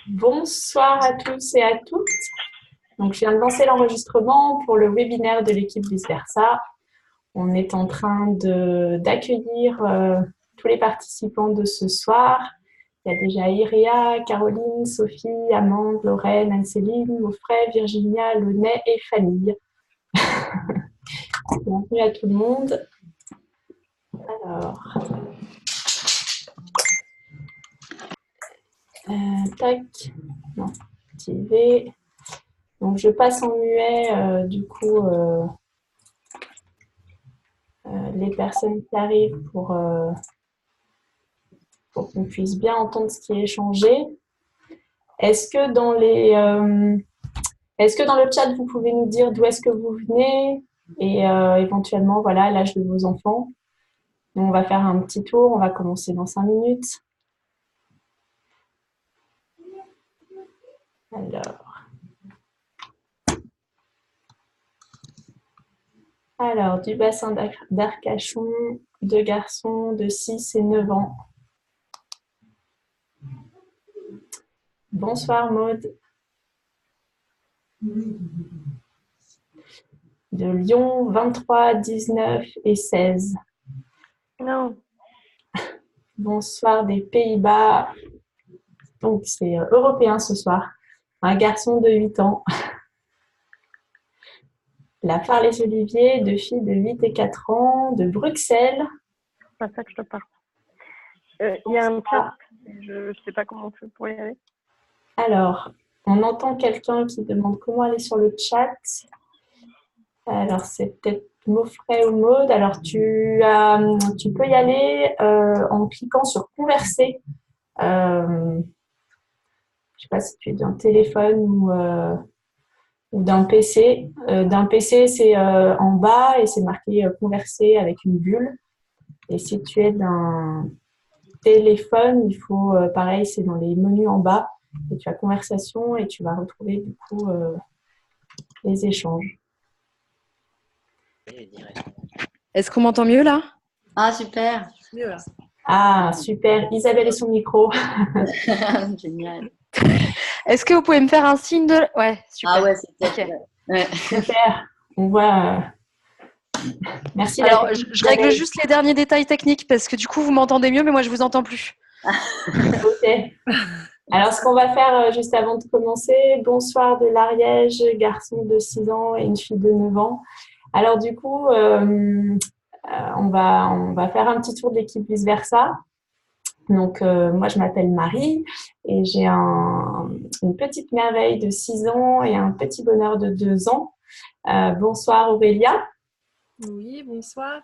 Bonsoir à tous et à toutes. Donc, je viens de lancer l'enregistrement pour le webinaire de l'équipe Vice Versa. On est en train d'accueillir tous les participants de ce soir. Il y a déjà Iria, Caroline, Sophie, Amande, Lorraine, Anne-Céline, Geoffrey, Virginia, Launay et Fanny. Bienvenue à tout le monde. Alors, tac, non, activé. Donc, je passe en muet, du coup, les personnes qui arrivent pour qu'on puisse bien entendre ce qui est échangé. Est-ce que dans le chat, vous pouvez nous dire d'où est-ce que vous venez et éventuellement, voilà, l'âge de vos enfants? Nous, on va faire un petit tour. On va commencer dans 5 minutes. Alors, du bassin d'Arcachon, 2 garçons de 6 et 9 ans. Bonsoir Maude. De Lyon, 23, 19 et 16. Non. Bonsoir des Pays-Bas. Donc, c'est européen ce soir. Un garçon de 8 ans. La Far-les-Oliviers, 2 filles de 8 et 4 ans, de Bruxelles. C'est pas ça que je te parle. Il y a un chat. Je ne sais pas comment on fait pour y aller. Alors, on entend quelqu'un qui demande comment aller sur le chat. Alors, c'est peut-être Geoffrey ou Maude. Alors, tu peux y aller en cliquant sur converser. Je ne sais pas si tu es d'un téléphone ou d'un PC. D'un PC, c'est en bas et c'est marqué converser avec une bulle. Et si tu es d'un téléphone, il faut, pareil, c'est dans les menus en bas. Et tu as conversation et tu vas retrouver du coup les échanges. Est-ce qu'on m'entend mieux là? Ah, super. Mieux là. Ah, super. Isabelle et son micro. Génial. Est-ce que vous pouvez me faire un signe de... Ouais, super. Ah ouais, c'est Ok. ouais. Super. On voit. Merci. Alors, je règle juste les derniers détails techniques parce que du coup, vous m'entendez mieux, mais moi, je vous entends plus. Ok. Alors, ce qu'on va faire juste avant de commencer, bonsoir de l'Ariège, garçon de 6 ans et une fille de 9 ans. Alors, du coup, on va faire un petit tour de l'équipe Vice Versa. Donc, moi, je m'appelle Marie et j'ai une petite merveille de 6 ans et un petit bonheur de 2 ans. Bonsoir Aurélia. Oui, bonsoir.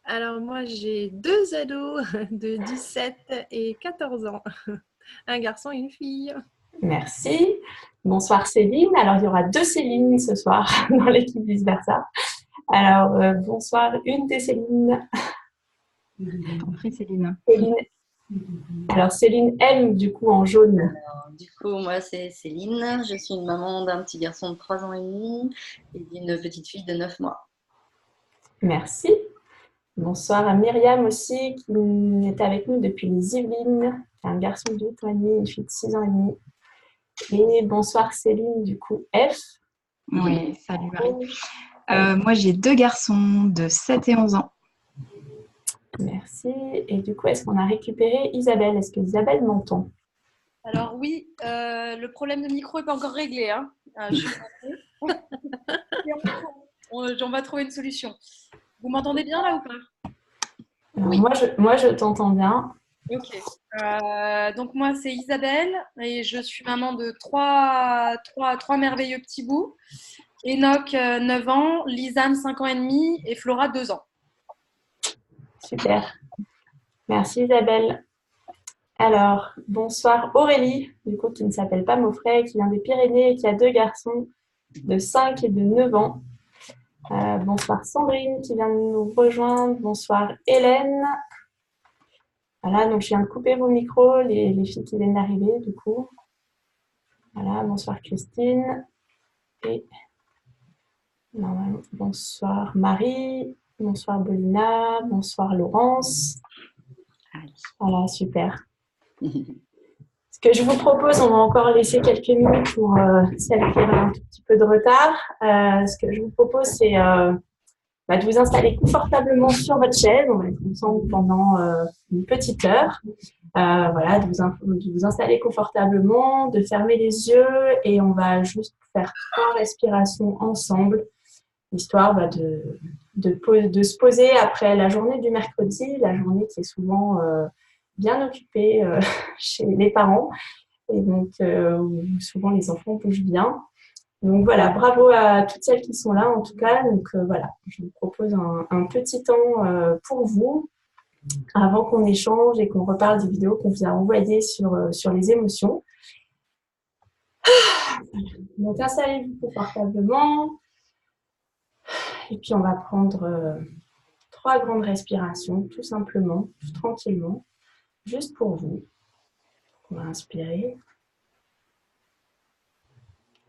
Alors moi j'ai 2 ados de 17 et 14 ans, un garçon et une fille. Merci. Bonsoir Céline. Alors il y aura 2 Céline ce soir dans l'équipe Vice Versa. Alors bonsoir une des Céline. Compris, Céline. Céline. Alors Céline M du coup en jaune. Alors, du coup, moi c'est Céline. Je suis une maman d'un petit garçon de 3 ans et demi et d'une petite fille de 9 mois. Merci. Bonsoir à Myriam aussi, qui est avec nous depuis les Yvelines. Un garçon de 8 ans et demi, une fille de 6 ans et demi. Et bonsoir Céline, du coup, F. Oui, salut Marie. Moi, j'ai 2 garçons de 7 et 11 ans. Merci. Et du coup, est-ce qu'on a récupéré Isabelle? Est-ce que Isabelle m'entend? Alors oui, le problème de micro n'est pas encore réglé. Hein. Je suis on va trouver une solution. Vous m'entendez bien là ou pas? Oui. Moi, je t'entends bien. Ok. Donc moi, c'est Isabelle et je suis maman de trois merveilleux petits bouts. Enoch, 9 ans, Lisanne, 5 ans et demi et Flora, 2 ans. Super. Merci Isabelle. Alors, bonsoir Aurélie, du coup, qui ne s'appelle pas Geoffrey, qui vient des Pyrénées et qui a 2 garçons de 5 et de 9 ans. Bonsoir Sandrine, qui vient de nous rejoindre. Bonsoir Hélène. Voilà, donc je viens de couper vos micros, les filles qui viennent d'arriver, du coup. Voilà, bonsoir Christine. Et bonsoir Marie. Bonsoir Bolina. Bonsoir Laurence. Voilà, super. Est-ce que je vous propose, on va encore laisser quelques minutes pour celles qui ont un tout petit peu de retard. Ce que je vous propose, c'est de vous installer confortablement sur votre chaise. On va être ensemble pendant une petite heure. Voilà, de vous installer confortablement, de fermer les yeux et on va juste faire 3 respirations ensemble, histoire de se poser après la journée du mercredi, la journée qui est souvent bien occupée chez les parents et donc où souvent les enfants bougent bien. Donc voilà, bravo à toutes celles qui sont là en tout cas. Donc voilà, je vous propose un petit temps pour vous avant qu'on échange et qu'on reparle des vidéos qu'on vous a envoyées sur les émotions. Donc installez-vous confortablement et puis on va prendre 3 grandes respirations tout simplement, tout tranquillement, juste pour vous. On va inspirer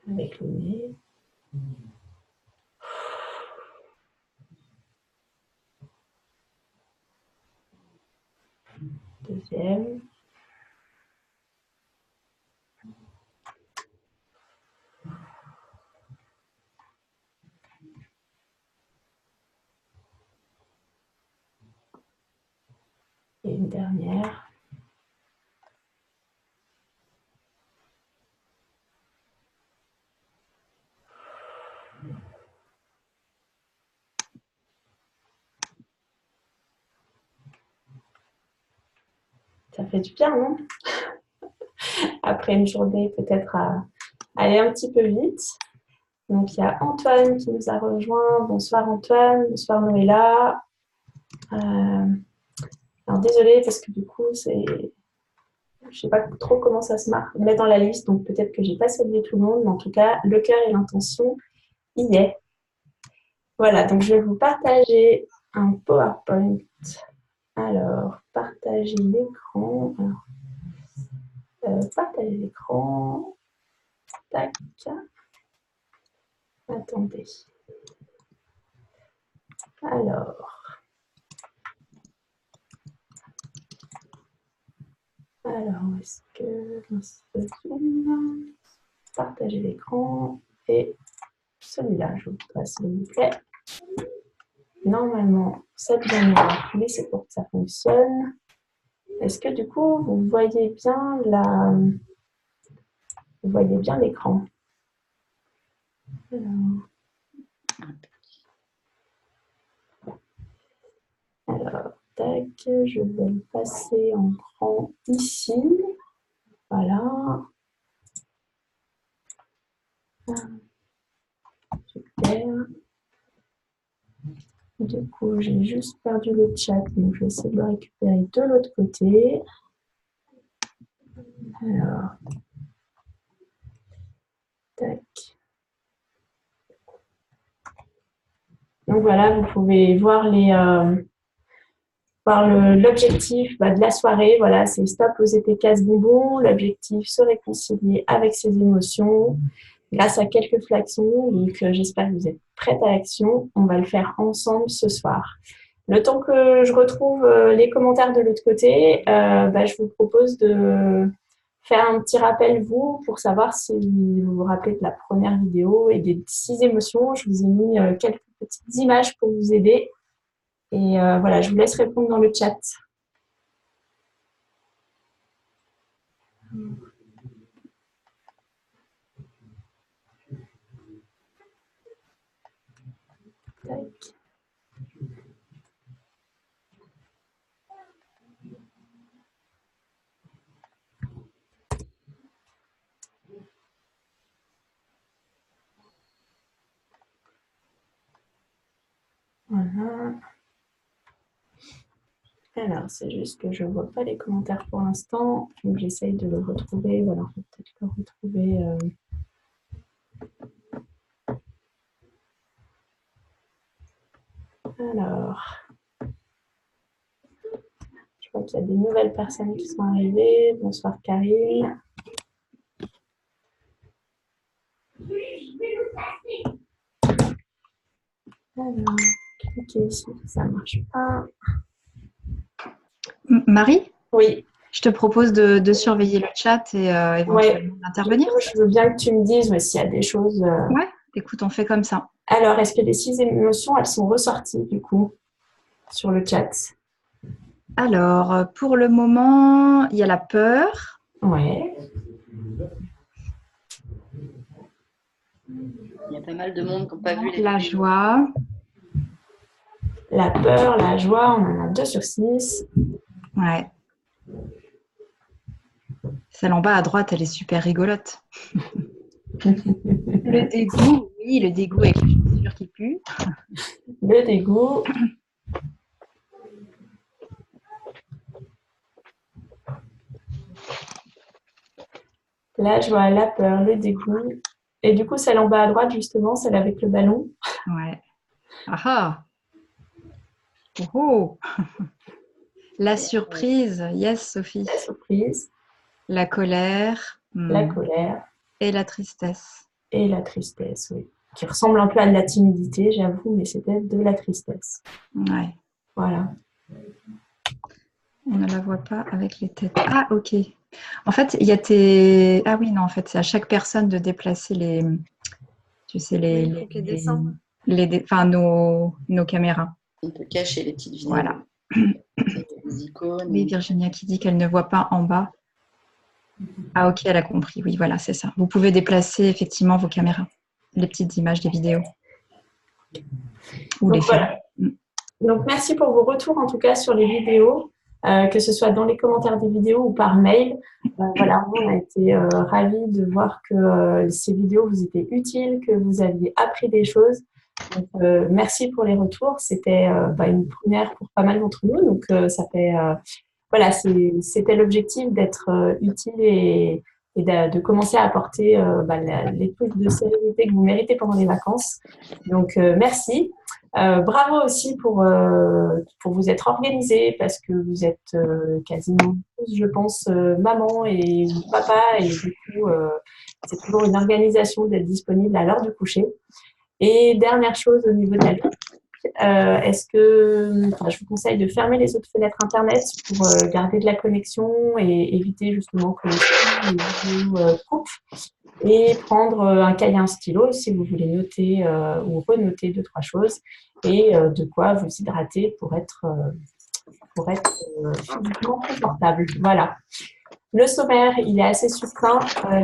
avec le nez. Deuxième. Et une dernière. Ça fait du bien, non? Après une journée peut-être à aller un petit peu vite. Donc il y a Antoine qui nous a rejoint. Bonsoir Antoine, bonsoir Noëlla. Alors désolée parce que du coup je ne sais pas trop comment ça se met dans la liste, donc peut-être que j'ai pas salué tout le monde, mais en tout cas le cœur et l'intention y est. Voilà, donc je vais vous partager un PowerPoint. Alors, partager l'écran. Partager l'écran. Tac. Attendez. Alors, est-ce que zoom, partager l'écran et celui-là, je vous passe s'il vous plaît. Normalement, ça devient noir, mais c'est pour que ça fonctionne. Est-ce que du coup, vous voyez bien l'écran? Alors, tac, je vais le passer en grand ici. Voilà. Super. Du coup, j'ai juste perdu le chat, donc je vais essayer de le récupérer de l'autre côté. Alors, tac. Donc voilà, vous pouvez voir l'objectif de la soirée. Voilà, c'est stop aux épées casse-bonbons. L'objectif, se réconcilier avec ses émotions grâce à quelques flacons. Donc, j'espère que vous êtes prêtes à l'action. On va le faire ensemble ce soir. Le temps que je retrouve les commentaires de l'autre côté, je vous propose de faire un petit rappel, vous, pour savoir si vous vous rappelez de la première vidéo et des 6 émotions. Je vous ai mis quelques petites images pour vous aider. Et voilà, je vous laisse répondre dans le chat. Tac. Voilà. Alors, c'est juste que je ne vois pas les commentaires pour l'instant, donc j'essaye de le retrouver. Voilà, on va peut-être le retrouver. Alors, je vois qu'il y a des nouvelles personnes qui sont arrivées. Bonsoir Karine. Alors, cliquez ici, ça ne marche pas. Marie? Oui. Je te propose de surveiller le chat et éventuellement d'intervenir. Je veux bien que tu me dises s'il y a des choses. Ouais, écoute, on fait comme ça. Alors, est-ce que les 6 émotions, elles sont ressorties du coup sur le chat? Alors, pour le moment, il y a la peur. Ouais. Il y a pas mal de monde qui n'ont pas vu les La vidéos. joie. La peur, la joie, on en a 2 sur 6. Ouais. Celle en bas à droite, elle est super rigolote. Le dégoût, oui, le dégoût avec les chaussures qui puent. Le dégoût. La joie, la peur, le dégoût. Et du coup, celle en bas à droite, justement, celle avec le ballon. Ouais. Ah ah. Oh. La surprise, yes, Sophie. La surprise. La colère. La colère. Et la tristesse. Et la tristesse, oui. Qui ressemble un peu à de la timidité, j'avoue, mais c'était de la tristesse. Ouais. Voilà. On ne la voit pas avec les têtes. Ah, ok. En fait, il y a tes... Ah oui, non, en fait, c'est à chaque personne de déplacer les... Tu sais, nos caméras. On peut cacher les petites vidéos. Voilà. Les icônes. Oui, Virginia qui dit qu'elle ne voit pas en bas. Ah, ok, elle a compris. Oui, voilà, c'est ça. Vous pouvez déplacer effectivement vos caméras, les petites images des vidéos. Ou Donc, les films. voilà. Donc, merci pour vos retours, en tout cas, sur les vidéos, que ce soit dans les commentaires des vidéos ou par mail. Voilà, on a été ravis de voir que ces vidéos vous étaient utiles, que vous aviez appris des choses. Donc, merci pour les retours. C'était une première pour pas mal d'entre nous. Donc, ça fait... voilà, c'était l'objectif d'être utile et de commencer à apporter les touches de sérénité que vous méritez pendant les vacances. Donc, merci. Bravo aussi pour vous être organisés parce que vous êtes quasiment tous, je pense, maman et papa et du coup, c'est toujours une organisation d'être disponible à l'heure du coucher. Et dernière chose au niveau de la je vous conseille de fermer les autres fenêtres Internet pour garder de la connexion et éviter justement que les vidéos coupent et prendre un cahier, un stylo si vous voulez noter ou renoter 2-3 choses et de quoi vous hydrater pour être physiquement confortable. Voilà. Le sommaire, il est assez succinct.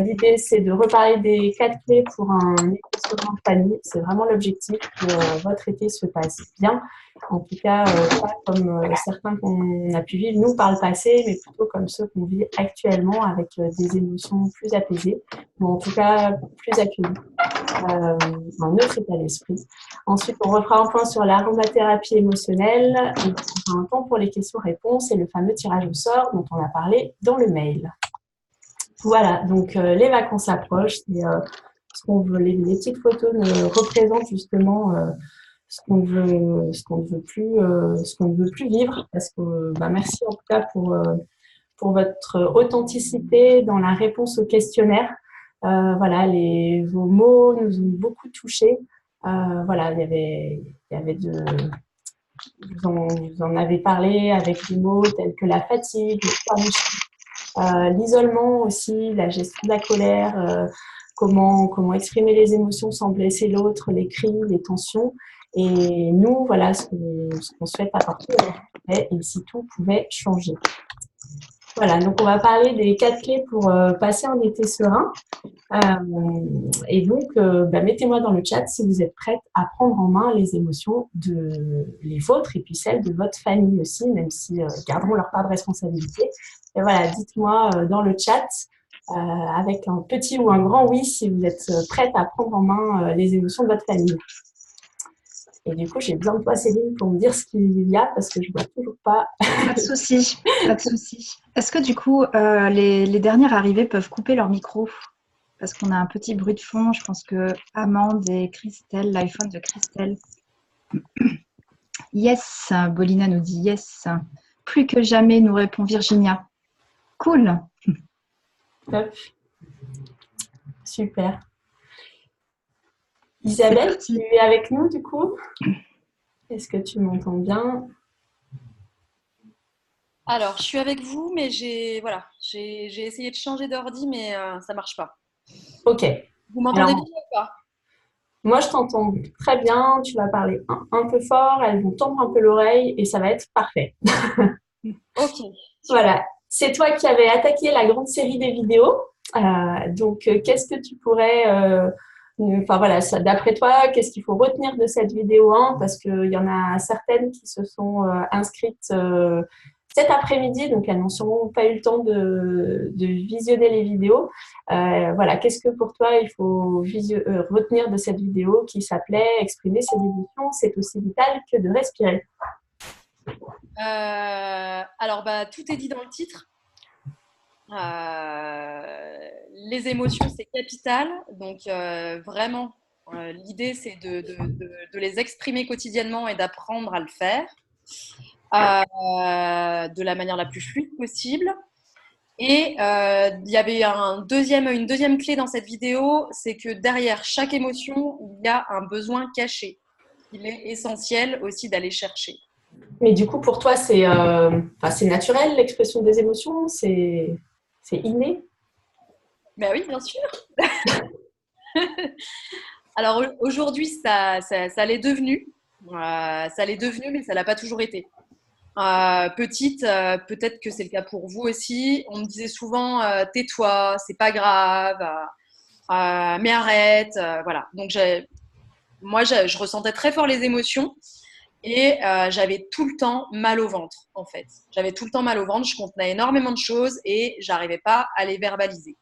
L'idée, c'est de reparler des 4 clés pour un été serein en famille. C'est vraiment l'objectif que votre été se passe bien. En tout cas, pas comme certains qu'on a pu vivre, nous, par le passé, mais plutôt comme ceux qu'on vit actuellement avec des émotions plus apaisées, ou en tout cas plus accueillies. Un neutre état d'esprit. Ensuite, on refera un point sur l'aromathérapie émotionnelle. On fera un temps pour les questions-réponses et le fameux tirage au sort dont on a parlé dans le mail. Voilà, donc les vacances approchent. Et, les petites photos nous représentent justement ce qu'on ne veut plus vivre. Parce que, merci en tout cas pour votre authenticité dans la réponse au questionnaire. Voilà, vos mots nous ont beaucoup touchés. Voilà, vous en avez parlé avec des mots tels que la fatigue, l'isolement aussi, la gestion de la colère, comment exprimer les émotions sans blesser l'autre, les cris, les tensions. Et nous, voilà ce qu'on souhaite apporter et si tout pouvait changer. Voilà, donc on va parler des 4 clés pour passer un été serein. Et donc, mettez-moi dans le chat si vous êtes prête à prendre en main les émotions les vôtres et puis celles de votre famille aussi, même si garderont leur part de responsabilité. Et voilà, dites-moi dans le chat avec un petit ou un grand oui si vous êtes prête à prendre en main les émotions de votre famille. Et du coup, j'ai besoin de toi, Céline, pour me dire ce qu'il y a parce que je ne vois toujours pas. Pas de souci, pas de souci. Est-ce que du coup, les dernières arrivées peuvent couper leur micro? Parce qu'on a un petit bruit de fond. Je pense que Amande et Christelle, l'iPhone de Christelle. Yes, Bolina nous dit yes. Plus que jamais, nous répond Virginia. Cool. Top. Super. Isabelle, tu es avec nous du coup? Est-ce que tu m'entends bien? Alors, je suis avec vous, mais j'ai essayé de changer d'ordi, mais ça marche pas. Ok. Vous m'entendez Alors, bien ou pas? moi, je t'entends très bien. Tu vas parler un peu fort. Elles vont tendre un peu l'oreille et ça va être parfait. Ok, super. Voilà. C'est toi qui avais attaqué la grande série des vidéos. Qu'est-ce que tu pourrais, enfin voilà, d'après toi, qu'est-ce qu'il faut retenir de cette vidéo 1? Parce qu'il y en a certaines qui se sont inscrites cet après-midi, donc elles n'ont sûrement pas eu le temps de visionner les vidéos. Voilà, qu'est-ce que pour toi il faut retenir de cette vidéo qui s'appelait Exprimer ses émotions, c'est aussi vital que de respirer. Alors, tout est dit dans le titre. Les émotions, c'est capital. Donc, vraiment, l'idée, c'est de les exprimer quotidiennement et d'apprendre à le faire de la manière la plus fluide possible. Et il y avait une deuxième clé dans cette vidéo, c'est que derrière chaque émotion, il y a un besoin caché. Il est essentiel aussi d'aller chercher. Mais du coup, pour toi, c'est naturel l'expression des émotions, c'est inné? Ben oui, bien sûr. Alors aujourd'hui, ça l'est devenu. Ça l'est devenu, mais ça l'a pas toujours été. Petite, peut-être que c'est le cas pour vous aussi. On me disait souvent tais-toi, c'est pas grave, mais arrête. Voilà. Donc moi, je ressentais très fort les émotions et j'avais tout le temps mal au ventre, en fait. J'avais tout le temps mal au ventre. Je contenais énormément de choses et j'arrivais pas à les verbaliser.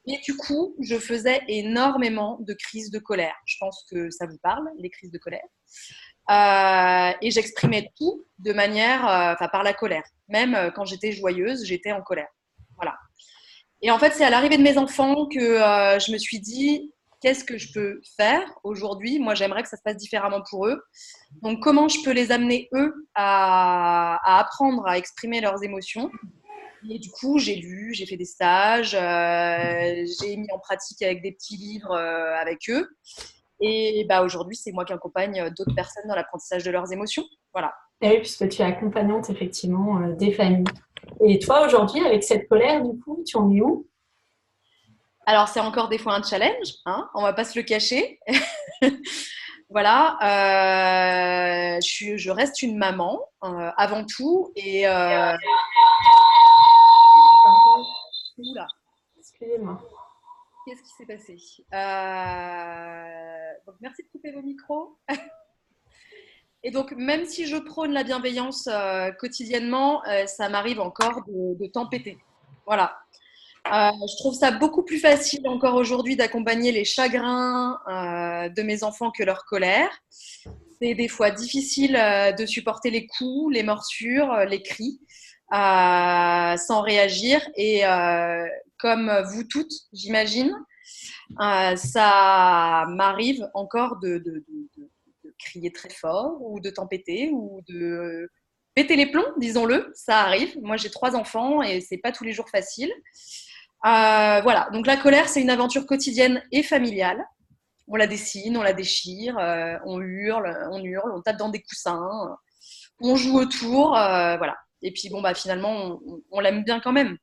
Et du coup, je faisais énormément de crises de colère. Je pense que ça vous parle, les crises de colère. Et j'exprimais tout de manière, par la colère. Même quand j'étais joyeuse, j'étais en colère. Voilà. Et en fait, c'est à l'arrivée de mes enfants que je me suis dit, qu'est-ce que je peux faire aujourd'hui? Moi, j'aimerais que ça se passe différemment pour eux. Donc, comment je peux les amener, eux, à apprendre à exprimer leurs émotions? Et du coup, j'ai lu, j'ai fait des stages, j'ai mis en pratique avec des petits livres avec eux. Et aujourd'hui, c'est moi qui accompagne d'autres personnes dans l'apprentissage de leurs émotions. Voilà. Et oui, puisque tu es accompagnante effectivement des familles. Et toi, aujourd'hui, avec cette colère, du coup, tu en es où? Alors, c'est encore des fois un challenge, hein, on ne va pas se le cacher. Voilà. Je reste une maman avant tout. Et oula, excusez-moi. Qu'est-ce qui s'est passé? Donc, merci de couper vos micros. Et donc, même si je prône la bienveillance quotidiennement, ça m'arrive encore de tempêter. Voilà. Je trouve ça beaucoup plus facile encore aujourd'hui d'accompagner les chagrins de mes enfants que leur colère. C'est des fois difficile de supporter les coups, les morsures, les cris, sans réagir. Et comme vous toutes, j'imagine, ça m'arrive encore de crier très fort ou de tempêter ou de péter les plombs, disons-le. Ça arrive. Moi, j'ai 3 enfants et c'est pas tous les jours facile. Voilà. Donc la colère, c'est une aventure quotidienne et familiale. On la dessine, on la déchire, on hurle, on tape dans des coussins, on joue autour, voilà. Et puis finalement, on l'aime bien quand même.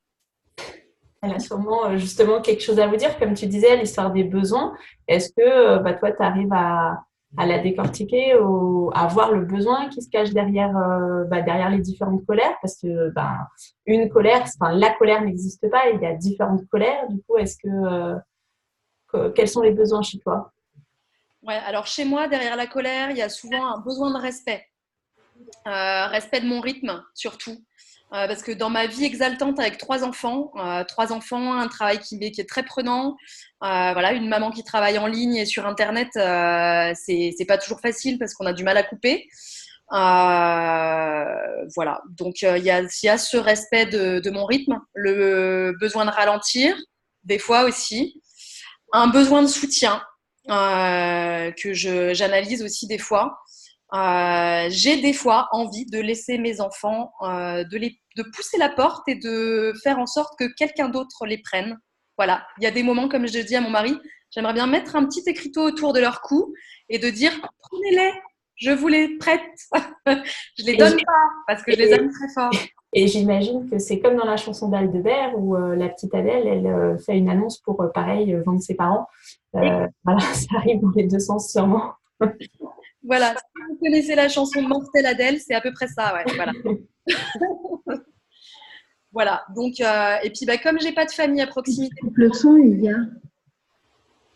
Elle a sûrement justement quelque chose à vous dire, comme tu disais, l'histoire des besoins. Est-ce que toi, tu arrives à la décortiquer, à voir le besoin qui se cache derrière, derrière les différentes colères? Parce que une colère, la colère n'existe pas, il y a différentes colères. Du coup, est-ce quels sont les besoins chez toi? Ouais, alors chez moi, derrière la colère, il y a souvent un besoin de respect. Respect de mon rythme, surtout. Parce que dans ma vie exaltante avec 3 enfants, un travail qui est très prenant, voilà, une maman qui travaille en ligne et sur Internet, c'est pas toujours facile parce qu'on a du mal à couper. Voilà, donc il y a ce respect de mon rythme, le besoin de ralentir, des fois aussi, un besoin de soutien que j'analyse aussi des fois. J'ai des fois envie de laisser mes enfants, de pousser la porte et de faire en sorte que quelqu'un d'autre les prenne. Voilà, il y a des moments, comme je dis à mon mari, j'aimerais bien mettre un petit écriteau autour de leur cou et de dire « Prenez-les, je vous les prête ». Je les donne pas parce que je les aime très fort. Et j'imagine que c'est comme dans la chanson d'Aldebert où la petite Adèle, elle fait une annonce pour, pareil, vendre ses parents. Voilà, ça arrive dans les deux sens sûrement. Voilà, si vous connaissez la chanson Mortelle Adèle, c'est à peu près ça, ouais, voilà. Voilà, donc, et puis comme j'ai pas de famille à proximité, Le son, il y a.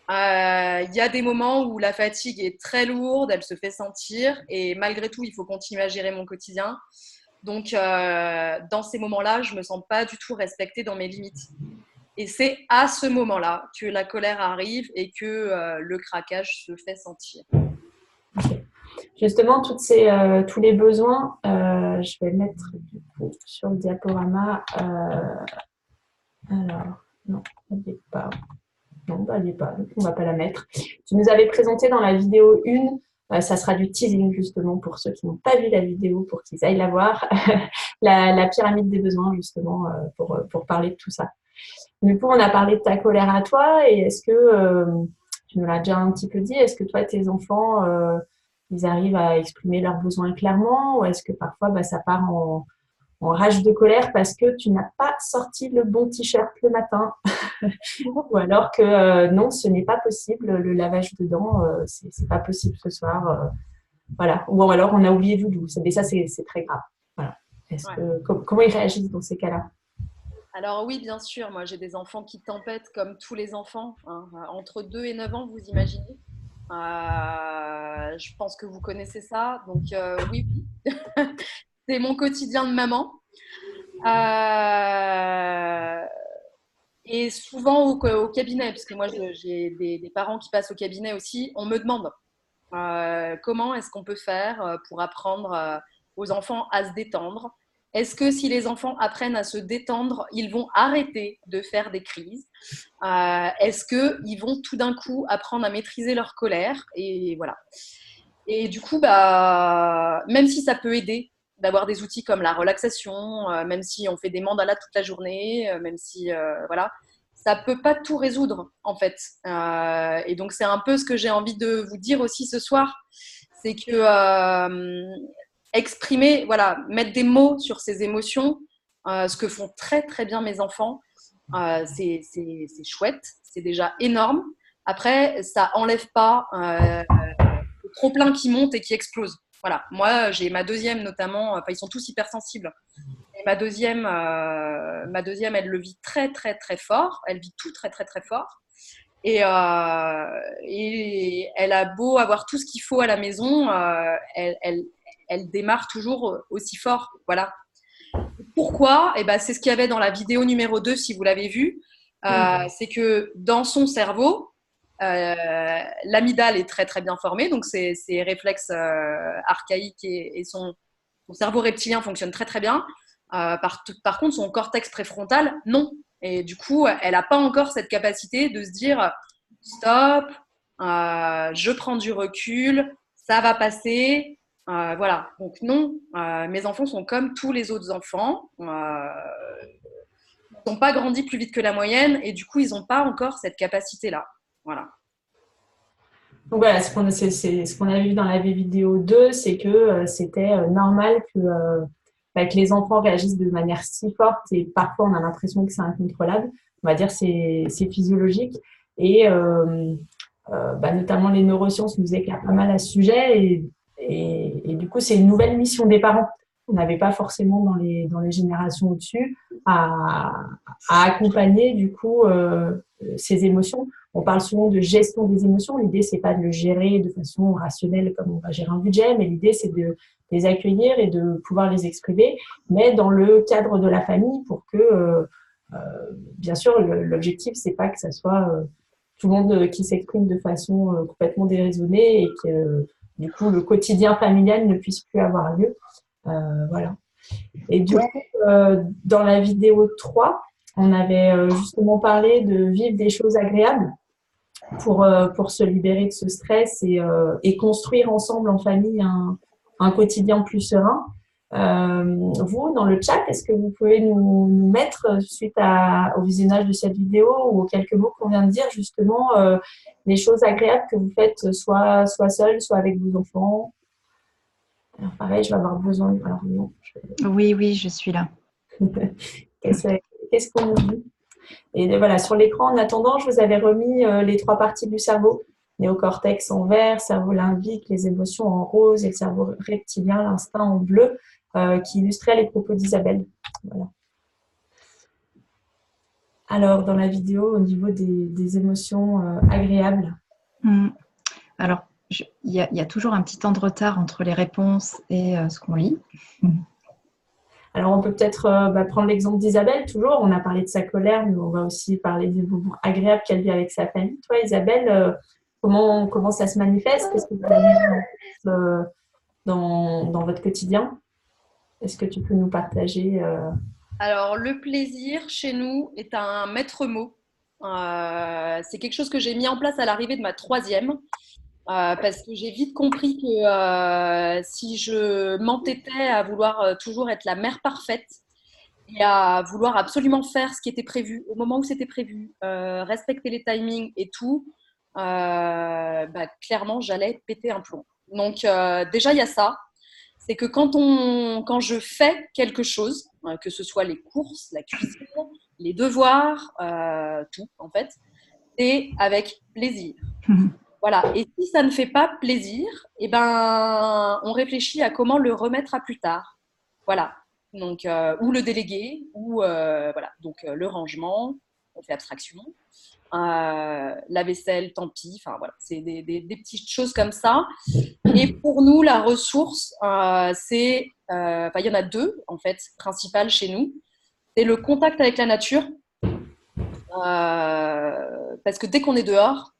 il y a des moments où la fatigue est très lourde, elle se fait sentir, et malgré tout, il faut continuer à gérer mon quotidien. Donc, dans ces moments-là, je me sens pas du tout respectée dans mes limites. Et c'est à ce moment-là que la colère arrive et que le craquage se fait sentir. Justement, tous les besoins, je vais mettre du coup, sur le diaporama. Alors, non, elle n'est pas. Non, elle n'est pas. Donc on ne va pas la mettre. Tu nous avais présenté dans la vidéo 1, ça sera du teasing justement pour ceux qui n'ont pas vu la vidéo, pour qu'ils aillent la voir, la pyramide des besoins justement pour parler de tout ça. Du coup, on a parlé de ta colère à toi et est-ce que, tu nous l'as déjà un petit peu dit, est-ce que toi, tes enfants, ils arrivent à exprimer leurs besoins clairement ou est-ce que parfois ça part en rage de colère parce que tu n'as pas sorti le bon t-shirt le matin ou alors que non, ce n'est pas possible, le lavage de dents, c'est pas possible ce soir. Voilà. Ou alors on a oublié Doudou. Mais ça, c'est très grave. Voilà. Comment ils réagissent dans ces cas-là? Alors oui, bien sûr, moi j'ai des enfants qui tempêtent comme tous les enfants, hein. Entre 2 et 9 ans, vous imaginez. Je pense que vous connaissez ça, donc oui, c'est mon quotidien de maman. Et souvent au cabinet, parce que moi j'ai des parents qui passent au cabinet aussi, on me demande comment est-ce qu'on peut faire pour apprendre aux enfants à se détendre. Est-ce que si les enfants apprennent à se détendre, ils vont arrêter de faire des crises? Est-ce qu'ils vont tout d'un coup apprendre à maîtriser leur colère? Et voilà. Et du coup, même si ça peut aider d'avoir des outils comme la relaxation, même si on fait des mandalas toute la journée, même si, voilà, ça peut pas tout résoudre, en fait. Et donc, c'est un peu ce que j'ai envie de vous dire aussi ce soir. C'est que exprimer, voilà, mettre des mots sur ces émotions, ce que font très très bien mes enfants, c'est chouette, c'est déjà énorme. Après, ça enlève pas le trop-plein qui monte et qui explose. Voilà, moi j'ai ma deuxième notamment, ils sont tous hypersensibles. Et ma deuxième, elle le vit très très très fort, elle vit tout très très très fort. Et elle a beau avoir tout ce qu'il faut à la maison, elle démarre toujours aussi fort. Voilà. Pourquoi? C'est ce qu'il y avait dans la vidéo numéro 2, si vous l'avez vu. C'est que dans son cerveau, l'amygdale est très très bien formée, donc ses réflexes archaïques et son cerveau reptilien fonctionne très très bien. Par contre, son cortex préfrontal, non. Et du coup, elle n'a pas encore cette capacité de se dire stop, je prends du recul, ça va passer. Voilà. Donc non, mes enfants sont comme tous les autres enfants. Ils n'ont pas grandi plus vite que la moyenne et du coup, ils n'ont pas encore cette capacité-là. Voilà. Donc voilà, ce qu'on a vu dans la vidéo 2, c'est que c'était normal que les enfants réagissent de manière si forte et parfois on a l'impression que c'est incontrôlable. On va dire c'est physiologique et notamment les neurosciences nous éclairent pas mal à ce sujet et du coup c'est une nouvelle mission des parents. On n'avait pas forcément dans les générations au-dessus à accompagner du coup ces émotions. On parle souvent de gestion des émotions. L'idée, c'est pas de le gérer de façon rationnelle comme on va gérer un budget, mais l'idée, c'est de les accueillir et de pouvoir les exprimer, mais dans le cadre de la famille pour que, bien sûr, l'objectif, c'est pas que ça soit tout le monde qui s'exprime de façon complètement déraisonnée et que, du coup, le quotidien familial ne puisse plus avoir lieu. Voilà. Et du coup, dans la vidéo 3, on avait justement parlé de vivre des choses agréables pour se libérer de ce stress et construire ensemble en famille un quotidien plus serein. Vous, dans le chat, est-ce que vous pouvez nous mettre, suite au visionnage de cette vidéo ou aux quelques mots qu'on vient de dire, justement, les choses agréables que vous faites soit seul, soit avec vos enfants? Alors pareil, je vais avoir besoin. Alors non. Oui, je suis là. Qu'est-ce qu'on dit? Et voilà, sur l'écran, en attendant, je vous avais remis les 3 parties du cerveau. Néocortex en vert, cerveau limbique, les émotions en rose et le cerveau reptilien, l'instinct en bleu, qui illustraient les propos d'Isabelle. Voilà. Alors, dans la vidéo, au niveau des émotions agréables. Alors, il y a toujours un petit temps de retard entre les réponses et ce qu'on lit. Alors, on peut peut-être prendre l'exemple d'Isabelle, toujours. On a parlé de sa colère, mais on va aussi parler des moments agréables qu'elle vit avec sa famille. Toi, Isabelle, comment ça se manifeste? Qu'est-ce que vous avez dans votre quotidien? Est-ce que tu peux nous partager Alors, le plaisir chez nous est un maître mot. C'est quelque chose que j'ai mis en place à l'arrivée de ma 3e. Parce que j'ai vite compris que si je m'entêtais à vouloir toujours être la mère parfaite et à vouloir absolument faire ce qui était prévu au moment où c'était prévu, respecter les timings et tout, clairement, j'allais péter un plomb. Donc, déjà, il y a ça. C'est que quand je fais quelque chose, que ce soit les courses, la cuisine, les devoirs, tout, en fait, c'est avec plaisir. Voilà. Et si ça ne fait pas plaisir, eh ben, on réfléchit à comment le remettre à plus tard. Voilà. Donc, ou le déléguer, ou voilà. Donc, le rangement, on fait abstraction. La vaisselle, tant pis. Enfin, voilà. C'est des petites choses comme ça. Et pour nous, la ressource, c'est, il y en a 2, en fait, principales chez nous. C'est le contact avec la nature. Parce que dès qu'on est dehors,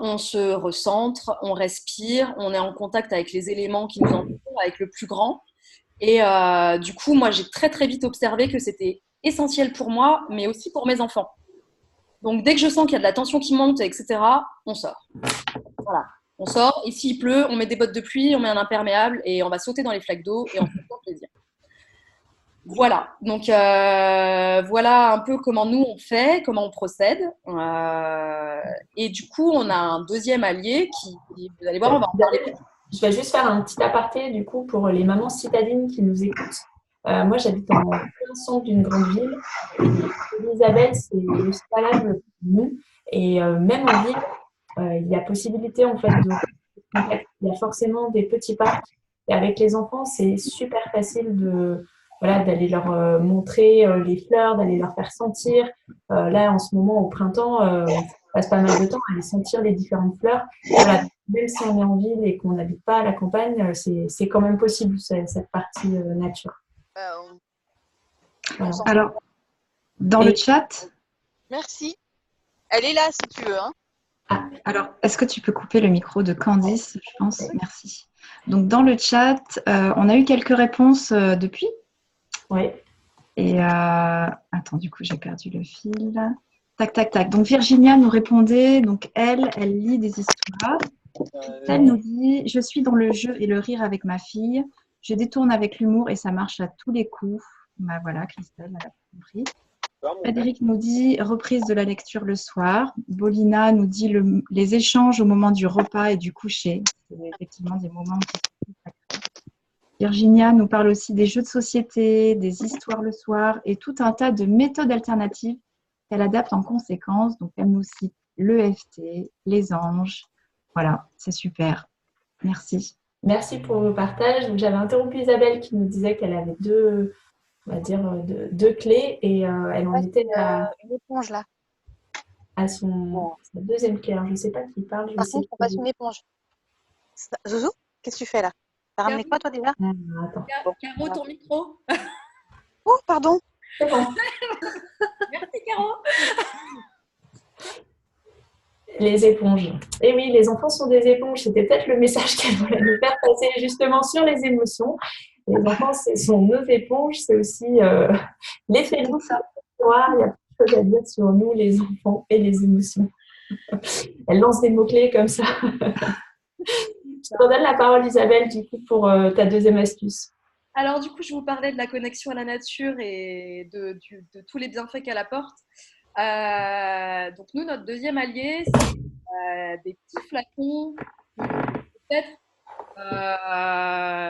on se recentre, on respire, on est en contact avec les éléments qui nous entourent, avec le plus grand. Et du coup, moi, j'ai très, très vite observé que c'était essentiel pour moi, mais aussi pour mes enfants. Donc, dès que je sens qu'il y a de la tension qui monte, etc., on sort. Voilà. On sort, et s'il pleut, on met des bottes de pluie, on met un imperméable, et on va sauter dans les flaques d'eau, et on se fait plaisir. Voilà, donc voilà un peu comment nous on fait, comment on procède. Et du coup, on a un 2e allié qui, vous allez voir, on va en parler. Je vais juste faire un petit aparté du coup pour les mamans citadines qui nous écoutent. Moi, j'habite en plein centre d'une grande ville. Isabelle, c'est aussi valable pour nous. Et même en ville, il y a possibilité en fait de contact. Il y a forcément des petits parcs. Et avec les enfants, c'est super facile d'aller leur montrer les fleurs, d'aller leur faire sentir. Là, en ce moment, au printemps, on passe pas mal de temps à aller sentir les différentes fleurs. Voilà, même si on est en ville et qu'on n'habite pas à la campagne, c'est quand même possible, cette partie nature. Voilà. Alors, dans le chat… Merci. Elle est là, si tu veux. Hein. Ah, alors, est-ce que tu peux couper le micro de Candice, je pense? Merci. Donc, dans le chat, on a eu quelques réponses depuis. Oui. Et attends, du coup, j'ai perdu le fil. Tac, tac, tac. Donc, Virginia nous répondait. Donc, elle lit des histoires. Elle nous dit « Je suis dans le jeu et le rire avec ma fille. Je détourne avec l'humour et ça marche à tous les coups. » Bah, voilà, Christelle, elle a compris. Frédéric nous dit « Reprise de la lecture le soir. » Bolina nous dit « Les échanges au moment du repas et du coucher. » C'est effectivement des moments qui sont sacrés. Virginia nous parle aussi des jeux de société, des histoires le soir et tout un tas de méthodes alternatives qu'elle adapte en conséquence. Donc, elle nous cite l'EFT, les anges. Voilà, c'est super. Merci. Merci pour vos partages. Donc, j'avais interrompu Isabelle qui nous disait qu'elle avait deux clés et elle en était à une éponge là. À sa 2e clé. Alors, je ne sais pas qui parle. Par contre, on passe une éponge. Zouzou, qu'est-ce que tu fais là? T'as ramené quoi toi déjà? Attends. Caro, ton micro. Oh, pardon. C'est bon. Merci, Caro. Les éponges. Et oui, les enfants sont des éponges. C'était peut-être le message qu'elle voulait nous faire passer justement sur les émotions. Les enfants, ce sont nos éponges. C'est aussi l'effet de ça. Il y a beaucoup de choses à dire sur nous, les enfants et les émotions. Elle lance des mots-clés comme ça. Je te redonne la parole, Isabelle, du coup, pour ta 2e astuce. Alors, du coup, je vous parlais de la connexion à la nature et de tous les bienfaits qu'elle apporte. Donc, nous, notre 2e allié, c'est des petits flacons. Peut-être,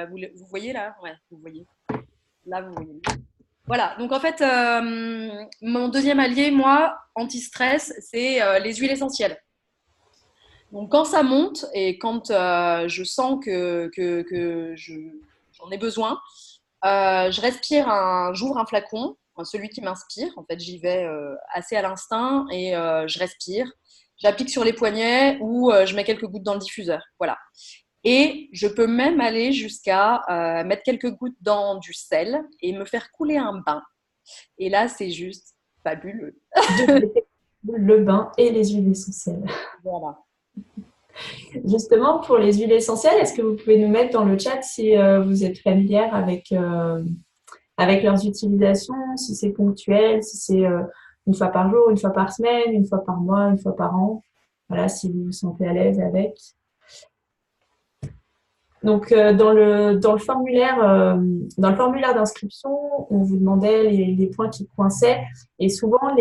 vous voyez là? Ouais, vous voyez. Là, vous voyez. Voilà, donc en fait, mon deuxième allié, moi, anti-stress, c'est les huiles essentielles. Donc quand ça monte et quand je sens j'en ai besoin, j'ouvre un flacon, celui qui m'inspire. En fait, j'y vais assez à l'instinct et je respire. J'applique sur les poignets ou je mets quelques gouttes dans le diffuseur. Voilà. Et je peux même aller jusqu'à mettre quelques gouttes dans du sel et me faire couler un bain. Et là, c'est juste fabuleux. Le bain et les huiles essentielles. Voilà. Justement, pour les huiles essentielles, est-ce que vous pouvez nous mettre dans le chat si vous êtes familière avec leurs utilisations, si c'est ponctuel, si c'est une fois par jour, une fois par semaine, une fois par mois, une fois par an. Voilà, si vous vous sentez à l'aise avec. Donc, dans le formulaire d'inscription, on vous demandait les points qui coinçaient. Et souvent,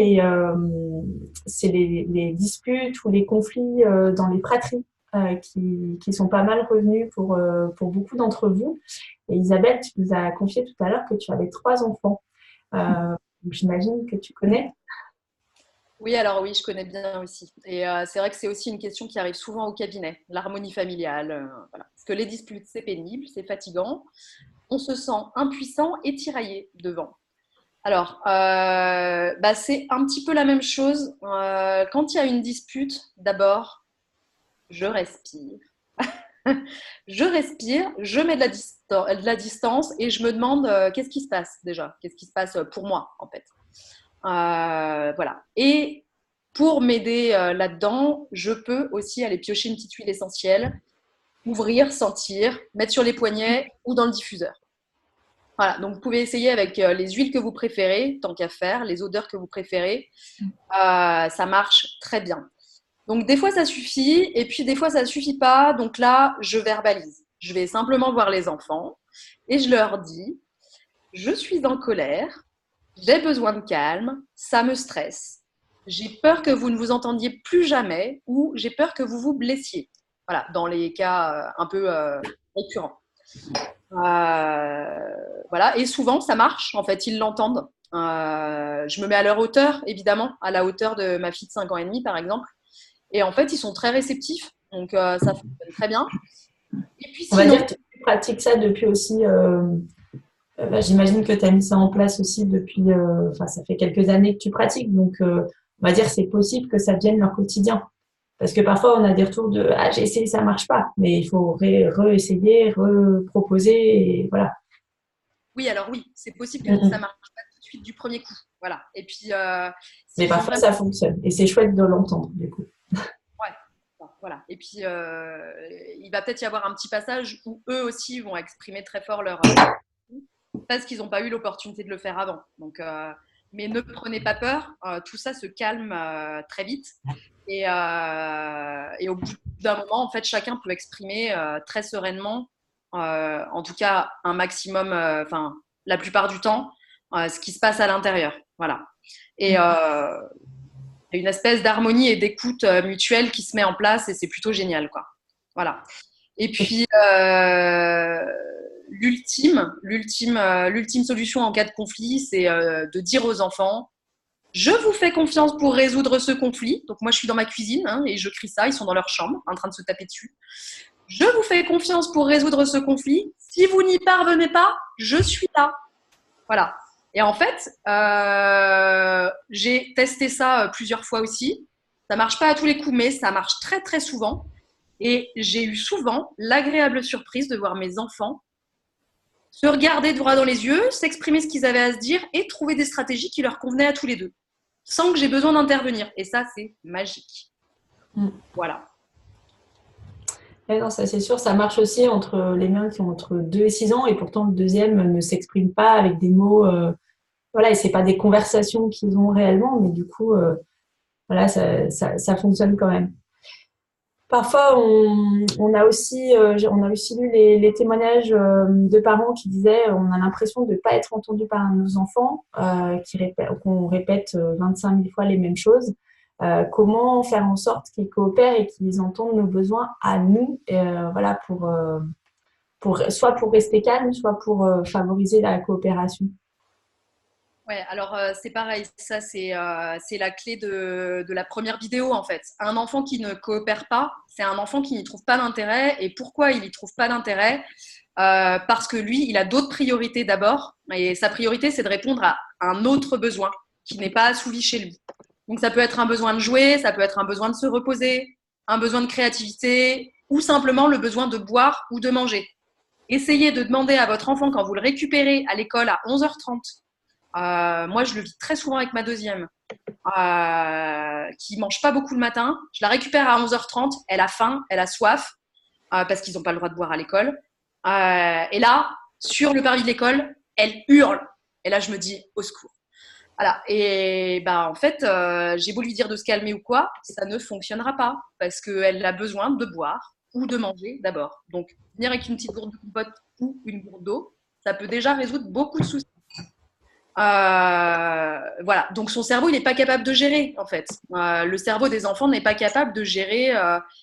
c'est les disputes ou les conflits dans les fratries qui sont pas mal revenus pour beaucoup d'entre vous. Et Isabelle, tu nous as confié tout à l'heure que tu avais 3 enfants. Donc j'imagine que tu connais. Oui, alors oui, je connais bien aussi. Et c'est vrai que c'est aussi une question qui arrive souvent au cabinet, l'harmonie familiale. Voilà. Parce que les disputes, c'est pénible, c'est fatigant. On se sent impuissant et tiraillé devant. Alors, c'est un petit peu la même chose. Quand il y a une dispute, d'abord, je respire. Je respire, je mets de la distance et je me demande qu'est-ce qui se passe déjà, qu'est-ce qui se passe pour moi en fait. Voilà. Et pour m'aider là-dedans, je peux aussi aller piocher une petite huile essentielle, ouvrir, sentir, mettre sur les poignets ou dans le diffuseur. Voilà, donc vous pouvez essayer avec les huiles que vous préférez, tant qu'à faire, les odeurs que vous préférez. Ça marche très bien. Donc des fois ça suffit et puis des fois ça ne suffit pas. Donc là, je verbalise. Je vais simplement voir les enfants et je leur dis « Je suis en colère, j'ai besoin de calme, ça me stresse. J'ai peur que vous ne vous entendiez plus jamais ou j'ai peur que vous vous blessiez. » Voilà, dans les cas un peu récurrents. Voilà, et souvent ça marche, en fait, ils l'entendent. Je me mets à leur hauteur, évidemment, à la hauteur de ma fille de 5 ans et demi, par exemple. Et en fait, ils sont très réceptifs, donc ça fonctionne très bien. Et puis, on va dire que tu pratiques ça depuis aussi. J'imagine que tu as mis ça en place aussi depuis. Ça fait quelques années que tu pratiques, donc on va dire que c'est possible que ça devienne leur quotidien. Parce que parfois, on a des retours de « Ah, j'ai essayé, ça ne marche pas ». Mais il faut réessayer, reproposer, et voilà. Oui, alors oui, c'est possible que ça ne marche pas tout de suite du premier coup. Voilà. Et puis, mais parfois, ça fonctionne. Et c'est chouette de l'entendre, du coup. Ouais, voilà. Et puis, il va peut-être y avoir un petit passage où eux aussi vont exprimer très fort leur... parce qu'ils n'ont pas eu l'opportunité de le faire avant. Donc, mais ne prenez pas peur, tout ça se calme très vite. Et au bout d'un moment, en fait, chacun peut exprimer très sereinement, en tout cas un maximum, la plupart du temps, ce qui se passe à l'intérieur. Voilà. Et une espèce d'harmonie et d'écoute mutuelle qui se met en place et c'est plutôt génial, quoi. Voilà. Et puis, l'ultime solution en cas de conflit, c'est de dire aux enfants « Je vous fais confiance pour résoudre ce conflit. » Donc moi, je suis dans ma cuisine et je crie ça. Ils sont dans leur chambre en train de se taper dessus. « Je vous fais confiance pour résoudre ce conflit. Si vous n'y parvenez pas, je suis là. » Voilà. Et en fait, j'ai testé ça plusieurs fois aussi. Ça marche pas à tous les coups, mais ça marche très, très souvent. Et j'ai eu souvent l'agréable surprise de voir mes enfants se regarder droit dans les yeux, s'exprimer ce qu'ils avaient à se dire et trouver des stratégies qui leur convenaient à tous les deux, sans que j'ai besoin d'intervenir. Et ça, c'est magique. Voilà. Ouais, non, ça c'est sûr, ça marche aussi entre les miens qui ont entre 2 et 6 ans et pourtant le deuxième ne s'exprime pas avec des mots, voilà, et c'est pas des conversations qu'ils ont réellement, mais du coup, voilà, ça fonctionne quand même. Parfois, on a aussi lu les témoignages de parents qui disaient on a l'impression de ne pas être entendu par nos enfants, qu'on répète 25 000 fois les mêmes choses. Comment faire en sorte qu'ils coopèrent et qu'ils entendent nos besoins à nous, voilà, pour soit pour rester calme, soit pour favoriser la coopération? Ouais, alors c'est pareil, ça c'est la clé de la première vidéo en fait. Un enfant qui ne coopère pas, c'est un enfant qui n'y trouve pas d'intérêt. Et pourquoi il n'y trouve pas d'intérêt? Parce que lui, il a d'autres priorités d'abord. Et sa priorité, c'est de répondre à un autre besoin qui n'est pas assouvi chez lui. Donc ça peut être un besoin de jouer, ça peut être un besoin de se reposer, un besoin de créativité ou simplement le besoin de boire ou de manger. Essayez de demander à votre enfant quand vous le récupérez à l'école à 11h30. Moi, je le vis très souvent avec ma deuxième, qui mange pas beaucoup le matin. Je la récupère à 11h30. Elle a faim, elle a soif, parce qu'ils n'ont pas le droit de boire à l'école. Et là, sur le parvis de l'école, elle hurle. Et là, je me dis, au secours. Voilà. Et bah, en fait, j'ai beau lui dire de se calmer ou quoi, ça ne fonctionnera pas, parce qu'elle a besoin de boire ou de manger d'abord. Donc, venir avec une petite gourde de compote ou une gourde d'eau, ça peut déjà résoudre beaucoup de soucis. Voilà, donc son cerveau, il n'est pas capable de gérer, en fait. Le cerveau des enfants n'est pas capable de gérer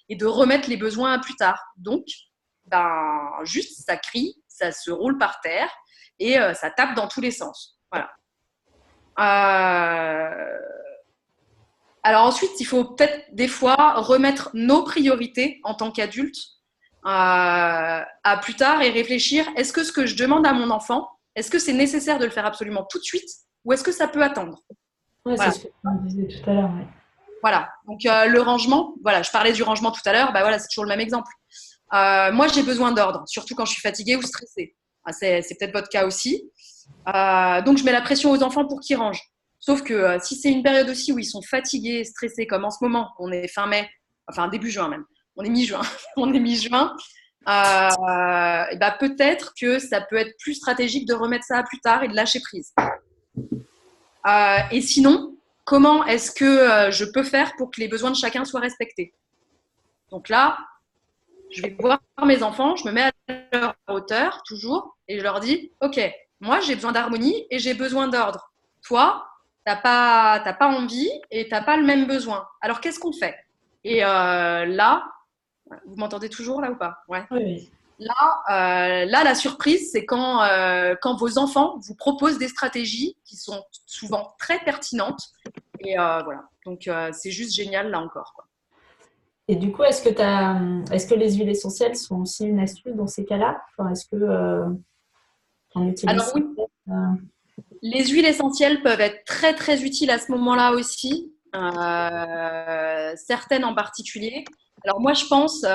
et de remettre les besoins à plus tard. Donc, juste, ça crie, ça se roule par terre et ça tape dans tous les sens. Voilà. Alors ensuite, il faut peut-être des fois remettre nos priorités en tant qu'adultes à plus tard et réfléchir, est-ce que ce que je demande à mon enfant, est-ce que c'est nécessaire de le faire absolument tout de suite ou est-ce que ça peut attendre? Ouais, Voilà. c'est ce que tu disais tout à l'heure. Ouais. Voilà. Donc le rangement, voilà, je parlais du rangement tout à l'heure, bah voilà, c'est toujours le même exemple. Moi, j'ai besoin d'ordre, surtout quand je suis fatiguée ou stressée. C'est peut-être votre cas aussi. Donc je mets la pression aux enfants pour qu'ils rangent. Sauf que si c'est une période aussi où ils sont fatigués, stressés, comme en ce moment, on est fin mai, enfin début juin même, on est mi-juin, on est mi-juin. Peut-être que ça peut être plus stratégique de remettre ça à plus tard et de lâcher prise. Et sinon, comment est-ce que je peux faire pour que les besoins de chacun soient respectés? Donc là, je vais voir mes enfants, je me mets à leur hauteur, toujours, et je leur dis, OK, moi, j'ai besoin d'harmonie et j'ai besoin d'ordre. Toi, t'as pas envie et t'as pas le même besoin. Alors, qu'est-ce qu'on fait? Et là, vous m'entendez toujours là ou pas? Ouais. Oui. Là, la surprise, c'est quand vos enfants vous proposent des stratégies qui sont souvent très pertinentes. Et voilà. Donc, c'est juste génial là encore, quoi. Et du coup, est-ce que les huiles essentielles sont aussi une astuce dans ces cas-là? Enfin, est-ce que on utilise Alors oui, les huiles essentielles peuvent être très très utiles à ce moment-là aussi, certaines en particulier. Alors moi, je pense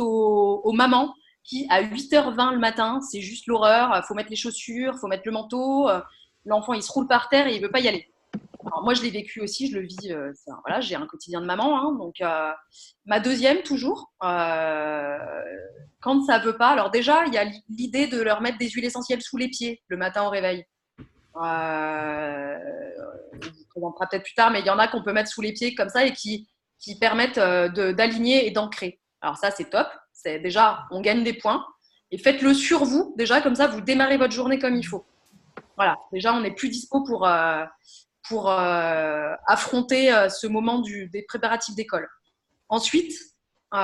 aux mamans qui, à 8h20 le matin, c'est juste l'horreur, il faut mettre les chaussures, il faut mettre le manteau, l'enfant il se roule par terre et il ne veut pas y aller. Alors moi, je l'ai vécu aussi, je le vis, voilà, j'ai un quotidien de maman, hein, donc ma deuxième toujours, quand ça ne veut pas, alors déjà, il y a l'idée de leur mettre des huiles essentielles sous les pieds le matin au réveil. On vous présentera peut-être plus tard, mais il y en a qu'on peut mettre sous les pieds comme ça et qui permettent d'aligner et d'ancrer. Alors ça, c'est top. C'est déjà, on gagne des points. Et faites-le sur vous, déjà, comme ça, vous démarrez votre journée comme il faut. Voilà, déjà, on est plus dispo pour affronter ce moment des préparatifs d'école. Ensuite, il y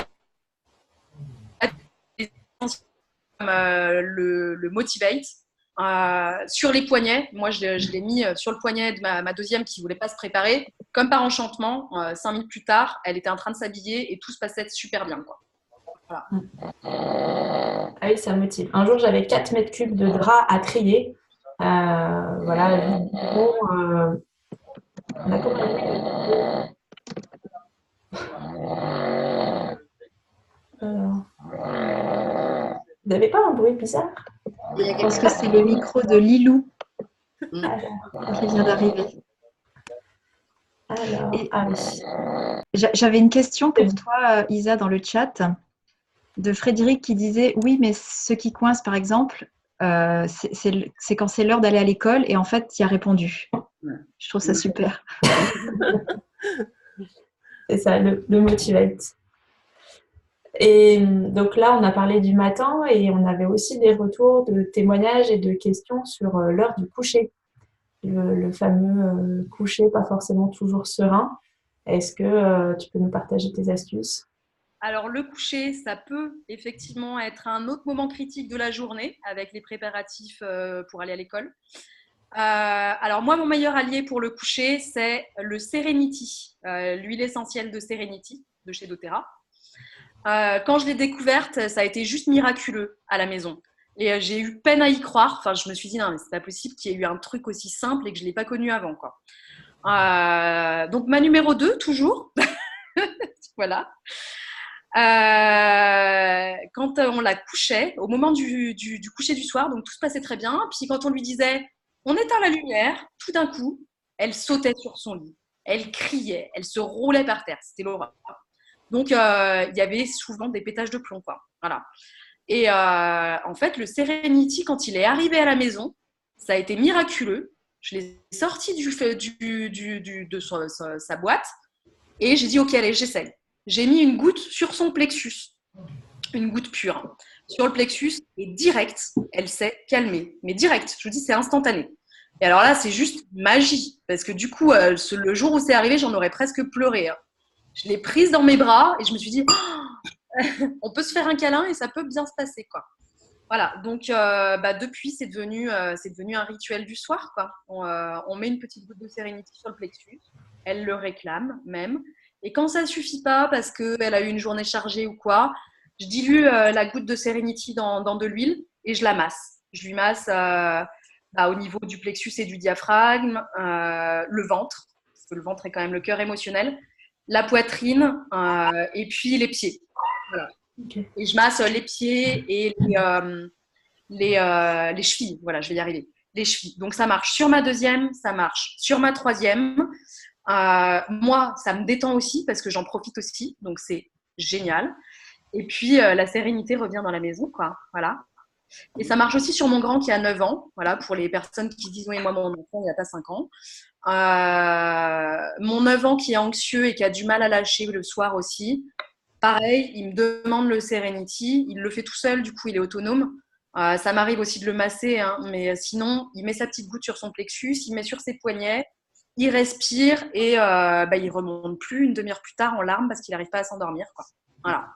a des comme le Motivate. Sur les poignets, moi je l'ai mis sur le poignet de ma deuxième qui ne voulait pas se préparer. Comme par enchantement, 5 minutes plus tard, elle était en train de s'habiller et tout se passait super bien, quoi. Voilà. Ah oui, ça motive. Un jour, j'avais 4 mètres cubes de drap à trier. Voilà. On a Vous n'avez pas un bruit bizarre? Je pense que c'est le micro de Lilou qui vient d'arriver. J'avais une question pour toi, Isa, dans le chat, de Frédéric qui disait « Oui, mais ce qui coince, par exemple, c'est quand c'est l'heure d'aller à l'école. » Et en fait, tu y as répondu. Je trouve ça super. C'est ça, le Motivate. Et donc là, on a parlé du matin et on avait aussi des retours de témoignages et de questions sur l'heure du coucher. Le fameux coucher, pas forcément toujours serein. Est-ce que tu peux nous partager tes astuces? Alors, le coucher, ça peut effectivement être un autre moment critique de la journée avec les préparatifs pour aller à l'école. Alors, moi, mon meilleur allié pour le coucher, c'est le Serenity, l'huile essentielle de Serenity de chez doTERRA. Quand je l'ai découverte, ça a été juste miraculeux à la maison. Et j'ai eu peine à y croire. Enfin, je me suis dit, non, mais c'est pas possible qu'il y ait eu un truc aussi simple et que je ne l'ai pas connu avant, quoi. Donc, ma numéro 2, toujours. Voilà. Quand on la couchait, au moment du coucher du soir, donc tout se passait très bien. Puis quand on lui disait, on éteint la lumière, tout d'un coup, elle sautait sur son lit. Elle criait, elle se roulait par terre. C'était l'horreur. Donc, il y avait souvent des pétages de plomb, quoi. Voilà. Et en fait, le Serenity, quand il est arrivé à la maison, ça a été miraculeux. Je l'ai sorti de sa boîte et j'ai dit, OK, allez, j'essaye. J'ai mis une goutte sur son plexus, une goutte pure, sur le plexus, et direct, elle s'est calmée. Mais direct, je vous dis, c'est instantané. Et alors là, c'est juste magie, parce que du coup, le jour où c'est arrivé, j'en aurais presque pleuré. Hein. Je l'ai prise dans mes bras et je me suis dit, oh, on peut se faire un câlin et ça peut bien se passer, quoi. Voilà, donc depuis, c'est devenu un rituel du soir, quoi. On met une petite goutte de Serenity sur le plexus, elle le réclame même. Et quand ça ne suffit pas parce qu'elle a eu une journée chargée ou quoi, je dilue la goutte de Serenity dans de l'huile et je la masse. Je lui masse au niveau du plexus et du diaphragme, le ventre, parce que le ventre est quand même le cœur émotionnel, la poitrine et puis les pieds. Voilà. Okay. Et je masse les pieds et les chevilles. Voilà, je vais y arriver. Les chevilles. Donc, ça marche sur ma deuxième, ça marche sur ma troisième. Moi, ça me détend aussi parce que j'en profite aussi. Donc, c'est génial. Et puis, la sérénité revient dans la maison, quoi. Voilà. Et ça marche aussi sur mon grand qui a 9 ans. Voilà, pour les personnes qui disent « Oui, moi, mon enfant, il n'a pas 5 ans. » Mon 9 ans qui est anxieux et qui a du mal à lâcher le soir aussi. Pareil, il me demande le Serenity. Il le fait tout seul, du coup, il est autonome. Ça m'arrive aussi de le masser, hein, mais sinon, il met sa petite goutte sur son plexus, il met sur ses poignets, il respire et il remonte plus une demi-heure plus tard en larmes parce qu'il n'arrive pas à s'endormir, quoi. Voilà.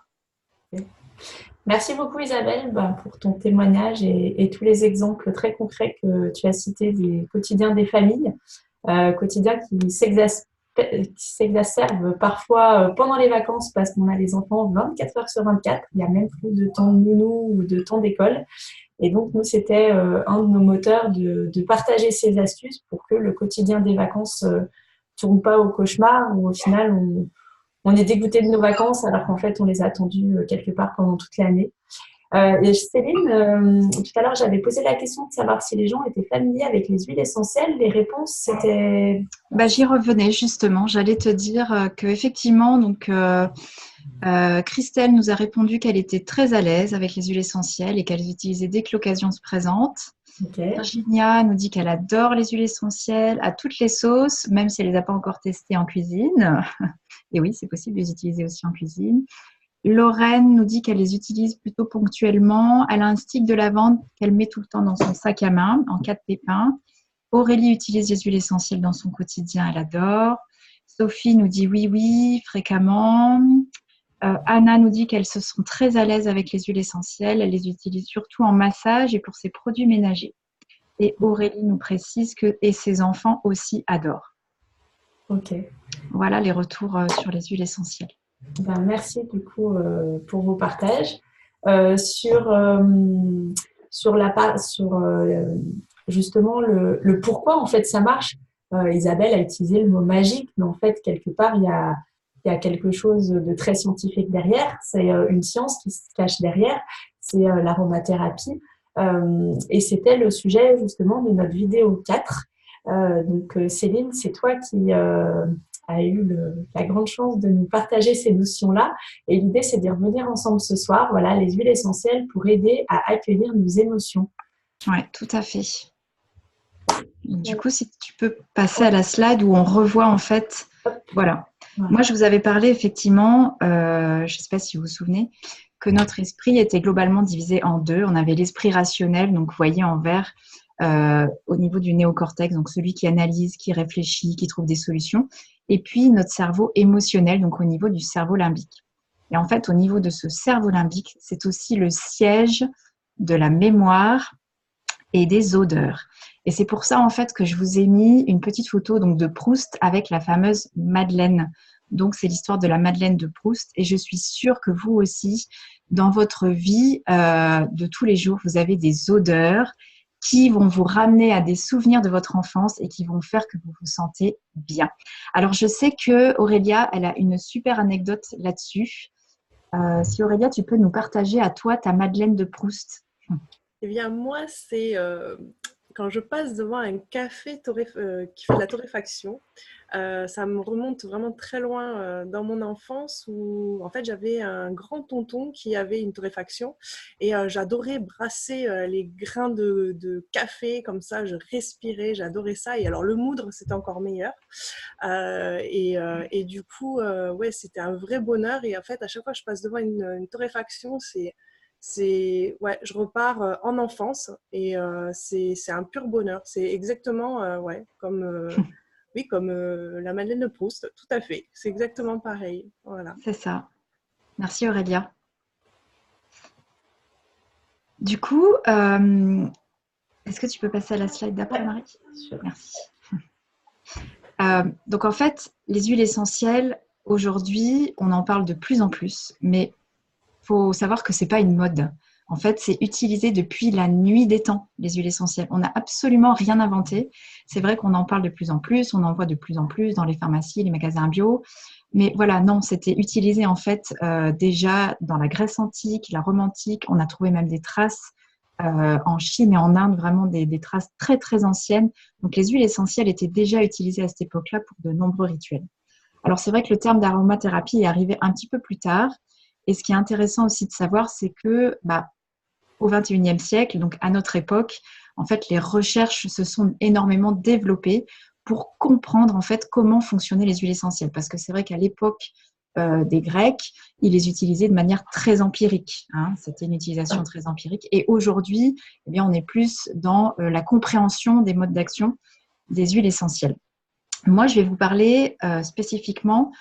Merci beaucoup Isabelle pour ton témoignage et tous les exemples très concrets que tu as cités des quotidiens des familles, quotidiens qui s'exacerbent parfois pendant les vacances parce qu'on a les enfants 24 heures sur 24, il y a même plus de temps de nounou ou de temps d'école. Et donc, nous, c'était un de nos moteurs de partager ces astuces pour que le quotidien des vacances ne tourne pas au cauchemar où au final, on est dégoûté de nos vacances alors qu'en fait, on les a attendues quelque part pendant toute l'année. Et Céline, tout à l'heure, j'avais posé la question de savoir si les gens étaient familiers avec les huiles essentielles. Les réponses, c'était… J'y revenais justement. J'allais te dire qu'effectivement, donc, Christelle nous a répondu qu'elle était très à l'aise avec les huiles essentielles et qu'elle les utilisait dès que l'occasion se présente. Okay. Virginia nous dit qu'elle adore les huiles essentielles à toutes les sauces, même si elle ne les a pas encore testées en cuisine. Et oui, c'est possible de les utiliser aussi en cuisine. Lorraine nous dit qu'elle les utilise plutôt ponctuellement. Elle a un stick de lavande qu'elle met tout le temps dans son sac à main en cas de pépins. Aurélie utilise les huiles essentielles dans son quotidien, elle adore. Sophie nous dit oui, fréquemment. Anna nous dit qu'elle se sent très à l'aise avec les huiles essentielles. Elle les utilise surtout en massage et pour ses produits ménagers. Et Aurélie nous précise que ses enfants aussi adorent. Ok. Voilà les retours sur les huiles essentielles. Merci du coup pour vos partages. Justement le pourquoi en fait ça marche. Isabelle a utilisé le mot magique, mais en fait quelque part il y a quelque chose de très scientifique derrière. C'est une science qui se cache derrière. C'est l'aromathérapie. Et c'était le sujet justement de notre vidéo 4. Donc Céline, c'est toi qui a eu la grande chance de nous partager ces notions-là. Et l'idée, c'est de revenir ensemble ce soir. Voilà, les huiles essentielles pour aider à accueillir nos émotions. Oui, tout à fait. Du coup, si tu peux passer à la slide où on revoit en fait… Voilà. Moi, je vous avais parlé effectivement, je ne sais pas si vous vous souvenez, que notre esprit était globalement divisé en deux. On avait l'esprit rationnel, donc vous voyez en vert, au niveau du néocortex, donc celui qui analyse, qui réfléchit, qui trouve des solutions. Et puis notre cerveau émotionnel, donc au niveau du cerveau limbique. Et en fait, au niveau de ce cerveau limbique, c'est aussi le siège de la mémoire et des odeurs. Et c'est pour ça, en fait, que je vous ai mis une petite photo donc, de Proust avec la fameuse Madeleine. Donc, c'est l'histoire de la Madeleine de Proust. Et je suis sûre que vous aussi, dans votre vie de tous les jours, vous avez des odeurs qui vont vous ramener à des souvenirs de votre enfance et qui vont faire que vous vous sentez bien. Alors, je sais que Aurélia, elle a une super anecdote là-dessus. Si Aurélia, tu peux nous partager à toi ta Madeleine de Proust. Eh bien, moi, c'est quand je passe devant un café qui fait de la torréfaction, ça me remonte vraiment très loin dans mon enfance où, en fait, j'avais un grand tonton qui avait une torréfaction et j'adorais brasser les grains de café comme ça, je respirais, j'adorais ça. Et alors, le moudre, c'était encore meilleur. Et du coup, ouais, c'était un vrai bonheur. Et en fait, à chaque fois que je passe devant une torréfaction, ouais, je repars en enfance et c'est un pur bonheur. C'est exactement ouais, comme, oui, comme la Madeleine de Proust, tout à fait. C'est exactement pareil. Voilà. C'est ça. Merci Aurélia. Du coup, est-ce que tu peux passer à la slide d'après, Marie ? Merci. Donc en fait, les huiles essentielles, aujourd'hui, on en parle de plus en plus, mais il faut savoir que ce n'est pas une mode. En fait, c'est utilisé depuis la nuit des temps, les huiles essentielles. On n'a absolument rien inventé. C'est vrai qu'on en parle de plus en plus, on en voit de plus en plus dans les pharmacies, les magasins bio. Mais voilà, non, c'était utilisé en fait déjà dans la Grèce antique, la Rome antique. On a trouvé même des traces en Chine et en Inde, vraiment des traces très, très anciennes. Donc, les huiles essentielles étaient déjà utilisées à cette époque-là pour de nombreux rituels. Alors, c'est vrai que le terme d'aromathérapie est arrivé un petit peu plus tard. Et ce qui est intéressant aussi de savoir, c'est que au XXIe siècle, donc à notre époque, en fait, les recherches se sont énormément développées pour comprendre en fait comment fonctionnaient les huiles essentielles. Parce que c'est vrai qu'à l'époque des Grecs, ils les utilisaient de manière très empirique. Hein. C'était une utilisation très empirique. Et aujourd'hui, eh bien, on est plus dans la compréhension des modes d'action des huiles essentielles. Moi, je vais vous parler spécifiquement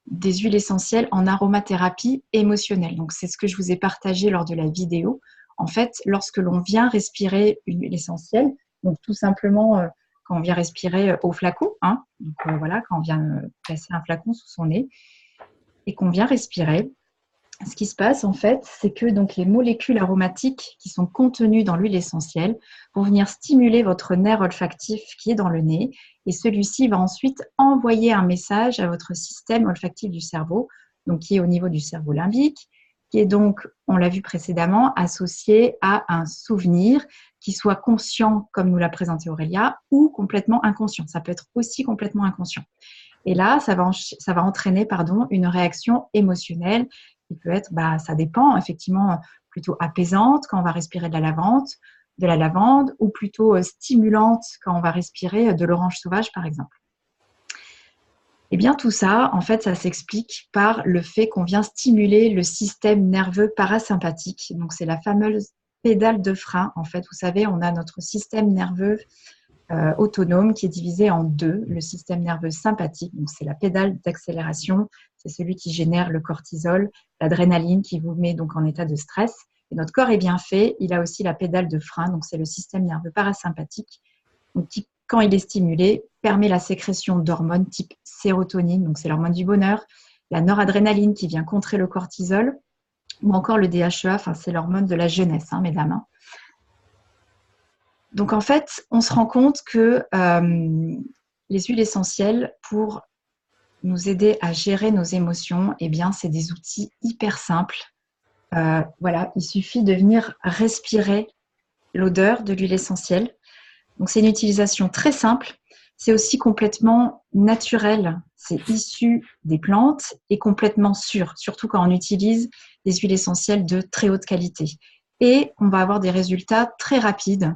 des huiles essentielles en aromathérapie émotionnelle. Donc, c'est ce que je vous ai partagé lors de la vidéo. En fait, lorsque l'on vient respirer une huile essentielle, donc tout simplement quand on vient respirer au flacon, hein, donc voilà, quand on vient placer un flacon sous son nez et qu'on vient respirer, ce qui se passe en fait, c'est que donc les molécules aromatiques qui sont contenues dans l'huile essentielle vont venir stimuler votre nerf olfactif qui est dans le nez et celui-ci va ensuite envoyer un message à votre système olfactif du cerveau, donc qui est au niveau du cerveau limbique, qui est donc, on l'a vu précédemment, associé à un souvenir qui soit conscient, comme nous l'a présenté Aurélia, ou complètement inconscient. Ça peut être aussi complètement inconscient. Et là, ça va entraîner une réaction émotionnelle qui peut être, ça dépend, effectivement, plutôt apaisante quand on va respirer de la lavande ou plutôt stimulante quand on va respirer de l'orange sauvage, par exemple. Eh bien, tout ça, en fait, ça s'explique par le fait qu'on vient stimuler le système nerveux parasympathique. Donc, c'est la fameuse pédale de frein. En fait, vous savez, on a notre système nerveux autonome qui est divisé en deux. Le système nerveux sympathique, donc c'est la pédale d'accélération, c'est celui qui génère le cortisol, l'adrénaline qui vous met donc en état de stress. Et notre corps est bien fait, il a aussi la pédale de frein, donc c'est le système nerveux parasympathique, donc qui, quand il est stimulé, permet la sécrétion d'hormones type sérotonine, donc c'est l'hormone du bonheur, la noradrénaline qui vient contrer le cortisol, ou encore le DHEA, c'est l'hormone de la jeunesse, mesdames. Donc, en fait, on se rend compte que les huiles essentielles, pour nous aider à gérer nos émotions, eh bien, c'est des outils hyper simples. Voilà, il suffit de venir respirer l'odeur de l'huile essentielle. Donc, c'est une utilisation très simple. C'est aussi complètement naturel. C'est issu des plantes et complètement sûr, surtout quand on utilise des huiles essentielles de très haute qualité. Et on va avoir des résultats très rapides.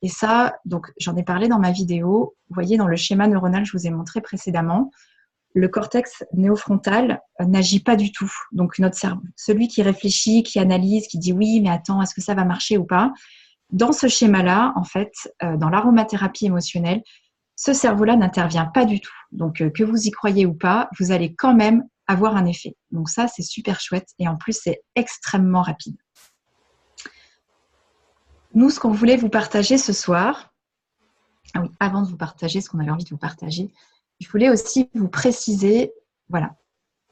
Et ça, donc j'en ai parlé dans ma vidéo. Vous voyez, dans le schéma neuronal que je vous ai montré précédemment, le cortex néofrontal n'agit pas du tout. Donc notre cerveau, celui qui réfléchit, qui analyse, qui dit oui, mais attends, est-ce que ça va marcher ou pas? Dans ce schéma-là, en fait, dans l'aromathérapie émotionnelle, ce cerveau-là n'intervient pas du tout. Donc que vous y croyez ou pas, vous allez quand même avoir un effet. Donc ça, c'est super chouette et en plus, c'est extrêmement rapide. Nous, ce qu'on voulait vous partager ce soir, ah oui, avant de vous partager ce qu'on avait envie de vous partager, je voulais aussi vous préciser, voilà,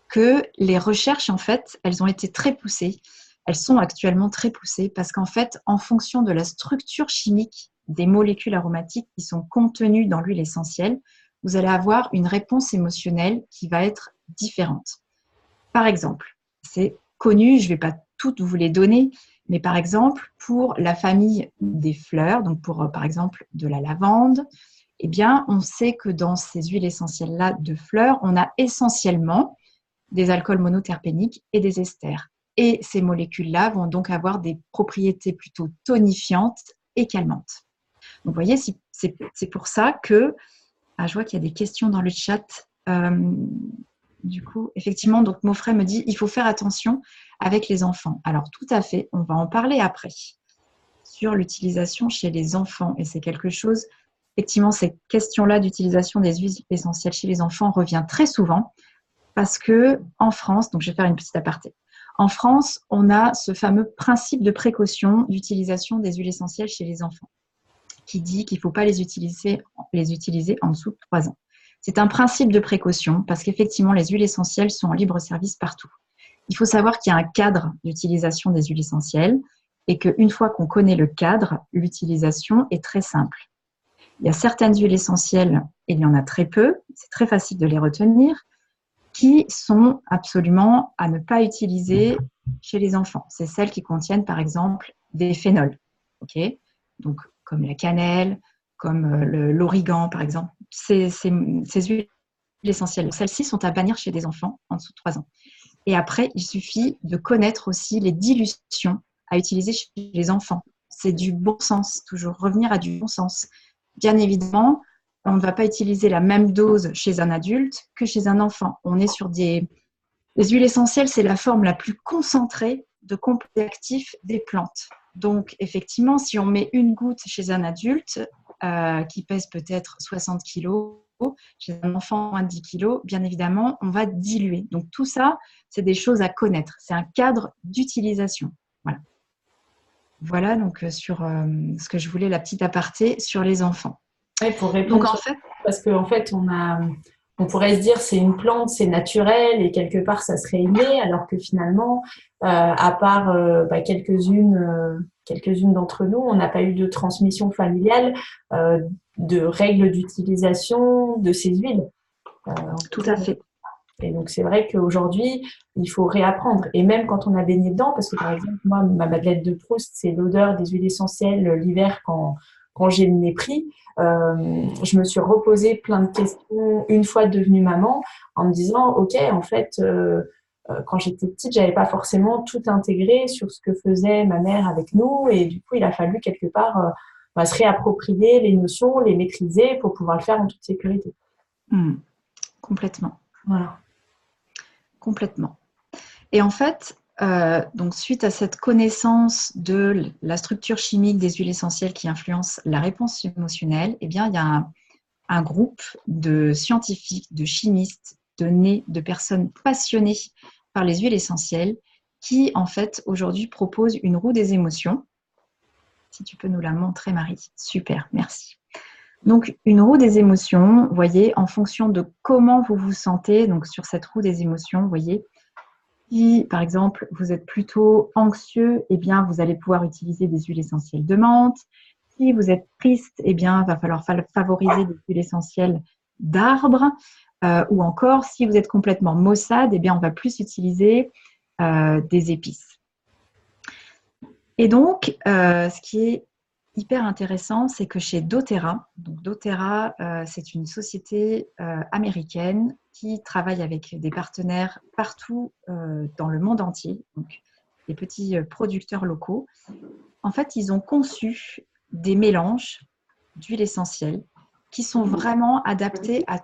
que les recherches, en fait, elles ont été très poussées. Elles sont actuellement très poussées parce qu'en fait, en fonction de la structure chimique des molécules aromatiques qui sont contenues dans l'huile essentielle, vous allez avoir une réponse émotionnelle qui va être différente. Par exemple, c'est connu, je ne vais pas toutes vous les donner, mais par exemple, pour la famille des fleurs, donc pour par exemple de la lavande, eh bien, on sait que dans ces huiles essentielles-là de fleurs, on a essentiellement des alcools monoterpéniques et des esters. Et ces molécules-là vont donc avoir des propriétés plutôt tonifiantes et calmantes. Donc, vous voyez, c'est pour ça que, je vois qu'il y a des questions dans le chat. Du coup, effectivement, donc Maufray me dit, il faut faire attention avec les enfants. Alors, tout à fait, on va en parler après, sur l'utilisation chez les enfants. Et c'est quelque chose, effectivement, ces questions-là d'utilisation des huiles essentielles chez les enfants revient très souvent parce qu'en France, donc je vais faire une petite aparté, en France, on a ce fameux principe de précaution d'utilisation des huiles essentielles chez les enfants qui dit qu'il ne faut pas les utiliser en dessous de 3 ans. C'est un principe de précaution parce qu'effectivement, les huiles essentielles sont en libre service partout. Il faut savoir qu'il y a un cadre d'utilisation des huiles essentielles et qu'une fois qu'on connaît le cadre, l'utilisation est très simple. Il y a certaines huiles essentielles, et il y en a très peu, c'est très facile de les retenir, qui sont absolument à ne pas utiliser chez les enfants. C'est celles qui contiennent par exemple des phénols, okay, donc comme la cannelle, comme l'origan par exemple. Ces huiles essentielles, celles-ci sont à bannir chez des enfants en dessous de 3 ans. Et après, il suffit de connaître aussi les dilutions à utiliser chez les enfants. C'est du bon sens, toujours revenir à du bon sens. Bien évidemment, on ne va pas utiliser la même dose chez un adulte que chez un enfant. On est sur les huiles essentielles, c'est la forme la plus concentrée de composés actifs des plantes. Donc, effectivement, si on met une goutte chez un adulte qui pèse peut-être 60 kg, chez un enfant moins de 10 kg, bien évidemment, on va diluer. Donc, tout ça, c'est des choses à connaître. C'est un cadre d'utilisation. Voilà. Voilà donc sur ce que je voulais, la petite aparté sur les enfants. Ouais, pour répondre, donc, en fait, parce qu'en fait, on pourrait se dire c'est une plante, c'est naturel et quelque part ça serait inné, alors que finalement, à part quelques-unes d'entre nous, on n'a pas eu de transmission familiale, de règles d'utilisation de ces huiles. Tout à fait. Et donc, c'est vrai qu'aujourd'hui, il faut réapprendre. Et même quand on a baigné dedans, parce que par exemple, moi, ma Madeleine de Proust, c'est l'odeur des huiles essentielles l'hiver quand j'ai le nez pris. Je me suis reposé plein de questions une fois devenue maman en me disant, OK, en fait, quand j'étais petite, j'avais pas forcément tout intégré sur ce que faisait ma mère avec nous. Et du coup, il a fallu quelque part se réapproprier les notions, les maîtriser pour pouvoir le faire en toute sécurité. Complètement. Voilà. Complètement. Et en fait, donc suite à cette connaissance de la structure chimique des huiles essentielles qui influence la réponse émotionnelle, eh bien, il y a un groupe de scientifiques, de chimistes, de personnes passionnées par les huiles essentielles qui, en fait, aujourd'hui proposent une roue des émotions. Si tu peux nous la montrer, Marie. Super, merci. Donc, une roue des émotions, vous voyez, en fonction de comment vous vous sentez, donc sur cette roue des émotions, vous voyez, si, par exemple, vous êtes plutôt anxieux, eh bien, vous allez pouvoir utiliser des huiles essentielles de menthe. Si vous êtes triste, eh bien, il va falloir favoriser des huiles essentielles d'arbre. Ou encore, si vous êtes complètement maussade, eh bien, on va plus utiliser des épices. Et donc, ce qui est hyper intéressant, c'est que chez doTERRA, donc doTERRA, c'est une société américaine qui travaille avec des partenaires partout dans le monde entier, donc des petits producteurs locaux. En fait, ils ont conçu des mélanges d'huiles essentielles qui sont vraiment adaptés à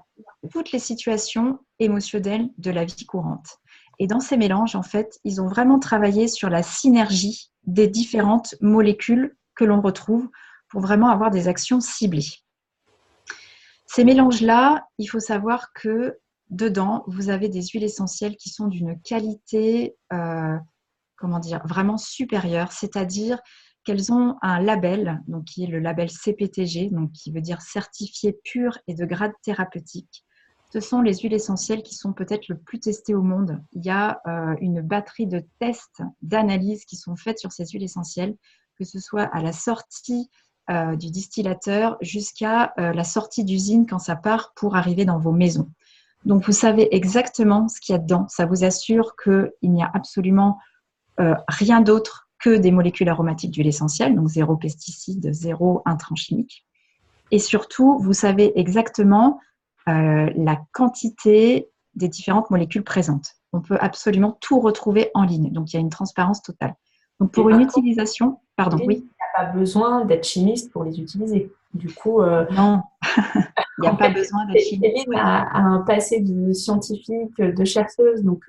toutes les situations émotionnelles de la vie courante. Et dans ces mélanges, en fait, ils ont vraiment travaillé sur la synergie des différentes molécules que l'on retrouve pour vraiment avoir des actions ciblées. Ces mélanges-là, il faut savoir que dedans, vous avez des huiles essentielles qui sont d'une qualité, vraiment supérieure, c'est-à-dire qu'elles ont un label, donc qui est le label CPTG, donc qui veut dire certifié pur et de grade thérapeutique. Ce sont les huiles essentielles qui sont peut-être le plus testées au monde. Il y a une batterie de tests, d'analyses qui sont faites sur ces huiles essentielles, que ce soit à la sortie du distillateur jusqu'à la sortie d'usine quand ça part pour arriver dans vos maisons. Donc, vous savez exactement ce qu'il y a dedans. Ça vous assure qu'il n'y a absolument rien d'autre que des molécules aromatiques d'huile essentielle, donc 0 pesticides, 0 intrants chimiques. Et surtout, vous savez exactement la quantité des différentes molécules présentes. On peut absolument tout retrouver en ligne. Donc, il y a une transparence totale. Donc, pour une utilisation… Pardon, oui. Il n'y a pas besoin d'être chimiste pour les utiliser. Du coup… Non, il n'y a pas besoin d'être chimiste. Céline a un passé de scientifique, de chercheuse, donc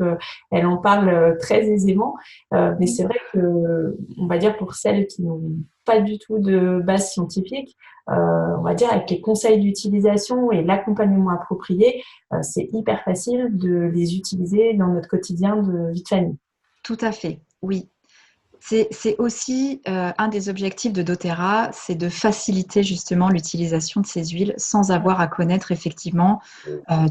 elle en parle très aisément. Mais c'est vrai que, on va dire pour celles qui n'ont pas du tout de base scientifique, on va dire avec les conseils d'utilisation et l'accompagnement approprié, c'est hyper facile de les utiliser dans notre quotidien de vie de famille. Tout à fait, oui. C'est aussi un des objectifs de doTERRA, c'est de faciliter justement l'utilisation de ces huiles sans avoir à connaître effectivement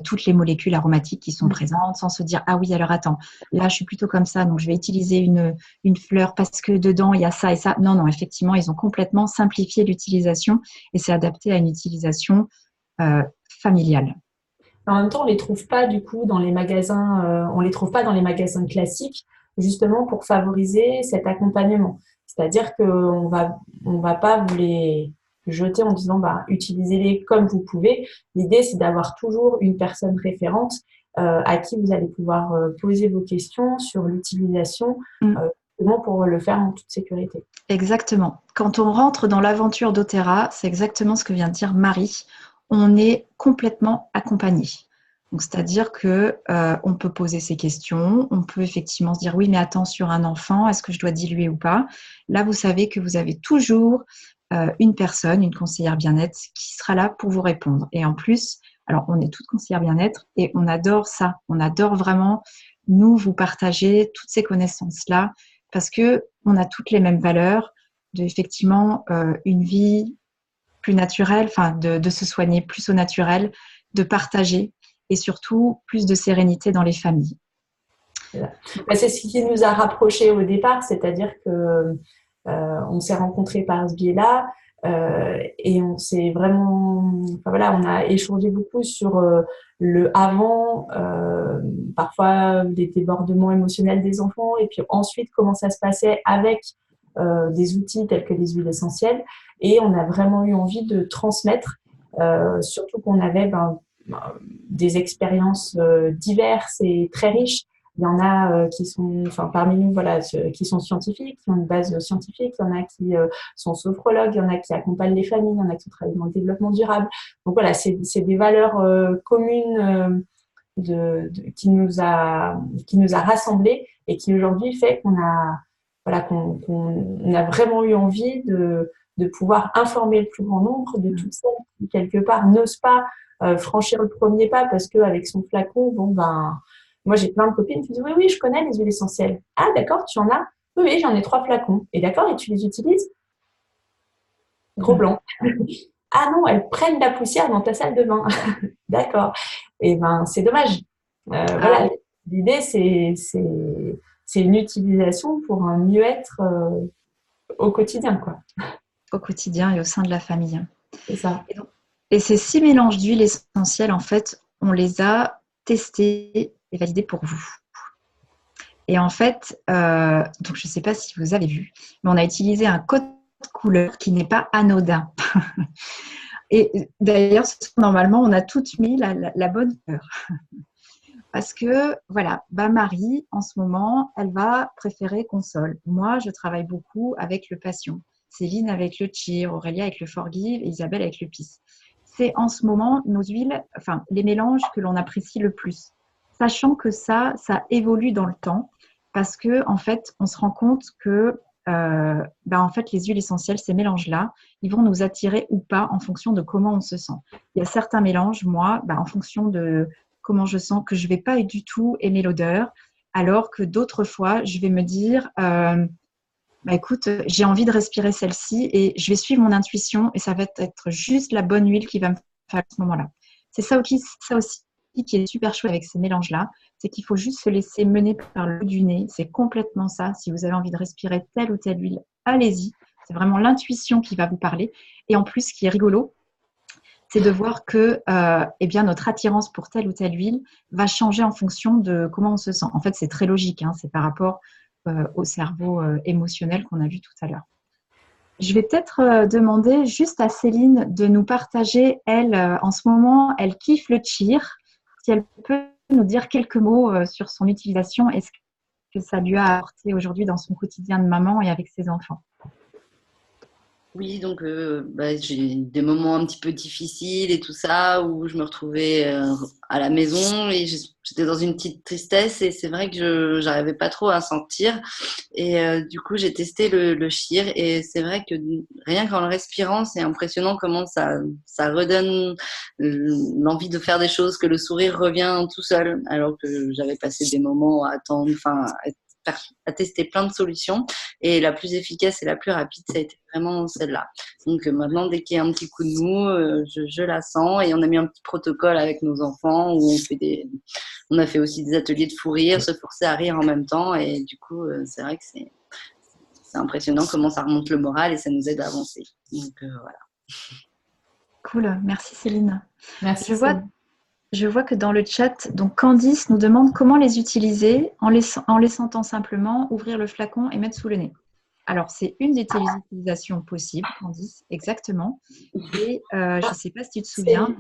toutes les molécules aromatiques qui sont présentes, sans se dire « Ah oui, alors attends, là je suis plutôt comme ça, donc je vais utiliser une fleur parce que dedans il y a ça et ça. » Non, non, effectivement, ils ont complètement simplifié l'utilisation et c'est adapté à une utilisation familiale. En même temps, on les trouve pas du coup dans les magasins, on les trouve pas dans les magasins classiques, justement pour favoriser cet accompagnement. C'est-à-dire qu'on va pas vous les jeter en disant utilisez-les comme vous pouvez. L'idée, c'est d'avoir toujours une personne référente à qui vous allez pouvoir poser vos questions sur l'utilisation, pour le faire en toute sécurité. Exactement. Quand on rentre dans l'aventure doTERRA, c'est exactement ce que vient de dire Marie. On est complètement accompagné. Donc, c'est-à-dire qu'on peut poser ces questions, on peut effectivement se dire oui, mais attends, sur un enfant, est-ce que je dois diluer ou pas? Là, vous savez que vous avez toujours une personne, une conseillère bien-être qui sera là pour vous répondre. Et en plus, alors on est toutes conseillères bien-être et on adore ça. On adore vraiment, nous, vous partager toutes ces connaissances-là parce qu'on a toutes les mêmes valeurs effectivement une vie plus naturelle, enfin de se soigner plus au naturel, de partager et surtout plus de sérénité dans les familles. C'est ce qui nous a rapprochés au départ, c'est-à-dire que on s'est rencontrés par ce biais-là et on s'est vraiment, on a échangé beaucoup sur le avant, parfois des débordements émotionnels des enfants, et puis ensuite comment ça se passait avec des outils tels que les huiles essentielles, et on a vraiment eu envie de transmettre, surtout qu'on avait des expériences diverses et très riches. Il y en a qui sont, parmi nous, qui sont scientifiques, qui ont une base scientifique. Il y en a qui sont sophrologues, il y en a qui accompagnent les familles, il y en a qui travaillent dans le développement durable. Donc voilà, c'est des valeurs communes qui nous a rassemblés et qui aujourd'hui fait qu'on a vraiment eu envie de pouvoir informer le plus grand nombre de toutes celles qui, quelque part, n'osent pas franchir le premier pas parce qu'avec son flacon, moi j'ai plein de copines qui disent oui, je connais les huiles essentielles. Ah d'accord, tu en as? Oui, j'en ai 3 flacons. Et d'accord, et tu les utilises? Gros blanc. Ah non, elles prennent la poussière dans ta salle de bain. D'accord. Et c'est dommage. Voilà, l'idée c'est une utilisation pour un mieux-être au quotidien, quoi. Au quotidien et au sein de la famille. C'est ça. Et ces 6 mélanges d'huiles essentielles, en fait, on les a testés et validés pour vous. Et en fait, donc je ne sais pas si vous avez vu, mais on a utilisé un code couleur qui n'est pas anodin. Et d'ailleurs, normalement, on a toutes mis la bonne couleur. Parce que, voilà, Marie, en ce moment, elle va préférer console. Moi, je travaille beaucoup avec le passion. Céline avec le cheer, Aurélia avec le forgive et Isabelle avec le peace. C'est en ce moment nos huiles, les mélanges que l'on apprécie le plus. Sachant que ça évolue dans le temps parce que, en fait, on se rend compte que en fait, les huiles essentielles, ces mélanges-là, ils vont nous attirer ou pas en fonction de comment on se sent. Il y a certains mélanges, moi, en fonction de comment je sens, que je ne vais pas du tout aimer l'odeur, alors que d'autres fois, je vais me dire, écoute, j'ai envie de respirer celle-ci et je vais suivre mon intuition et ça va être juste la bonne huile qui va me faire à ce moment-là. C'est ça aussi qui est super chouette avec ces mélanges-là, c'est qu'il faut juste se laisser mener par le bout du nez. C'est complètement ça. Si vous avez envie de respirer telle ou telle huile, allez-y. C'est vraiment l'intuition qui va vous parler. Et en plus, ce qui est rigolo, c'est de voir que notre attirance pour telle ou telle huile va changer en fonction de comment on se sent. En fait, c'est très logique. C'est par rapport au cerveau émotionnel qu'on a vu tout à l'heure. Je vais peut-être demander juste à Céline de nous partager, elle, en ce moment, elle kiffe le cheer. Si elle peut nous dire quelques mots sur son utilisation et ce que ça lui a apporté aujourd'hui dans son quotidien de maman et avec ses enfants. Oui, donc j'ai eu des moments un petit peu difficiles et tout ça, où je me retrouvais à la maison et j'étais dans une petite tristesse et c'est vrai que je n'arrivais pas trop à sentir. Et du coup, j'ai testé le Cheer et c'est vrai que rien qu'en le respirant, c'est impressionnant comment ça redonne l'envie de faire des choses, que le sourire revient tout seul, alors que j'avais passé des moments à attendre, à tester plein de solutions et la plus efficace et la plus rapide, ça a été vraiment celle-là. Donc maintenant, dès qu'il y a un petit coup de mou, je la sens et on a mis un petit protocole avec nos enfants où on a fait aussi des ateliers de fou rire, se forcer à rire en même temps et du coup, c'est vrai que c'est impressionnant comment ça remonte le moral et ça nous aide à avancer. Donc voilà. Cool, merci Céline. Merci. Je vois que dans le chat, donc Candice nous demande comment les utiliser en les sentant simplement, ouvrir le flacon et mettre sous le nez. Alors, c'est une des utilisations possibles, Candice, exactement. Et je ne sais pas si tu te souviens,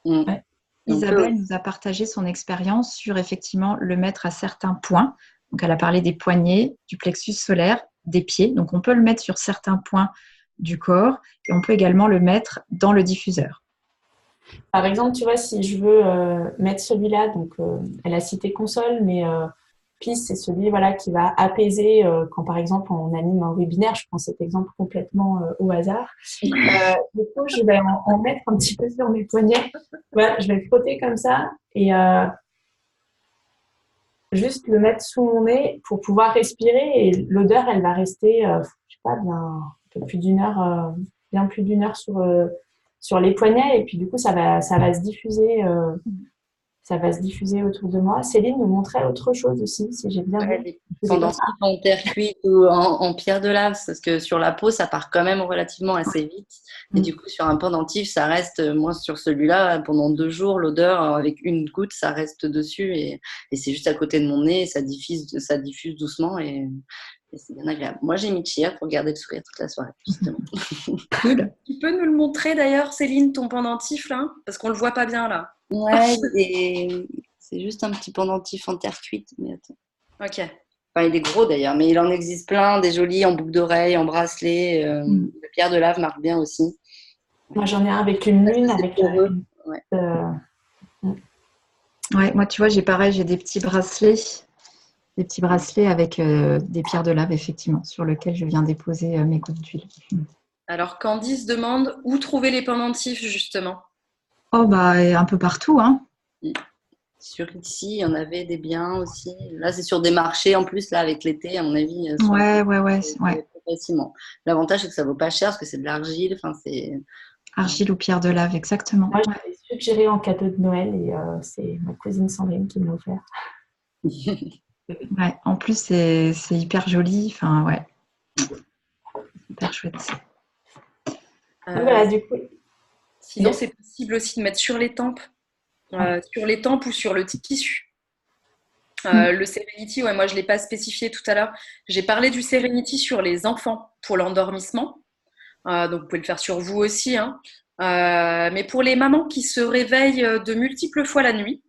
mais Isabelle nous a partagé son expérience sur effectivement le mettre à certains points. Donc, elle a parlé des poignets, du plexus solaire, des pieds. Donc, on peut le mettre sur certains points du corps et on peut également le mettre dans le diffuseur. Par exemple, tu vois, si je veux mettre celui-là, donc elle a cité console, mais PIS, c'est celui qui va apaiser quand, par exemple, on anime un webinaire. Je prends cet exemple complètement au hasard. Du coup, je vais en mettre un petit peu sur mes poignets. Voilà, je vais le frotter comme ça et juste le mettre sous mon nez pour pouvoir respirer. Et l'odeur, elle va rester, je sais pas, un peu plus d'une heure, bien plus d'une heure sur les poignets et puis du coup ça va se diffuser autour de moi. Céline nous montrait autre chose aussi, si j'ai bien vu. Des pendentifs en terre cuite ou en pierre de lave, parce que sur la peau ça part quand même relativement assez vite et du coup sur un pendentif ça reste, moi sur celui-là pendant 2 jours, l'odeur avec une goutte ça reste dessus et c'est juste à côté de mon nez et ça diffuse doucement et c'est bien agréable. Moi, j'ai mis Cheer pour garder le sourire toute la soirée, justement. Cool. Tu peux nous le montrer d'ailleurs, Céline, ton pendentif là? Parce qu'on le voit pas bien là. Ouais, c'est juste un petit pendentif en terre cuite. Mais attends. Ok. Enfin, il est gros d'ailleurs, mais il en existe plein, des jolis en boucle d'oreille, en bracelet. La pierre de lave marque bien aussi. Moi, j'en ai un avec une lune, avec Ouais, moi, tu vois, j'ai des petits bracelets. Des petits bracelets avec des pierres de lave, effectivement, sur lesquels je viens déposer mes gouttes d'huile. Alors, Candice demande où trouver les pendentifs, justement. Oh, un peu partout, hein. Sur ici, il y en avait des biens aussi. Là, c'est sur des marchés, en plus, là, avec l'été, à mon avis. Ouais. Facilement. L'avantage, c'est que ça vaut pas cher, parce que c'est de l'argile. Enfin, c'est... Argile ou pierre de lave, exactement. Moi, je l'avais suggéré en cadeau de Noël et c'est ma cousine Sandrine qui me l'a offert. Ouais, en plus, c'est hyper joli. Enfin, ouais. Hyper chouette. Voilà, du coup. Sinon, c'est possible aussi de mettre sur les tempes. Sur les tempes ou sur le tissu. Le Serenity, ouais, moi, je ne l'ai pas spécifié tout à l'heure. J'ai parlé du Serenity sur les enfants pour l'endormissement. Donc, vous pouvez le faire sur vous aussi. Hein. Mais pour les mamans qui se réveillent de multiples fois la nuit,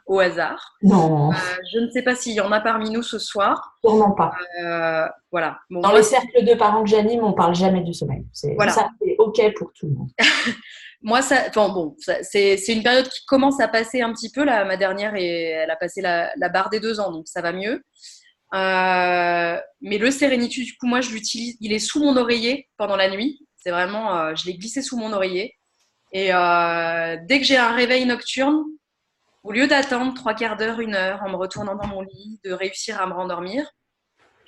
au hasard. Non. Je ne sais pas s'il y en a parmi nous ce soir. Sûrement pas. Voilà. Bon, dans les cercles de parents que j'anime, on ne parle jamais du sommeil. Voilà. Ça, c'est OK pour tout le monde. Moi, c'est une période qui commence à passer un petit peu. Là, ma dernière, elle a passé la barre des 2 ans, donc ça va mieux. Mais le Serenity, du coup, moi, je l'utilise. Il est sous mon oreiller pendant la nuit. C'est vraiment, je l'ai glissé sous mon oreiller. Et dès que j'ai un réveil nocturne, Au lieu d'attendre 3/4 d'heure, 1 heure, en me retournant dans mon lit, de réussir à me rendormir,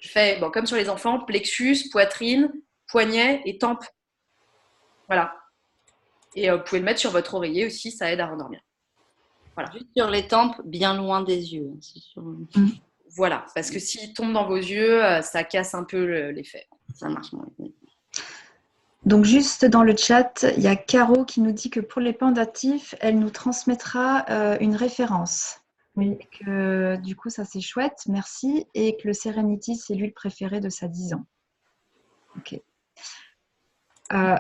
je fais, bon, comme sur les enfants, plexus, poitrine, poignet et tempe. Voilà. Et vous pouvez le mettre sur votre oreiller aussi, ça aide à rendormir. Voilà. Juste sur les tempes, bien loin des yeux. C'est sur... Voilà, parce que s'il tombe dans vos yeux, ça casse un peu l'effet. Ça marche moins. Donc, juste dans le chat, il y a Caro qui nous dit que pour les pendatifs, elle nous transmettra une référence. Oui. Et que, du coup, ça c'est chouette, merci. Et que le Serenity, c'est l'huile préférée de sa 10 ans. Ok.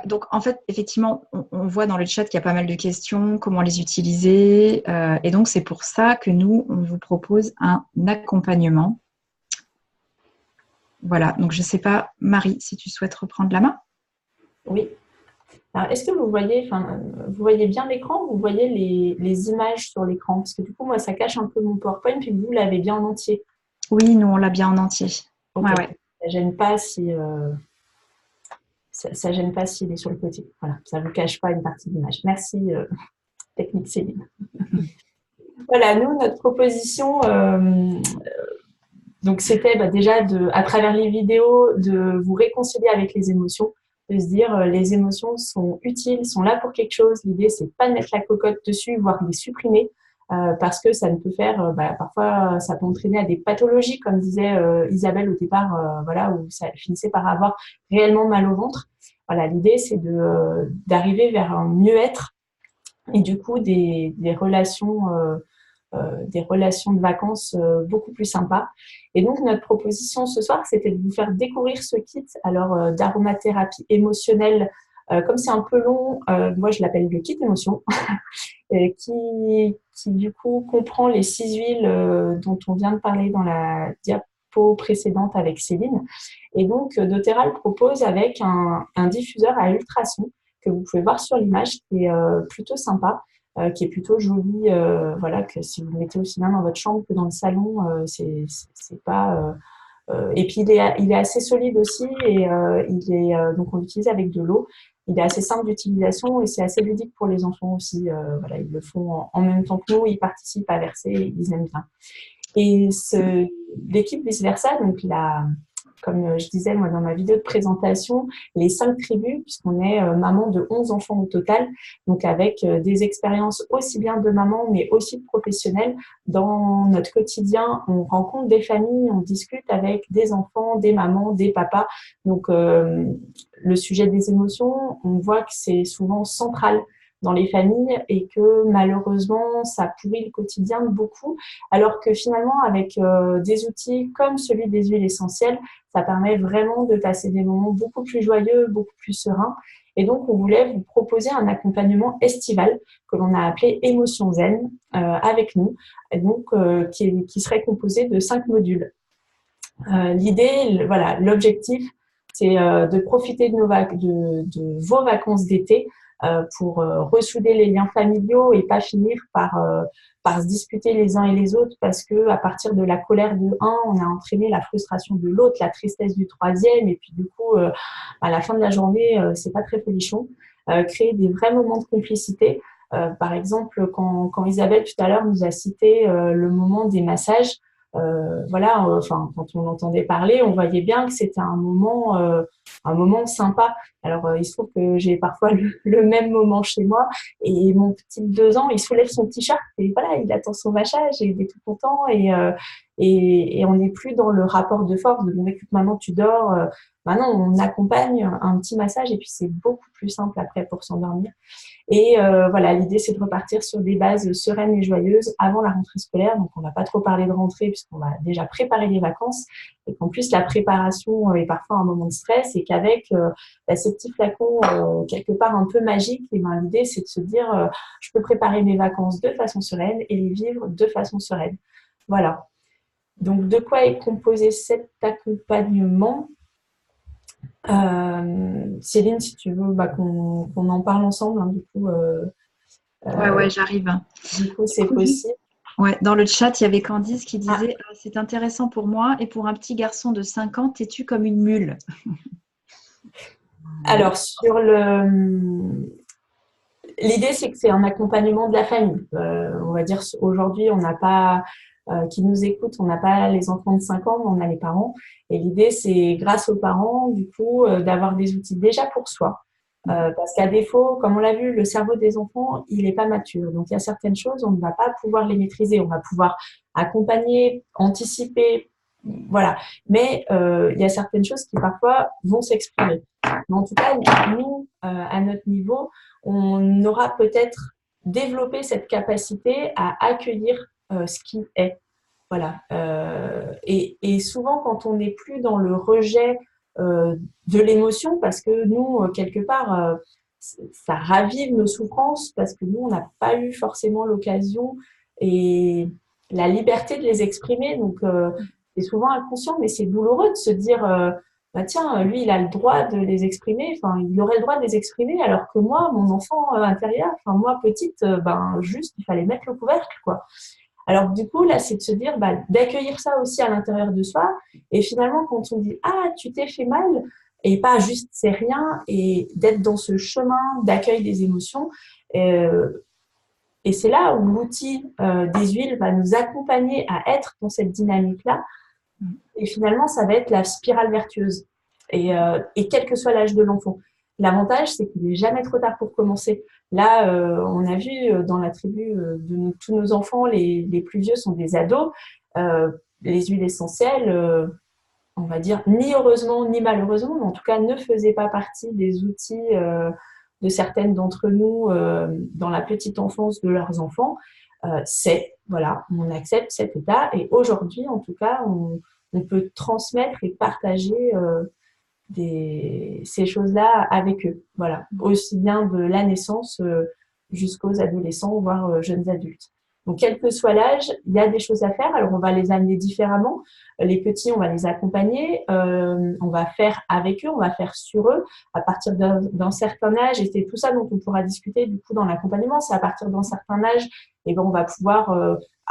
Donc, en fait, effectivement, on voit dans le chat qu'il y a pas mal de questions, comment les utiliser. Et donc, c'est pour ça que nous, on vous propose un accompagnement. Voilà. Donc, je ne sais pas, Marie, si tu souhaites reprendre la main. Oui. Alors, est-ce que vous voyez bien l'écran ou vous voyez les images sur l'écran? Parce que du coup, moi, ça cache un peu mon PowerPoint, puis vous l'avez bien en entier. Oui, nous, on l'a bien en entier. Okay. Ouais. Ça ne gêne pas si... ça gêne pas s'il est sur le côté. Voilà, ça ne vous cache pas une partie de l'image. Merci, technique Céline. Voilà, nous, notre proposition, donc c'était déjà, à travers les vidéos, de vous réconcilier avec les émotions, de se dire les émotions sont utiles, sont là pour quelque chose. L'idée, c'est pas de mettre la cocotte dessus, voire de les supprimer, parce que ça ne peut faire, parfois, ça peut entraîner à des pathologies, comme disait Isabelle au départ, où ça finissait par avoir réellement mal au ventre. Voilà, l'idée, c'est d'arriver vers un mieux-être et du coup des relations de vacances beaucoup plus sympas. Et donc, notre proposition ce soir, c'était de vous faire découvrir ce kit d'aromathérapie émotionnelle. Comme c'est un peu long, moi, je l'appelle le kit émotion, qui du coup comprend les 6 huiles dont on vient de parler dans la diapo précédente avec Céline. Et donc, doTERRA propose avec un diffuseur à ultrasons que vous pouvez voir sur l'image, qui est plutôt sympa, qui est plutôt joli, que si vous le mettez aussi bien dans votre chambre que dans le salon, c'est pas... et puis, il est assez solide aussi et donc on l'utilise avec de l'eau. Il est assez simple d'utilisation et c'est assez ludique pour les enfants aussi. Ils le font en même temps que nous, ils participent à verser, ils aiment bien. Et l'équipe vice-versa, donc comme je disais moi dans ma vidéo de présentation, les 5 tribus, puisqu'on est maman de 11 enfants au total, donc avec des expériences aussi bien de maman, mais aussi de professionnels. Dans notre quotidien, on rencontre des familles, on discute avec des enfants, des mamans, des papas. Donc, le sujet des émotions, on voit que c'est souvent central dans les familles et que malheureusement, ça pourrit le quotidien de beaucoup, alors que finalement, avec des outils comme celui des huiles essentielles, ça permet vraiment de passer des moments beaucoup plus joyeux, beaucoup plus sereins. Et donc, on voulait vous proposer un accompagnement estival que l'on a appelé Émotion Zen avec nous, et donc qui serait composé de 5 modules. L'idée, l'objectif, c'est de profiter de vos vacances d'été pour ressouder les liens familiaux et pas finir par se disputer les uns et les autres parce que à partir de la colère de un, on a entraîné la frustration de l'autre, la tristesse du troisième et puis du coup, à la fin de la journée, c'est pas très folichon. Créer des vrais moments de complicité. Par exemple, quand Isabelle tout à l'heure nous a cité le moment des massages, quand on l'entendait parler, on voyait bien que c'était un moment sympa. Alors, il se trouve que j'ai parfois le même moment chez moi et mon petit de 2 ans, il soulève son petit chat et voilà, il attend son massage et il est tout content et on n'est plus dans le rapport de force de bon, écoute, maintenant tu dors. Maintenant, on accompagne un petit massage et puis c'est beaucoup plus simple après pour s'endormir. Et l'idée, c'est de repartir sur des bases sereines et joyeuses avant la rentrée scolaire. Donc, on ne va pas trop parler de rentrée puisqu'on va déjà préparer les vacances et qu'en plus, la préparation est parfois un moment de stress et qu'avec ces petits flacons quelque part un peu magiques, l'idée, c'est de se dire je peux préparer mes vacances de façon sereine et les vivre de façon sereine. Voilà. Donc, de quoi est composé cet accompagnement ? Céline, si tu veux qu'on en parle ensemble, du coup. Ouais, j'arrive. Du coup, c'est possible. Ouais, dans le chat, il y avait Candice qui disait c'est intéressant pour moi et pour un petit garçon de 5 ans, t'es-tu comme une mule? Alors, sur l'idée, c'est que c'est un accompagnement de la famille. On va dire, aujourd'hui, on n'a pas, qui nous écoutent, on n'a pas les enfants de 5 ans, mais on a les parents. Et l'idée, c'est grâce aux parents, du coup, d'avoir des outils déjà pour soi. Parce qu'à défaut, comme on l'a vu, le cerveau des enfants, il n'est pas mature. Donc, il y a certaines choses, on ne va pas pouvoir les maîtriser. On va pouvoir accompagner, anticiper, voilà. Mais il y a certaines choses qui parfois vont s'exprimer. Mais en tout cas, nous, à notre niveau, on aura peut-être développé cette capacité à accueillir ce qui est. Voilà. Et souvent, quand on n'est plus dans le rejet de l'émotion, parce que nous, quelque part, ça ravive nos souffrances, parce que nous, on n'a pas eu forcément l'occasion et la liberté de les exprimer. Donc, c'est souvent inconscient, mais c'est douloureux de se dire bah tiens, lui, il a le droit de les exprimer, enfin, il aurait le droit de les exprimer, alors que moi, mon enfant intérieur, enfin, moi, petite, ben, juste, il fallait mettre le couvercle, quoi. Alors, du coup, là, c'est de se dire, bah, d'accueillir ça aussi à l'intérieur de soi. Et finalement, quand on dit, ah, tu t'es fait mal, et pas juste c'est rien, et d'être dans ce chemin d'accueil des émotions. Et c'est là où l'outil des huiles va nous accompagner à être dans cette dynamique-là. Et finalement, ça va être la spirale vertueuse. Et quel que soit l'âge de l'enfant. L'avantage, c'est qu'il n'est jamais trop tard pour commencer. Là, on a vu dans la tribu de tous nos enfants, les plus vieux sont des ados. Les huiles essentielles, on va dire, ni heureusement ni malheureusement, mais en tout cas, ne faisaient pas partie des outils de certaines d'entre nous dans la petite enfance de leurs enfants. Voilà, on accepte cet état. Et aujourd'hui, en tout cas, on peut transmettre et partager ces choses-là avec eux. Voilà, aussi bien de la naissance jusqu'aux adolescents, voire jeunes adultes. Donc, quel que soit l'âge, il y a des choses à faire. Alors, on va les amener différemment. Les petits, on va les accompagner. On va faire avec eux, on va faire sur eux. À partir d'un certain âge, et c'est tout ça dont on pourra discuter du coup dans l'accompagnement, c'est à partir d'un certain âge, et ben, on va pouvoir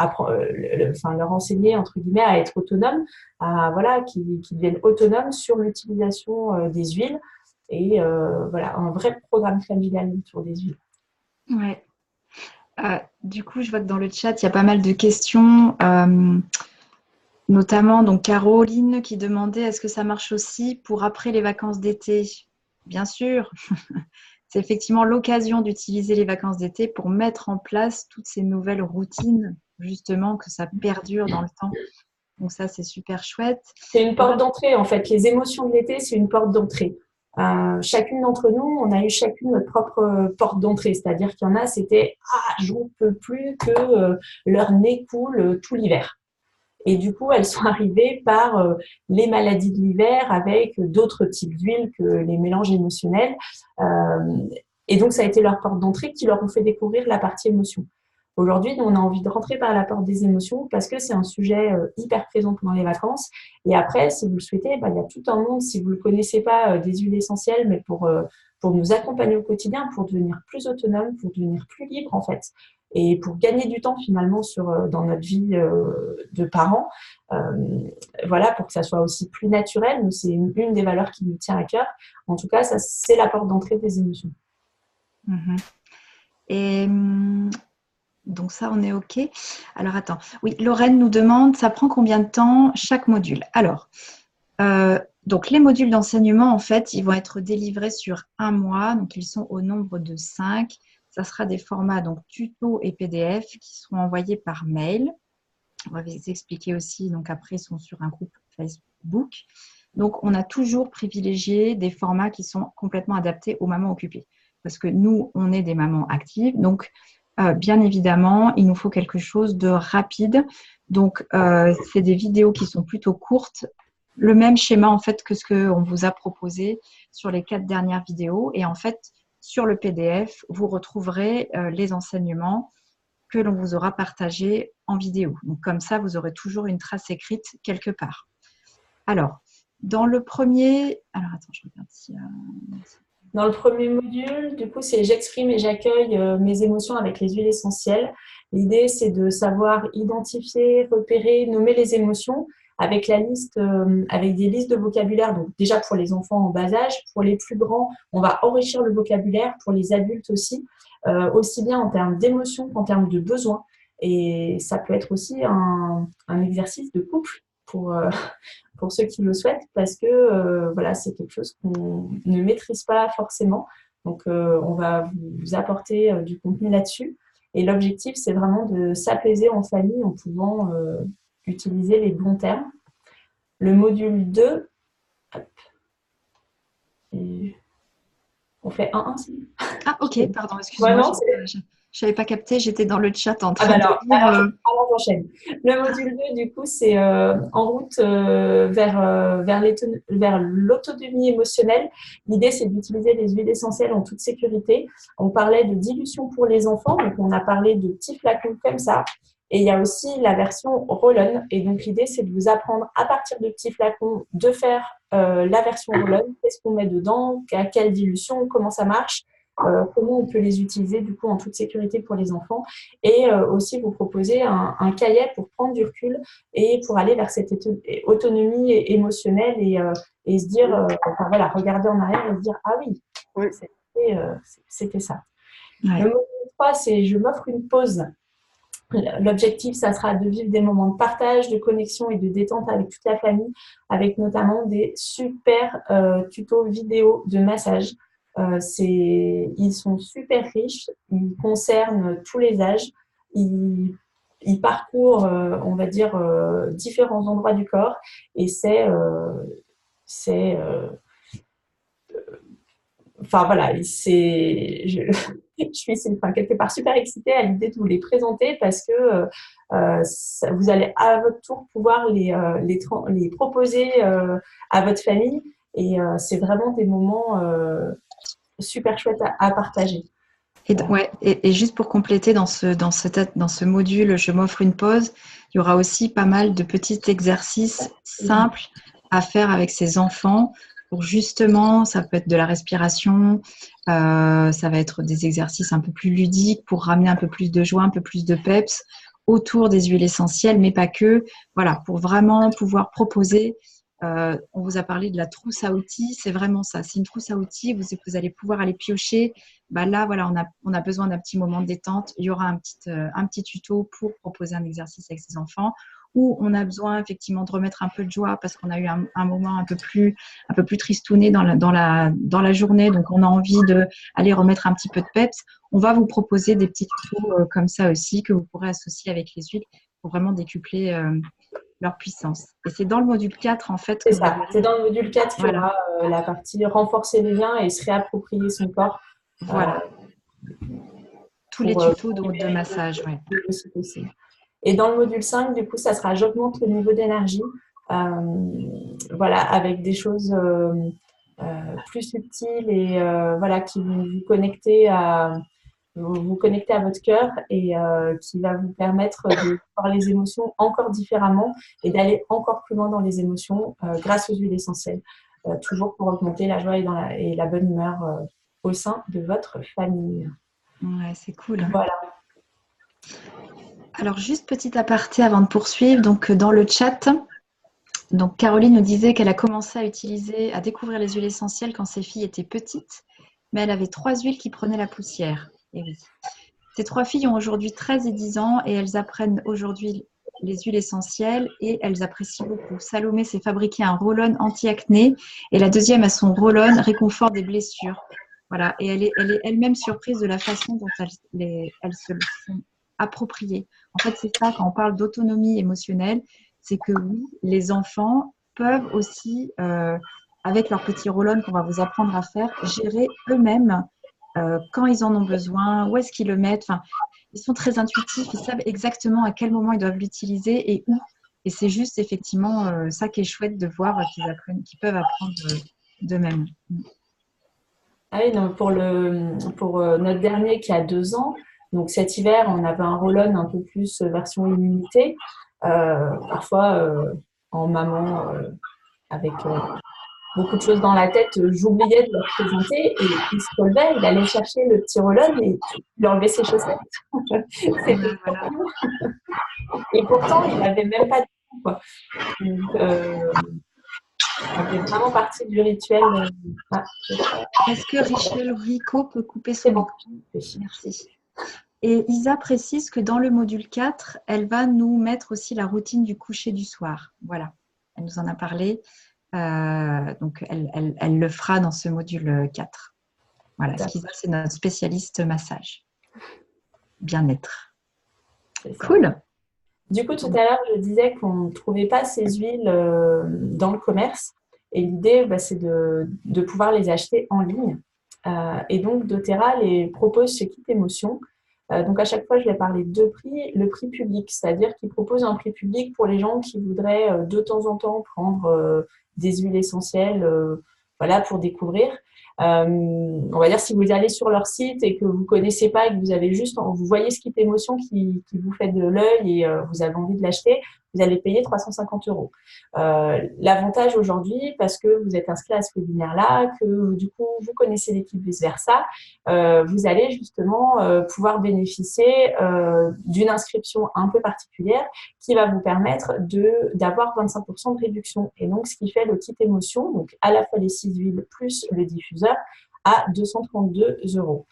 leur enseigner, entre guillemets, à être autonome, voilà, qu'ils deviennent autonomes sur l'utilisation des huiles. Et voilà, un vrai programme familial autour des huiles. Ouais. Du coup, je vois que dans le chat, il y a pas mal de questions, notamment donc Caroline qui demandait est-ce que ça marche aussi pour après les vacances d'été? Bien sûr, c'est effectivement l'occasion d'utiliser les vacances d'été pour mettre en place toutes ces nouvelles routines, justement, que ça perdure dans le temps. Donc ça, c'est super chouette. C'est une porte d'entrée, en fait. Les émotions de l'été, c'est une porte d'entrée. Chacune d'entre nous, on a eu chacune notre propre porte d'entrée. C'est-à-dire qu'il y en a, c'était « Ah, j'en peux plus que leur nez coule tout l'hiver ». Et du coup, elles sont arrivées par les maladies de l'hiver avec d'autres types d'huiles que les mélanges émotionnels. Et donc, ça a été leur porte d'entrée qui leur ont fait découvrir la partie émotion. Aujourd'hui, on a envie de rentrer par la porte des émotions parce que c'est un sujet hyper présent pendant les vacances. Et après, si vous le souhaitez, il y a tout un monde, si vous ne le connaissez pas, des huiles essentielles, mais pour nous accompagner au quotidien, pour devenir plus autonome, pour devenir plus libre en fait. Et pour gagner du temps finalement dans notre vie de parents, voilà, pour que ça soit aussi plus naturel. Nous, c'est une des valeurs qui nous tient à cœur. En tout cas, ça, c'est la porte d'entrée des émotions. Et donc ça, on est OK. Alors, attends. Oui, Lorraine nous demande, ça prend combien de temps chaque module? Alors, donc les modules d'enseignement, en fait, ils vont être délivrés sur 1 mois. Donc, ils sont au nombre de 5. Ça sera des formats donc tuto et PDF qui seront envoyés par mail. On va vous expliquer aussi. Donc, après, ils sont sur un groupe Facebook. Donc, on a toujours privilégié des formats qui sont complètement adaptés aux mamans occupées. Parce que nous, on est des mamans actives. Donc, bien évidemment, il nous faut quelque chose de rapide. Donc, c'est des vidéos qui sont plutôt courtes. Le même schéma, en fait, que ce qu'on vous a proposé sur les 4 dernières vidéos. Et en fait, sur le PDF, vous retrouverez les enseignements que l'on vous aura partagés en vidéo. Donc, comme ça, vous aurez toujours une trace écrite quelque part. Alors, dans le premier... Alors, attends, je regarde si... Dans le premier module, du coup, c'est j'exprime et j'accueille mes émotions avec les huiles essentielles. L'idée, c'est de savoir identifier, repérer, nommer les émotions avec avec des listes de vocabulaire. Donc, déjà pour les enfants en bas âge, pour les plus grands, on va enrichir le vocabulaire, pour les adultes aussi. aussi bien en termes d'émotions qu'en termes de besoins. Et ça peut être aussi un exercice de couple pour ceux qui le souhaitent, parce que voilà, c'est quelque chose qu'on ne maîtrise pas forcément. Donc, on va vous apporter du contenu là-dessus. Et l'objectif, c'est vraiment de s'apaiser en famille en pouvant utiliser les bons termes. Le module 2, hop, et on fait 1-1, c'est bon. Ah, ok, pardon, excuse-moi, Ouais, non, je n'avais pas capté, j'étais dans le chat en Ah train bah de alors, lire. alors j'enchaîne. Le module 2, du coup, c'est en route vers l'autonomie émotionnelle. L'idée, c'est d'utiliser les huiles essentielles en toute sécurité. On parlait de dilution pour les enfants, donc on a parlé de petits flacons comme ça. Et il y a aussi la version roll-on. Et donc, l'idée, c'est de vous apprendre à partir de petits flacons de faire la version roll-on. Qu'est-ce qu'on met dedans, à quelle dilution, comment ça marche. Comment on peut les utiliser du coup en toute sécurité pour les enfants et aussi vous proposer un cahier pour prendre du recul et pour aller vers cette autonomie émotionnelle et se dire, enfin, voilà, regarder en arrière et se dire ah oui, c'était ça. Ouais. Le module 3, c'est je m'offre une pause. L'objectif, ça sera de vivre des moments de partage, de connexion et de détente avec toute la famille, avec notamment des super tutos vidéo de massage. Ils sont super riches, ils concernent tous les âges, ils parcourent, on va dire, différents endroits du corps et enfin voilà, je suis quelque part super excitée à l'idée de vous les présenter parce que vous allez à votre tour pouvoir les proposer à votre famille et c'est vraiment des moments super chouettes à partager. Et juste pour compléter dans ce module, je m'offre une pause, il y aura aussi pas mal de petits exercices simples à faire avec ses enfants. Pour justement, ça peut être de la respiration, ça va être des exercices un peu plus ludiques pour ramener un peu plus de joie, un peu plus de peps autour des huiles essentielles, mais pas que. Voilà, pour vraiment pouvoir proposer. On vous a parlé de la trousse à outils, c'est vraiment ça. C'est une trousse à outils, vous allez pouvoir aller piocher. Bah là, voilà, on a besoin d'un petit moment de détente. Il y aura un petit tuto pour proposer un exercice avec ses enfants. Ou on a besoin effectivement de remettre un peu de joie parce qu'on a eu un moment un peu plus tristouné dans la journée, donc on a envie d'aller remettre un petit peu de peps. On va vous proposer des petits tutos comme ça aussi que vous pourrez associer avec les huiles pour vraiment décupler leur puissance. Et c'est dans le module 4 en fait. C'est ça, c'est dans le module 4 qu'il y Voilà. aura la partie renforcer les liens et se réapproprier son corps. Voilà. Tous les tutos de massage, ouais. C'est possible. Et dans le module 5, du coup, ça sera j'augmente le niveau d'énergie, voilà, avec des choses plus subtiles et voilà, qui vont vous connecter à votre cœur et qui va vous permettre de voir les émotions encore différemment et d'aller encore plus loin dans les émotions grâce aux huiles essentielles, toujours pour augmenter la joie et la bonne humeur au sein de votre famille. Ouais, c'est cool. Voilà. Alors, juste petit aparté avant de poursuivre. Donc, dans le chat, donc Caroline nous disait qu'elle a commencé à découvrir les huiles essentielles quand ses filles étaient petites, mais elle avait 3 huiles qui prenaient la poussière. Et oui. Ces 3 filles ont aujourd'hui 13 et 10 ans et elles apprennent aujourd'hui les huiles essentielles et elles apprécient beaucoup. Salomé s'est fabriqué un roll-on anti-acné et la deuxième a son roll-on réconfort des blessures. Voilà. Et elle est elle-même surprise de la façon dont elles se le sont appropriées. En fait, c'est ça, quand on parle d'autonomie émotionnelle, c'est que oui, les enfants peuvent aussi, avec leur petit roll-on qu'on va vous apprendre à faire, gérer eux-mêmes quand ils en ont besoin, où est-ce qu'ils le mettent. Enfin, ils sont très intuitifs, ils savent exactement à quel moment ils doivent l'utiliser et où. Et c'est juste effectivement ça qui est chouette de voir qu'ils peuvent apprendre d'eux-mêmes. Ah oui, donc pour notre dernier qui a 2 ans, donc cet hiver, on avait un roll-on un peu plus version immunité, parfois en maman avec beaucoup de choses dans la tête, j'oubliais de le présenter et il se relevait, il allait chercher le petit roll-on et il enlevait ses chaussettes. C'était Voilà. Et pourtant, il n'avait même pas de tout, quoi. Donc, Ça fait vraiment partie du rituel. Ah, Est-ce que Richel Rico peut couper c'est son bon. micro? Merci. Et Isa précise que dans le module 4, elle va nous mettre aussi la routine du coucher du soir. Voilà, elle nous en a parlé. Donc, elle le fera dans ce module 4. Voilà, Isa, c'est notre spécialiste massage. Bien-être. Cool. Du coup, tout à l'heure, je disais qu'on ne trouvait pas ces huiles dans le commerce. Et l'idée, c'est de pouvoir les acheter en ligne. Et donc, doTERRA les propose ce kit émotion. Donc, à chaque fois, je vais parler de deux prix. Le prix public, c'est-à-dire qu'il propose un prix public pour les gens qui voudraient de temps en temps prendre des huiles essentielles voilà, pour découvrir. On va dire si vous allez sur leur site et que vous ne connaissez pas et que vous avez juste, vous voyez ce kit émotion qui vous fait de l'œil et vous avez envie de l'acheter, vous allez payer 350 €. L'avantage aujourd'hui, parce que vous êtes inscrit à ce webinaire-là, que du coup vous connaissez l'équipe vice-versa, vous allez justement pouvoir bénéficier d'une inscription un peu particulière qui va vous permettre d'avoir 25% de réduction. Et donc, ce qui fait le kit émotion, donc à la fois les 6 huiles plus le diffuseur, à 232 €.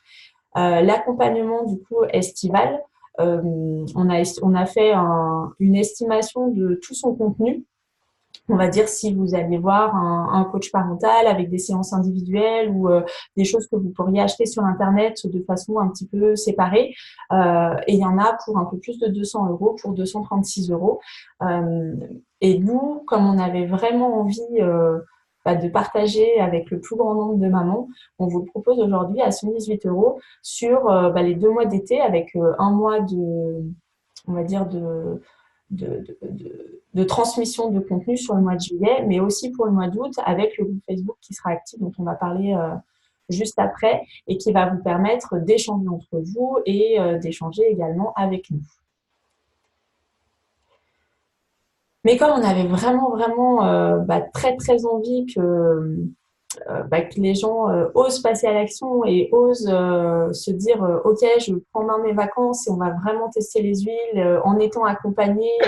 L'accompagnement du coup estival, on a fait une estimation de tout son contenu. On va dire si vous allez voir un coach parental avec des séances individuelles ou des choses que vous pourriez acheter sur Internet de façon un petit peu séparée. Et il y en a pour un peu plus de 200 €, pour 236 €. Et nous, comme on avait vraiment envie de partager avec le plus grand nombre de mamans, on vous le propose aujourd'hui à 118 € sur les 2 mois d'été avec un mois on va dire de transmission de contenu sur le mois de juillet, mais aussi pour le mois d'août avec le groupe Facebook qui sera actif, dont on va parler juste après, et qui va vous permettre d'échanger entre vous et d'échanger également avec nous. Mais comme on avait vraiment très très envie que les gens osent passer à l'action et osent se dire ok, je prends en main mes vacances et on va vraiment tester les huiles en étant accompagnés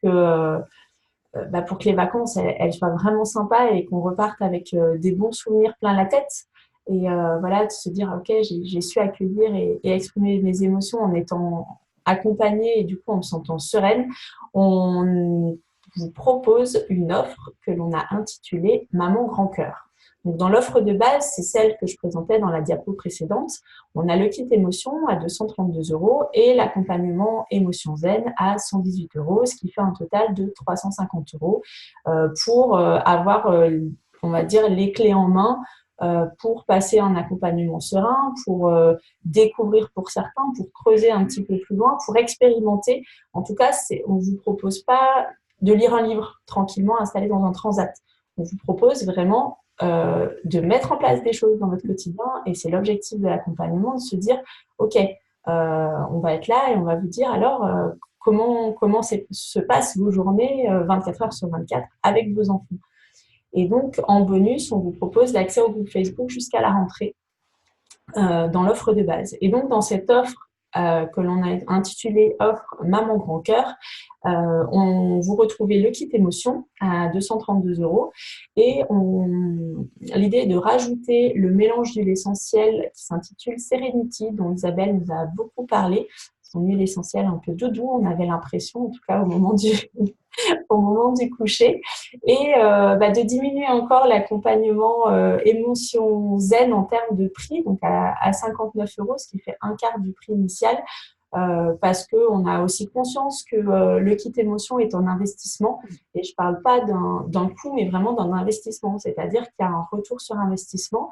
pour que les vacances elles soient vraiment sympas et qu'on reparte avec des bons souvenirs plein la tête. Et voilà, de se dire ok, j'ai su accueillir et exprimer mes émotions en étant accompagnée et du coup en me sentant sereine. On vous propose une offre que l'on a intitulée Maman Grand Cœur. Donc, dans l'offre de base, c'est celle que je présentais dans la diapo précédente. On a le kit émotion à 232 € et l'accompagnement émotion zen à 118 €, ce qui fait un total de 350 € pour avoir, on va dire, les clés en main pour passer un accompagnement serein, pour découvrir pour certains, pour creuser un petit peu plus loin, pour expérimenter. En tout cas, on ne vous propose pas de lire un livre tranquillement installé dans un transat. On vous propose vraiment de mettre en place des choses dans votre quotidien et c'est l'objectif de l'accompagnement, de se dire ok, on va être là et on va vous dire alors comment se passent vos journées 24 heures sur 24 avec vos enfants. Et donc en bonus, on vous propose l'accès au groupe Facebook jusqu'à la rentrée dans l'offre de base. Et donc dans cette offre que l'on a intitulée offre Maman Grand Cœur, vous retrouvez le kit émotion à 232 € et l'idée est de rajouter le mélange d'huile essentielle qui s'intitule Serenity, dont Isabelle nous a beaucoup parlé. Son huile essentielle un peu doudou, on avait l'impression, en tout cas au moment du coucher, et de diminuer encore l'accompagnement émotion zen en termes de prix, donc à 59 €, ce qui fait un quart du prix initial, parce qu'on a aussi conscience que le kit émotion est un investissement, et je ne parle pas d'un coût, mais vraiment d'un investissement, c'est-à-dire qu'il y a un retour sur investissement.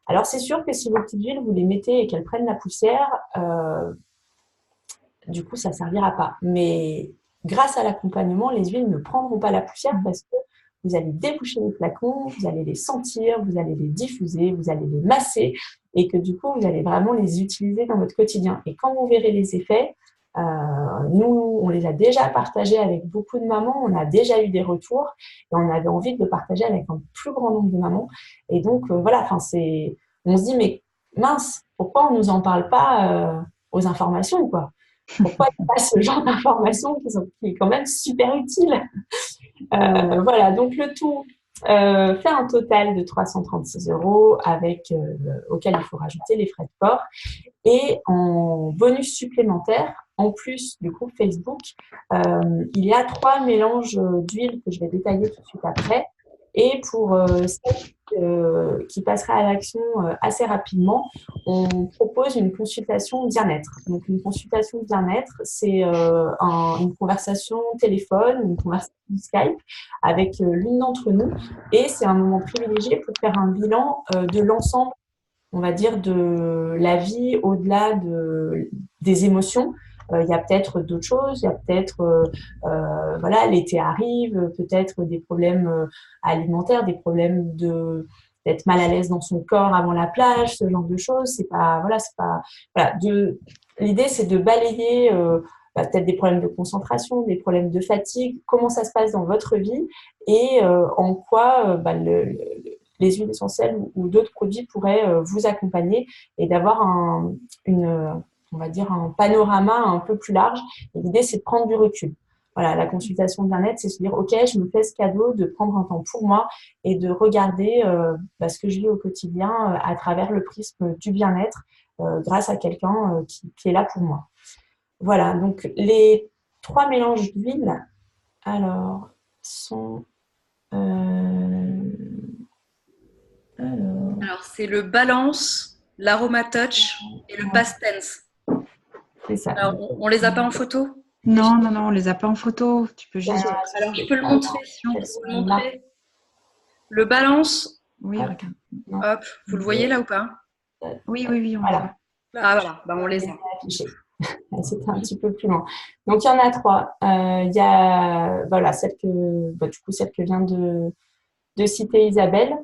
Alors c'est sûr que si vos petites huiles, vous les mettez et qu'elles prennent la poussière, du coup ça ne servira pas. Mais grâce à l'accompagnement, les huiles ne prendront pas la poussière parce que vous allez déboucher les flacons, vous allez les sentir, vous allez les diffuser, vous allez les masser et que du coup, vous allez vraiment les utiliser dans votre quotidien. Et quand vous verrez les effets, nous, on les a déjà partagés avec beaucoup de mamans, on a déjà eu des retours et on avait envie de le partager avec un plus grand nombre de mamans. Et donc, voilà, on se dit, mais mince, pourquoi on ne nous en parle pas aux informations, quoi? Pourquoi il n'y a pas ce genre d'informations qui est quand même super utile? Voilà, donc le tout fait un total de 336 € auquel il faut rajouter les frais de port. Et en bonus supplémentaire, en plus du groupe Facebook, il y a 3 mélanges d'huile que je vais détailler tout de suite après. Et pour celle qui passera à l'action assez rapidement, on propose une consultation bien-être. Donc, une consultation bien-être, c'est une conversation téléphone, une conversation Skype avec l'une d'entre nous. Et c'est un moment privilégié pour faire un bilan de l'ensemble, on va dire, de la vie au-delà des émotions. Il y a peut-être d'autres choses, il y a peut-être, voilà, l'été arrive, peut-être des problèmes alimentaires, des problèmes d'être mal à l'aise dans son corps avant la plage, ce genre de choses. C'est pas, voilà, c'est pas, voilà. L'idée, c'est de balayer peut-être des problèmes de concentration, des problèmes de fatigue, comment ça se passe dans votre vie et en quoi les huiles essentielles ou d'autres produits pourraient vous accompagner et d'avoir on va dire, un panorama un peu plus large. Et l'idée, c'est de prendre du recul. Voilà, la consultation bien-être, c'est se dire, OK, je me fais ce cadeau de prendre un temps pour moi et de regarder ce que je vis au quotidien à travers le prisme du bien-être grâce à quelqu'un qui est là pour moi. Voilà, donc les 3 mélanges d'huile, alors, sont... Alors, c'est le Balance, l'Aroma Touch et le Past Tense. C'est ça. Alors, on les a pas en photo? Non, on les a pas en photo. Tu peux juste. Alors, je peux le montrer. Le Balance. Oui, regarde. Hop, vous le voyez là ou pas? Oui, on le voit. Ah voilà, on les a. C'était un petit peu plus loin. Donc, il y en a 3. Il y a celle que vient de citer Isabelle.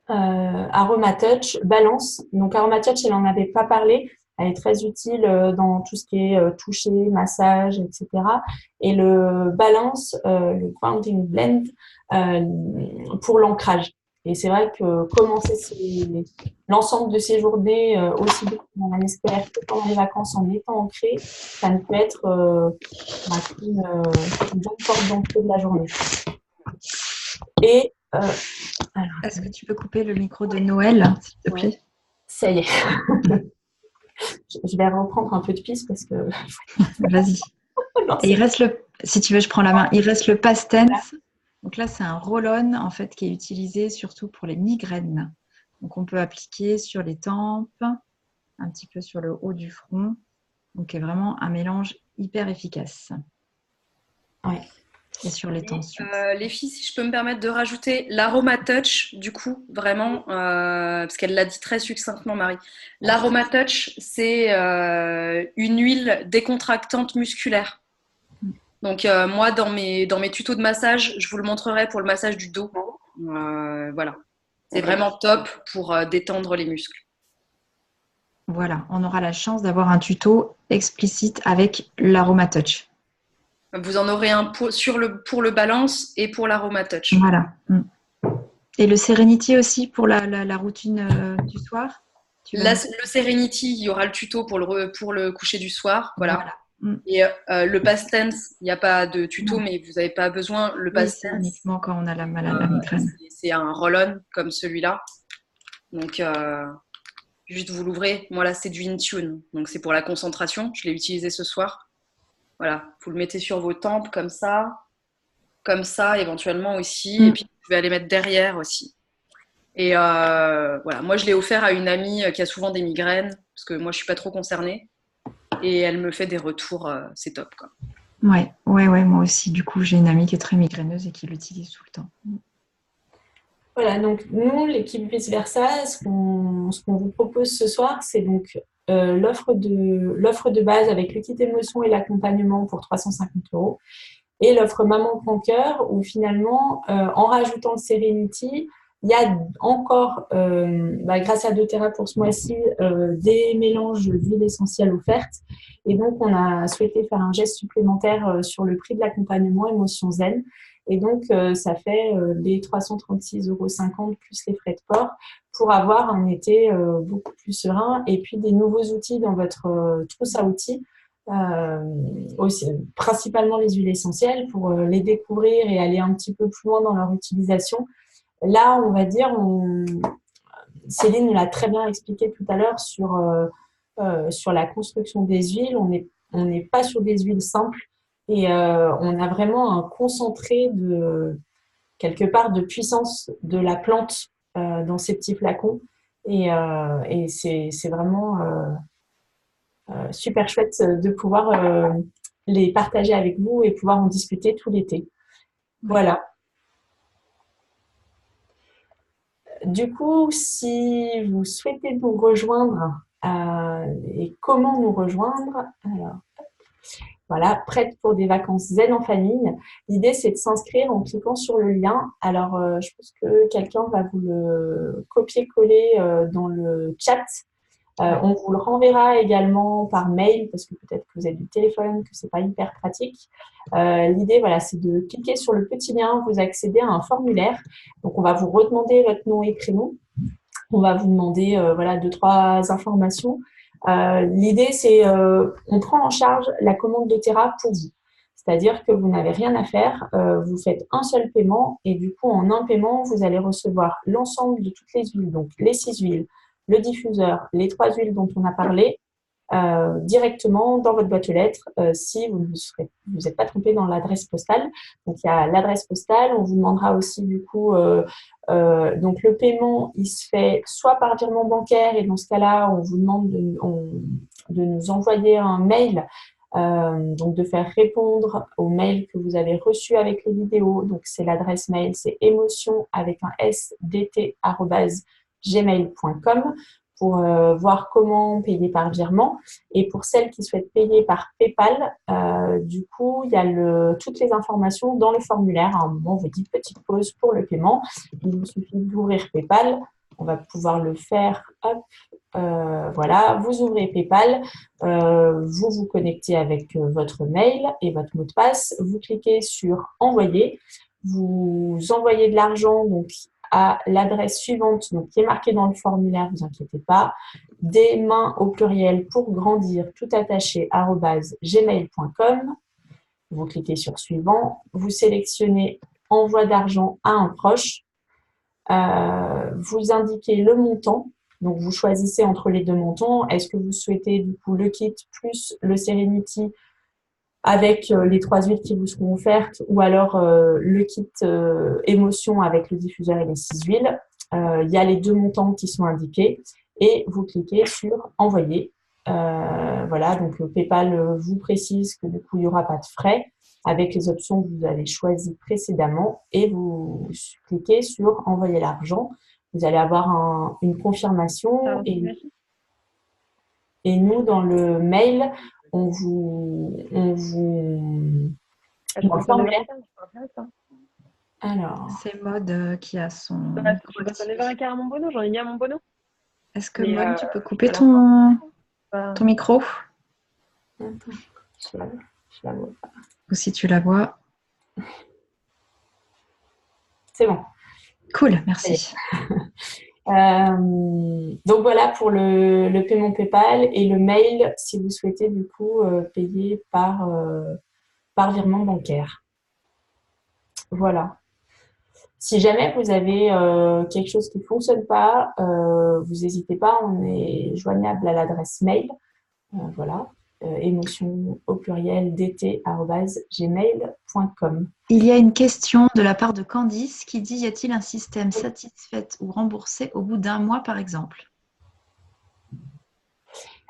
Aroma Touch, Balance. Donc, Aroma Touch, elle n'en avait pas parlé. Elle est très utile dans tout ce qui est toucher, massage, etc. Et le Balance, le Grounding Blend, pour l'ancrage. Et c'est vrai que commencer l'ensemble de ces journées, aussi bien pendant l'année scolaire que pendant les vacances, en étant ancré, ça ne peut être une bonne porte d'entrée de la journée. Et est-ce que tu peux couper le micro de Noël, s'il te plaît? Ça y est. Je vais reprendre un peu de piste parce que... Vas-y. Et il reste si tu veux, je prends la main. Il reste le Past Tense. Donc là, c'est un roll-on en fait qui est utilisé surtout pour les migraines. Donc on peut appliquer sur les tempes, un petit peu sur le haut du front. Donc c'est vraiment un mélange hyper efficace. Oui. Et sur les tensions. Les filles, si je peux me permettre de rajouter l'Aroma Touch, du coup, vraiment, parce qu'elle l'a dit très succinctement, Marie. L'Aroma Touch, c'est une huile décontractante musculaire. Donc, moi, dans mes tutos de massage, je vous le montrerai pour le massage du dos. Voilà. C'est vraiment top pour détendre les muscles. Voilà, on aura la chance d'avoir un tuto explicite avec l'Aroma Touch. Vous en aurez un pour le Balance et pour l'Aroma Touch. Voilà. Et le Serenity aussi pour la routine du soir? Le Serenity, il y aura le tuto pour le coucher du soir. Voilà. Et le Past Tense, il n'y a pas de tuto, mais vous n'avez pas besoin. Le Past Tense, uniquement quand on a la migraine. C'est un roll-on comme celui-là. Donc, juste vous l'ouvrez. Moi, là, c'est du Intune. Donc, c'est pour la concentration. Je l'ai utilisé ce soir. Voilà, vous le mettez sur vos tempes comme ça éventuellement aussi, et puis vous pouvez aller mettre derrière aussi. Et voilà, moi je l'ai offert à une amie qui a souvent des migraines, parce que moi je suis pas trop concernée, et elle me fait des retours, c'est top quoi. Ouais, moi aussi. Du coup, j'ai une amie qui est très migraineuse et qui l'utilise tout le temps. Voilà, donc nous, l'équipe Vice Versa, ce qu'on vous propose ce soir, c'est donc l'offre de base avec le kit émotion et l'accompagnement pour 350 € et l'offre Maman Prend Cœur où finalement, en rajoutant le Serenity, il y a encore, grâce à doTERRA pour ce mois-ci, des mélanges d'huiles essentielles offertes. Et donc, on a souhaité faire un geste supplémentaire sur le prix de l'accompagnement Émotion Zen. Et donc, ça fait les 336,50 € plus les frais de port pour avoir un été beaucoup plus serein. Et puis, des nouveaux outils dans votre trousse à outils aussi, principalement les huiles essentielles, pour les découvrir et aller un petit peu plus loin dans leur utilisation. Là, on va dire, Céline l'a très bien expliqué tout à l'heure sur la construction des huiles. On n'est pas sur des huiles simples et on a vraiment un concentré quelque part de puissance de la plante dans ces petits flacons. Et c'est vraiment super chouette de pouvoir les partager avec vous et pouvoir en discuter tout l'été. Voilà. Du coup, si vous souhaitez nous rejoindre et comment nous rejoindre, alors, voilà, prête pour des vacances zen en famille. L'idée, c'est de s'inscrire en cliquant sur le lien. Alors, je pense que quelqu'un va vous le copier-coller dans le chat. On vous le renverra également par mail parce que peut-être que vous avez du téléphone, que c'est pas hyper pratique. L'idée, voilà, c'est de cliquer sur le petit lien, vous accédez à un formulaire. Donc, on va vous redemander votre nom et prénom. On va vous demander voilà, 2-3 informations. L'idée, c'est on prend en charge la commande de Terra pour vous. C'est-à-dire que vous n'avez rien à faire, vous faites un seul paiement et du coup, en un paiement, vous allez recevoir l'ensemble de toutes les huiles, donc les 6 huiles, le diffuseur, les 3 huiles dont on a parlé, directement dans votre boîte aux lettres si vous vous êtes pas trompé dans l'adresse postale. Donc, il y a l'adresse postale. On vous demandera aussi du coup, donc le paiement, il se fait soit par virement bancaire et dans ce cas-là, on vous demande de nous envoyer un mail. Donc, de faire répondre au mail que vous avez reçu avec les vidéos. Donc, c'est l'adresse mail, c'est émotion avec un sdt@gmail.com pour voir comment payer par virement. Et pour celles qui souhaitent payer par PayPal, du coup, il y a toutes les informations dans le formulaire. À un moment, on vous dit petite pause pour le paiement. Il vous suffit d'ouvrir PayPal. On va pouvoir le faire. Hop, voilà, vous ouvrez PayPal, vous vous connectez avec votre mail et votre mot de passe. Vous cliquez sur Envoyer. Vous envoyez de l'argent donc à l'adresse suivante, donc qui est marquée dans le formulaire, ne vous inquiétez pas, des mains au pluriel pour grandir, tout attaché, @gmail.com. Vous cliquez sur Suivant, vous sélectionnez Envoi d'argent à un proche, vous indiquez le montant, donc vous choisissez entre les deux montants. Est-ce que vous souhaitez du coup le kit plus le Serenity avec les 3 huiles qui vous seront offertes ou alors le kit émotion avec le diffuseur et les 6 huiles. Il y a les deux montants qui sont indiqués et vous cliquez sur Envoyer. Voilà, donc PayPal vous précise que du coup, il n'y aura pas de frais avec les options que vous avez choisies précédemment et vous cliquez sur Envoyer l'argent. Vous allez avoir une confirmation et nous, dans le mail, on vous alors, c'est Maud qui a son. Je vais passer vers un carré à mon bono, j'en ai mis à mon bono. Est-ce que Maud, tu peux couper ton micro? Attends, je la vois pas. Ou si tu la vois. C'est bon. Cool, merci. Donc voilà pour le paiement PayPal et le mail si vous souhaitez du coup payer par virement bancaire. Voilà. Si jamais vous avez quelque chose qui ne fonctionne pas, vous n'hésitez pas, on est joignable à l'adresse mail. Voilà, émotion au pluriel dt@gmail.com. Il y a une question de la part de Candice qui dit: y a-t-il un système satisfait ou remboursé au bout d'un mois par exemple?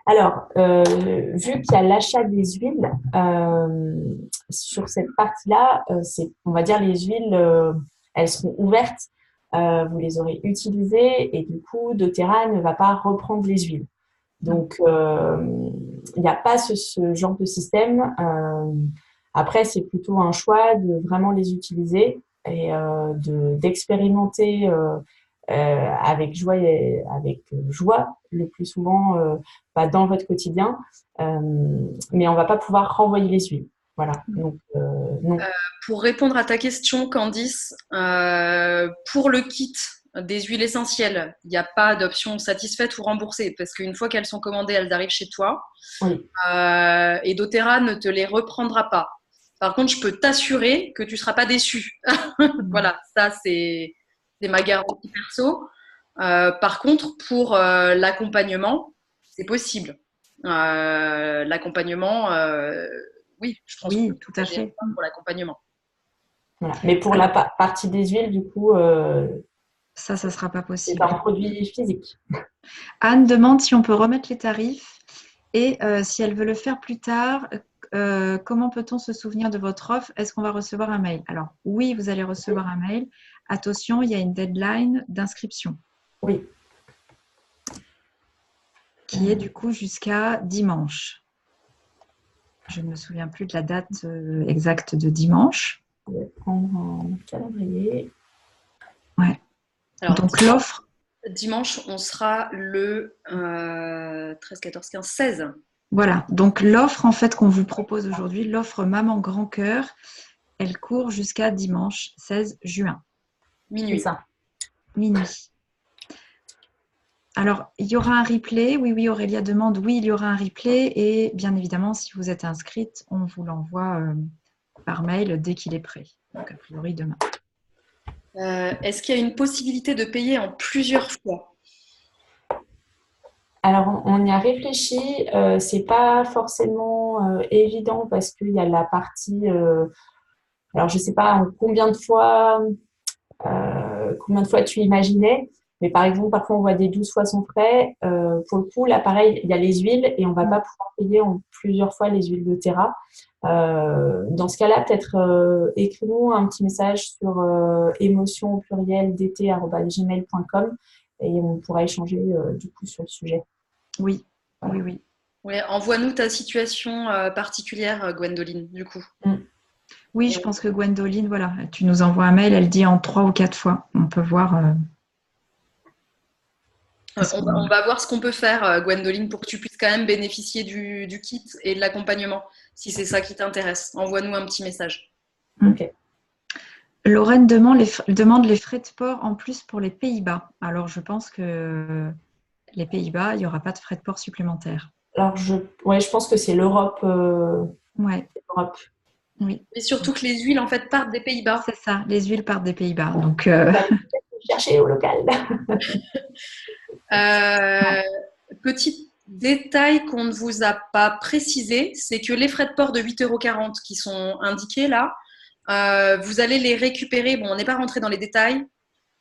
Alors, vu qu'il y a l'achat des huiles, sur cette partie-là, on va dire les huiles, elles seront ouvertes, vous les aurez utilisées et du coup, doTERRA ne va pas reprendre les huiles. Donc, il n'y a pas ce genre de système. Après, c'est plutôt un choix de vraiment les utiliser et d'expérimenter avec joie le plus souvent dans votre quotidien. Mais on ne va pas pouvoir renvoyer les huiles. Voilà. Donc, pour répondre à ta question, Candice, pour le kit des huiles essentielles, il n'y a pas d'option satisfaite ou remboursée parce qu'une fois qu'elles sont commandées, elles arrivent chez toi. Oui. Et doTERRA ne te les reprendra pas. Par contre, je peux t'assurer que tu ne seras pas déçu. Voilà, ça, c'est ma garantie perso. Par contre, pour l'accompagnement, c'est possible. L'accompagnement, oui, je pense Oui, que tout à fait. pour l'accompagnement. Voilà. Mais pour la partie des huiles, du coup, Ça ne sera pas c'est possible. un produit physique. Anne demande si on peut remettre les tarifs et si elle veut le faire plus tard, comment peut-on se souvenir de votre offre? Est-ce qu'on va recevoir un mail? Alors, oui, vous allez recevoir un mail. Attention, il y a une deadline d'inscription Oui. qui est du coup jusqu'à dimanche. Je ne me souviens plus de la date exacte de dimanche. Je vais prendre un calendrier. Ouais. Alors, Donc, l'offre, dimanche, on sera le 13, 14, 15, 16. voilà. Donc, l'offre en fait qu'on vous propose aujourd'hui, l'offre Maman Grand Cœur, elle court jusqu'à dimanche 16 juin, C'est Minuit. ça. minuit. Alors, il y aura un replay. Oui, oui, Aurélia demande. Oui, il y aura un replay. Et bien évidemment, si vous êtes inscrite, on vous l'envoie par mail dès qu'il est prêt. Donc, a priori, demain. Est-ce qu'il y a une possibilité de payer en plusieurs fois? Alors, on y a réfléchi. C'est pas forcément évident parce qu'il y a la partie. Alors, je sais pas combien de fois tu imaginais. Mais par exemple, parfois on voit des 12 fois son frais. Pour le coup, là, pareil, il y a les huiles et on va pas pouvoir payer en plusieurs fois les huiles doTERRA. Dans ce cas-là, peut-être écrivez-nous un petit message sur émotion au pluriel dt@gmail.com et on pourra échanger du coup sur le sujet. Oui, Voilà. oui, oui. Ouais, envoie-nous ta situation particulière, Gwendoline, du coup. Oui, je pense que Gwendoline, voilà, tu nous envoies un mail, elle dit en 3 ou 4 fois. On peut voir. On va voir ce qu'on peut faire, Gwendoline, pour que tu puisses quand même bénéficier du kit et de l'accompagnement, si c'est ça qui t'intéresse. Envoie-nous un petit message. Ok. Lorraine demande les frais de port en plus pour les Pays-Bas. Alors, je pense que les Pays-Bas, il n'y aura pas de frais de port supplémentaires. Alors, je pense que c'est l'Europe. Ouais, L'Europe. oui, Et surtout que les huiles, en fait, partent des Pays-Bas. c'est ça. Les huiles partent des Pays-Bas. Donc, Chercher au local. Petit détail qu'on ne vous a pas précisé, c'est que les frais de port de 8,40 € qui sont indiqués là, vous allez les récupérer. Bon, on n'est pas rentré dans les détails,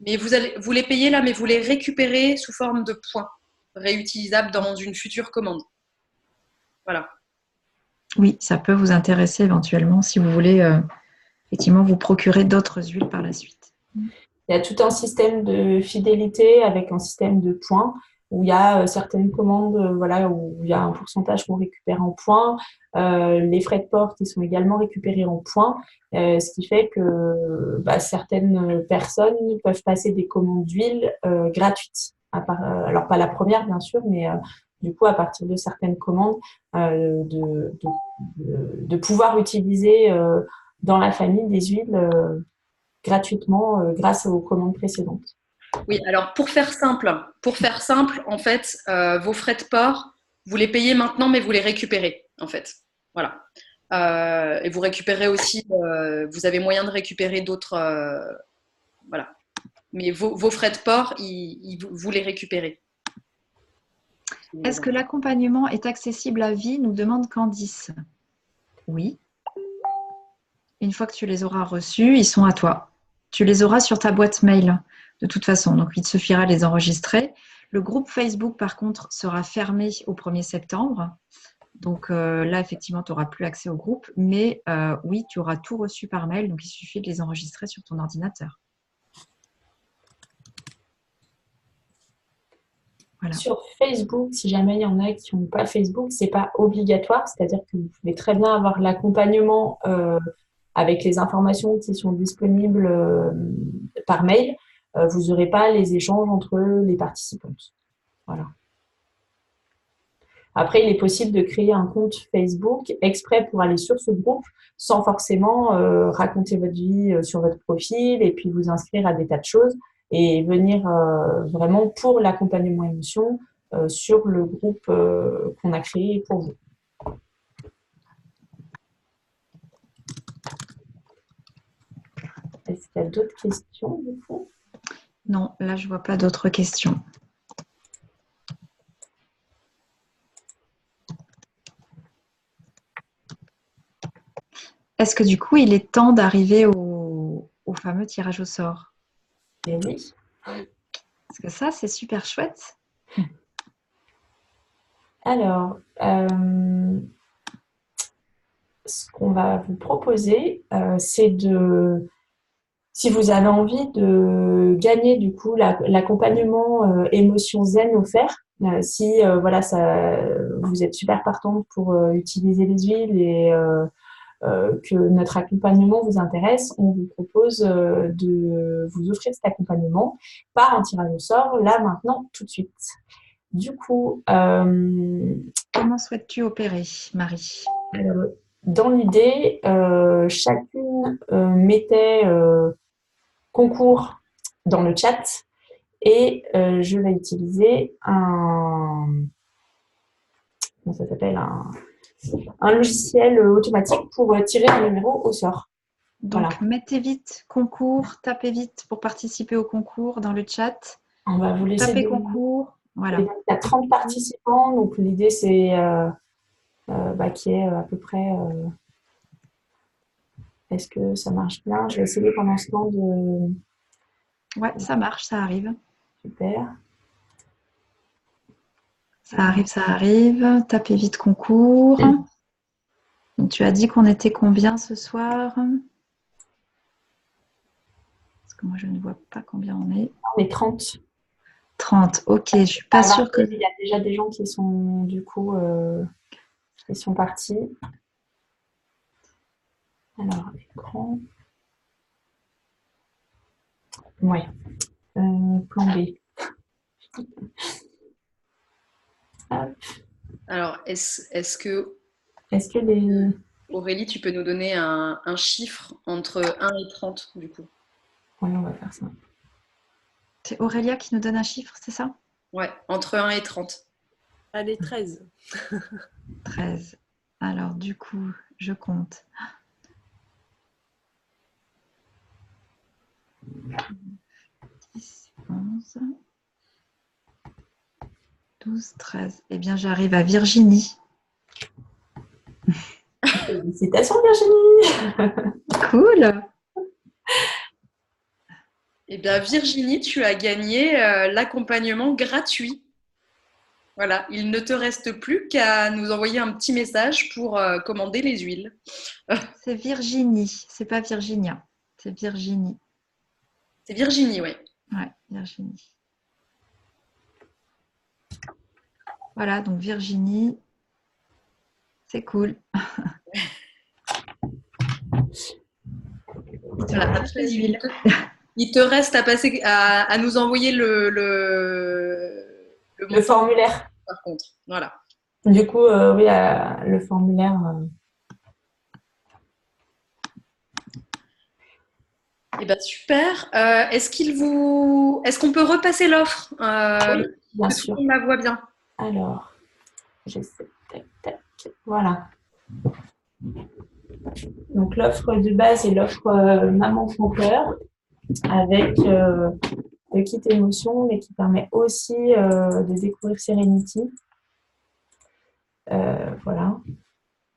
mais vous les payez là, mais vous les récupérez sous forme de points réutilisables dans une future commande. Voilà. oui, ça peut vous intéresser éventuellement si vous voulez effectivement vous procurer d'autres huiles par la suite. Il y a tout un système de fidélité avec un système de points où il y a certaines commandes où il y a un pourcentage qu'on récupère en points, les frais de port qui sont également récupérés en points, ce qui fait que certaines personnes peuvent passer des commandes d'huile gratuites. Alors pas la première bien sûr, mais du coup à partir de certaines commandes de pouvoir utiliser dans la famille des huiles gratuitement grâce aux commandes précédentes. Oui, alors pour faire simple, en fait, vos frais de port, vous les payez maintenant, mais vous les récupérez, en fait. Voilà. Et vous récupérez aussi, vous avez moyen de récupérer d'autres. Voilà. Mais vos frais de port, vous les récupérez. Est-ce que l'accompagnement est accessible à vie, nous demande Candice. Oui. Une fois que tu les auras reçus, ils sont à toi. Tu les auras sur ta boîte mail, de toute façon. Donc, il te suffira de les enregistrer. Le groupe Facebook, par contre, sera fermé au 1er septembre. Donc là, effectivement, tu n'auras plus accès au groupe. Mais oui, tu auras tout reçu par mail. Donc, il suffit de les enregistrer sur ton ordinateur. Voilà. Sur Facebook, si jamais il y en a qui n'ont pas Facebook, ce n'est pas obligatoire. C'est-à-dire que vous pouvez très bien avoir l'accompagnement avec les informations qui sont disponibles par mail. Vous n'aurez pas les échanges entre les participantes. Voilà. Après, il est possible de créer un compte Facebook exprès pour aller sur ce groupe sans forcément raconter votre vie sur votre profil et puis vous inscrire à des tas de choses. et venir vraiment pour l'accompagnement émotion sur le groupe qu'on a créé pour vous. Est-ce qu'il y a d'autres questions du coup? Non, là, je ne vois pas d'autres questions. Est-ce que du coup, il est temps d'arriver au fameux tirage au sort? Eh oui. Parce que ça, c'est super chouette. Alors, ce qu'on va vous proposer, c'est de, si vous avez envie de gagner du coup l'accompagnement émotion zen offert, si voilà, vous êtes super partante pour utiliser les huiles et que notre accompagnement vous intéresse, on vous propose de vous offrir cet accompagnement par un tirage au sort, là, maintenant, tout de suite. Du coup, comment souhaites-tu opérer, Marie? dans l'idée, chacune mettait concours dans le chat et je vais utiliser comment ça s'appelle, un logiciel automatique pour tirer un numéro au sort. Donc, voilà. Mettez vite concours, tapez vite pour participer au concours dans le chat. On va vous laisser taper concours. Voilà. Il y a 30 participants, donc l'idée c'est qu'il y ait à peu près. Est-ce que ça marche bien? Je vais essayer pendant ce temps de. Ouais, ça marche, ça arrive. Super. Ça arrive, ça arrive. Tapez vite concours. Donc, tu as dit qu'on était combien ce soir? Parce que moi, je ne vois pas combien on est. On est 30. 30, ok. Je ne suis pas sûre que... Il y a déjà des gens qui sont, du coup, qui sont partis. Alors, écran. Ouais. Plan B. Hop. Alors, est-ce que les... Aurélie, tu peux nous donner un chiffre entre 1 et 30 du coup? Oui, on va faire ça. C'est Aurélia qui nous donne un chiffre, c'est ça? Ouais, entre 1 et 30. Allez, 13. 13. Alors, du coup, je compte. 10, 11, 12, 13. Eh bien, j'arrive à Virginie. Félicitations, Virginie. Cool. Eh bien, Virginie, tu as gagné l'accompagnement gratuit. Voilà, il ne te reste plus qu'à nous envoyer un petit message pour commander les huiles. C'est Virginie, c'est pas Virginia, c'est Virginie. C'est Virginie, oui. Ouais, Virginie. Voilà, donc Virginie, c'est cool. Voilà, il te reste à passer à nous envoyer le formulaire. Par contre, voilà. Du coup, oui, le formulaire. Eh ben, super. Est-ce qu'on peut repasser l'offre? Oui, bien sûr. On la voit bien. Alors, j'essaie. Tac, tac. Voilà. Donc, l'offre de base est l'offre Maman sans peur avec le kit émotion, mais qui permet aussi de découvrir Serenity. Voilà.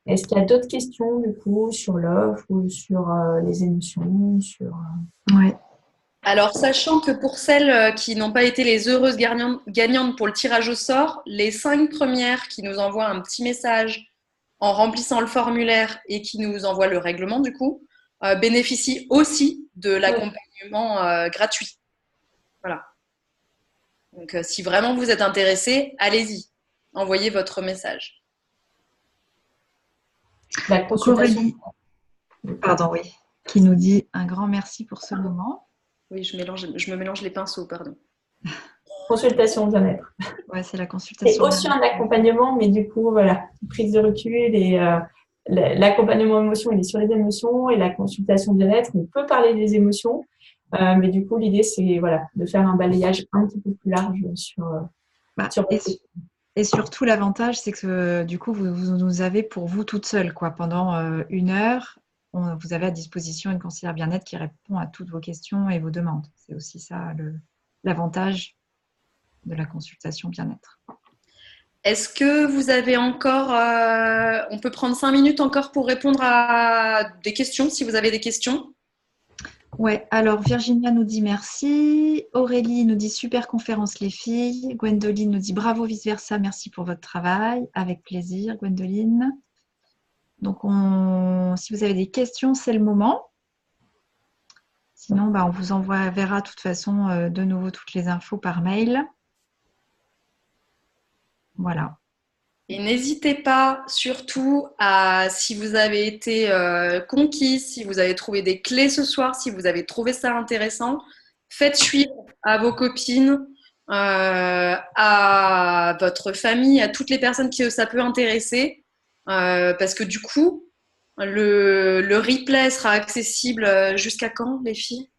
Est-ce qu'il y a d'autres questions du coup sur l'offre ou sur les émotions Ouais. Alors, sachant que pour celles qui n'ont pas été les heureuses gagnantes pour le tirage au sort, les 5 premières qui nous envoient un petit message en remplissant le formulaire et qui nous envoient le règlement du coup, bénéficient aussi de l'accompagnement gratuit. Voilà. Donc, si vraiment vous êtes intéressé, allez-y, envoyez votre message. La consultation. Aurélie, pardon, oui, qui nous dit un grand merci pour ce moment. Oui, je me mélange les pinceaux, pardon. Consultation bien-être. Ouais, c'est la consultation. C'est aussi un accompagnement, mais du coup, voilà, prise de recul et l'accompagnement émotion, il est sur les émotions et la consultation bien-être, on peut parler des émotions, Mais du coup, l'idée, c'est voilà, de faire un balayage un petit peu plus large Bah, sur et, votre et surtout, l'avantage, c'est que du coup, vous nous avez pour vous toute seule, quoi. Pendant 1 heure, vous avez à disposition une conseillère bien-être qui répond à toutes vos questions et vos demandes. C'est aussi ça l'avantage de la consultation bien-être. Est-ce que vous avez encore, on peut prendre 5 minutes encore pour répondre à des questions, si vous avez des questions. Ouais, alors Virginia nous dit merci. Aurélie nous dit super conférence les filles. Gwendoline nous dit bravo vice-versa, merci pour votre travail. Avec plaisir, Gwendoline. Donc, si vous avez des questions, c'est le moment. Sinon, on vous enverra de toute façon de nouveau toutes les infos par mail. Voilà. Et n'hésitez pas surtout si vous avez été conquis, si vous avez trouvé des clés ce soir, si vous avez trouvé ça intéressant, faites suivre à vos copines, à votre famille, à toutes les personnes que ça peut intéresser, parce que du coup, le replay sera accessible jusqu'à quand, les filles?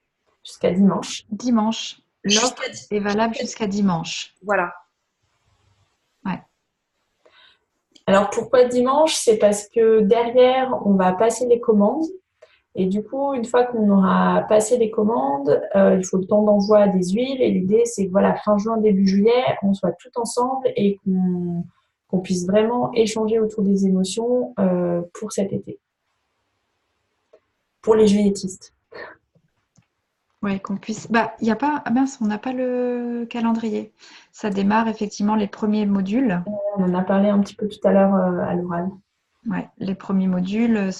jusqu'à dimanche. Dimanche. L'offre est valable jusqu'à dimanche. Voilà. Ouais. Alors pourquoi dimanche? C'est parce que derrière, on va passer les commandes. Et du coup, une fois qu'on aura passé les commandes, il faut le temps d'envoi des huiles. Et l'idée, c'est que voilà, fin juin, début juillet, on soit tout ensemble et qu'on puisse vraiment échanger autour des émotions pour cet été. Pour les juilletistes. Oui, qu'on puisse. Il y a pas. Ah mince, on n'a pas le calendrier. Ça démarre effectivement les premiers modules. On en a parlé un petit peu tout à l'heure à l'oral. Ouais, les premiers modules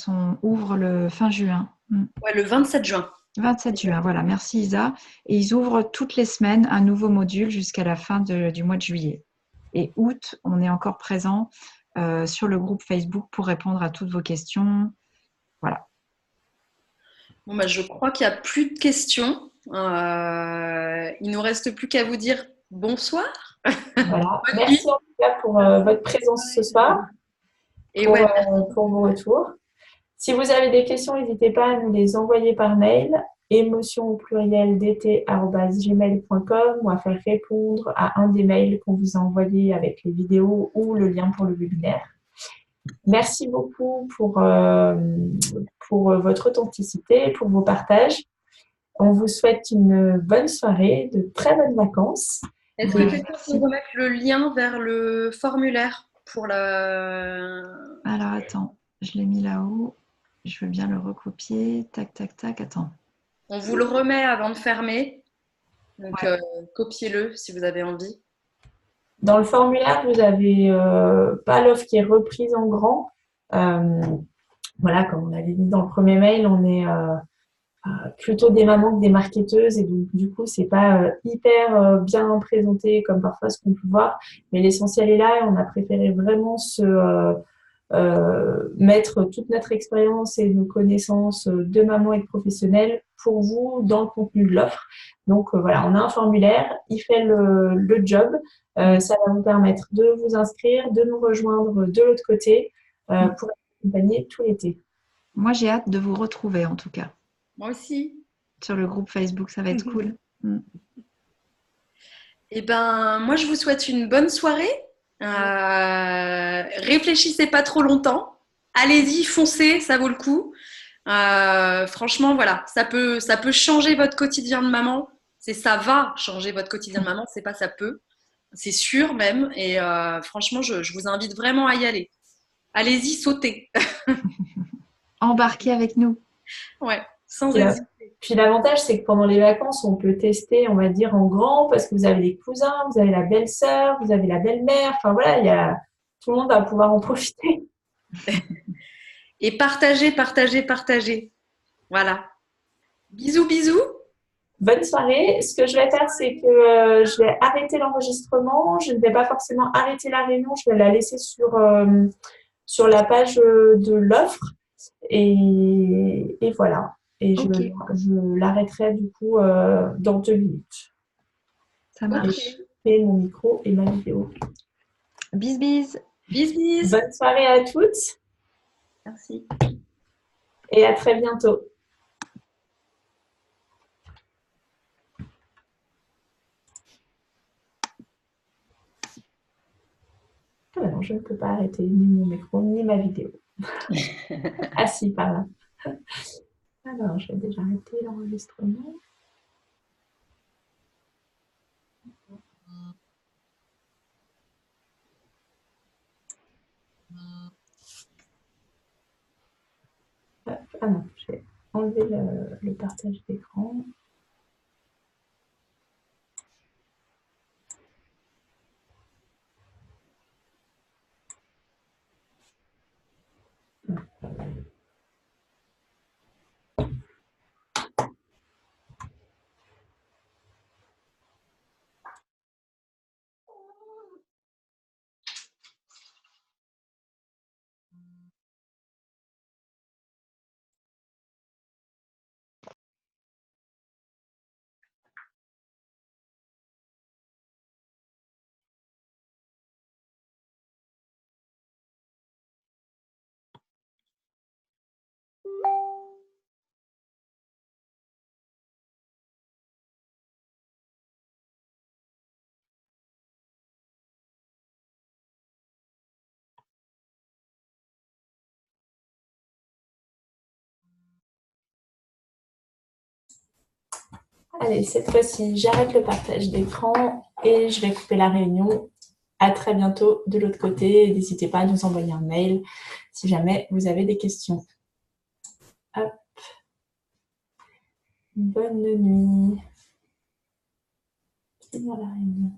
ouvrent le fin juin. Ouais, le 27 juin. 27 juin, voilà, merci Isa. Et ils ouvrent toutes les semaines un nouveau module jusqu'à la fin du mois de juillet. Et août, on est encore présent sur le groupe Facebook pour répondre à toutes vos questions. Voilà. Bon, je crois qu'il n'y a plus de questions. Il ne nous reste plus qu'à vous dire bonsoir. Voilà. Merci en tout cas pour votre présence ce soir, pour vos retours. Si vous avez des questions, n'hésitez pas à nous les envoyer par mail, émotion@gmail.com ou à faire répondre à un des mails qu'on vous a envoyé avec les vidéos ou le lien pour le webinaire. Merci beaucoup pour votre authenticité, pour vos partages. On vous souhaite une bonne soirée, de très bonnes vacances. Est-ce que quelqu'un peut remettre le lien vers le formulaire pour la... Alors, attends, je l'ai mis là-haut. Je veux bien le recopier. Tac, tac, tac. Attends. On vous le remet avant de fermer. Donc, copiez-le si vous avez envie. Dans le formulaire, vous n'avez pas l'offre qui est reprise en grand. Voilà, comme on avait dit dans le premier mail, on est plutôt des mamans que des marketeuses et donc du coup, c'est pas hyper bien présenté comme parfois ce qu'on peut voir. Mais l'essentiel est là et on a préféré vraiment mettre toute notre expérience et nos connaissances de maman et de professionnels pour vous dans le contenu de l'offre. Donc voilà, on a un formulaire, il fait le job. Ça va vous permettre de vous inscrire, de nous rejoindre de l'autre côté pour accompagner tout l'été. Moi, j'ai hâte de vous retrouver en tout cas. Moi aussi. Sur le groupe Facebook, ça va être cool. Eh ben, moi, je vous souhaite une bonne soirée. Réfléchissez pas trop longtemps. Allez-y, foncez, ça vaut le coup. Franchement, voilà, ça peut changer votre quotidien de maman. Ça va changer votre quotidien de maman, c'est pas ça peut. C'est sûr même. Et franchement, je vous invite vraiment à y aller. Allez-y, sautez. Embarquez avec nous. Ouais, sans hésiter. Puis l'avantage, c'est que pendant les vacances, on peut tester, on va dire, en grand, parce que vous avez les cousins, vous avez la belle-sœur, vous avez la belle-mère. Enfin voilà, tout le monde va pouvoir en profiter. Et partagez. Voilà. Bisous, bisous. Bonne soirée. Ce que je vais faire, c'est que je vais arrêter l'enregistrement. Je ne vais pas forcément arrêter la réunion. Je vais la laisser sur la page de l'offre. Et voilà. Et Okay. je l'arrêterai du coup dans 2 minutes. Ça marche. Je fais mon micro et ma vidéo. Bis, bis. Bis, bis. Bonne soirée à toutes. Merci. Et à très bientôt. je ne peux pas arrêter ni mon micro, ni ma vidéo. Ah si, par là. Alors, je vais déjà arrêter l'enregistrement. Ah non, je vais enlever le partage d'écran. Allez, cette fois-ci, j'arrête le partage d'écran et je vais couper la réunion. À très bientôt de l'autre côté. N'hésitez pas à nous envoyer un mail si jamais vous avez des questions. Hop. Bonne nuit. C'est bon la réunion.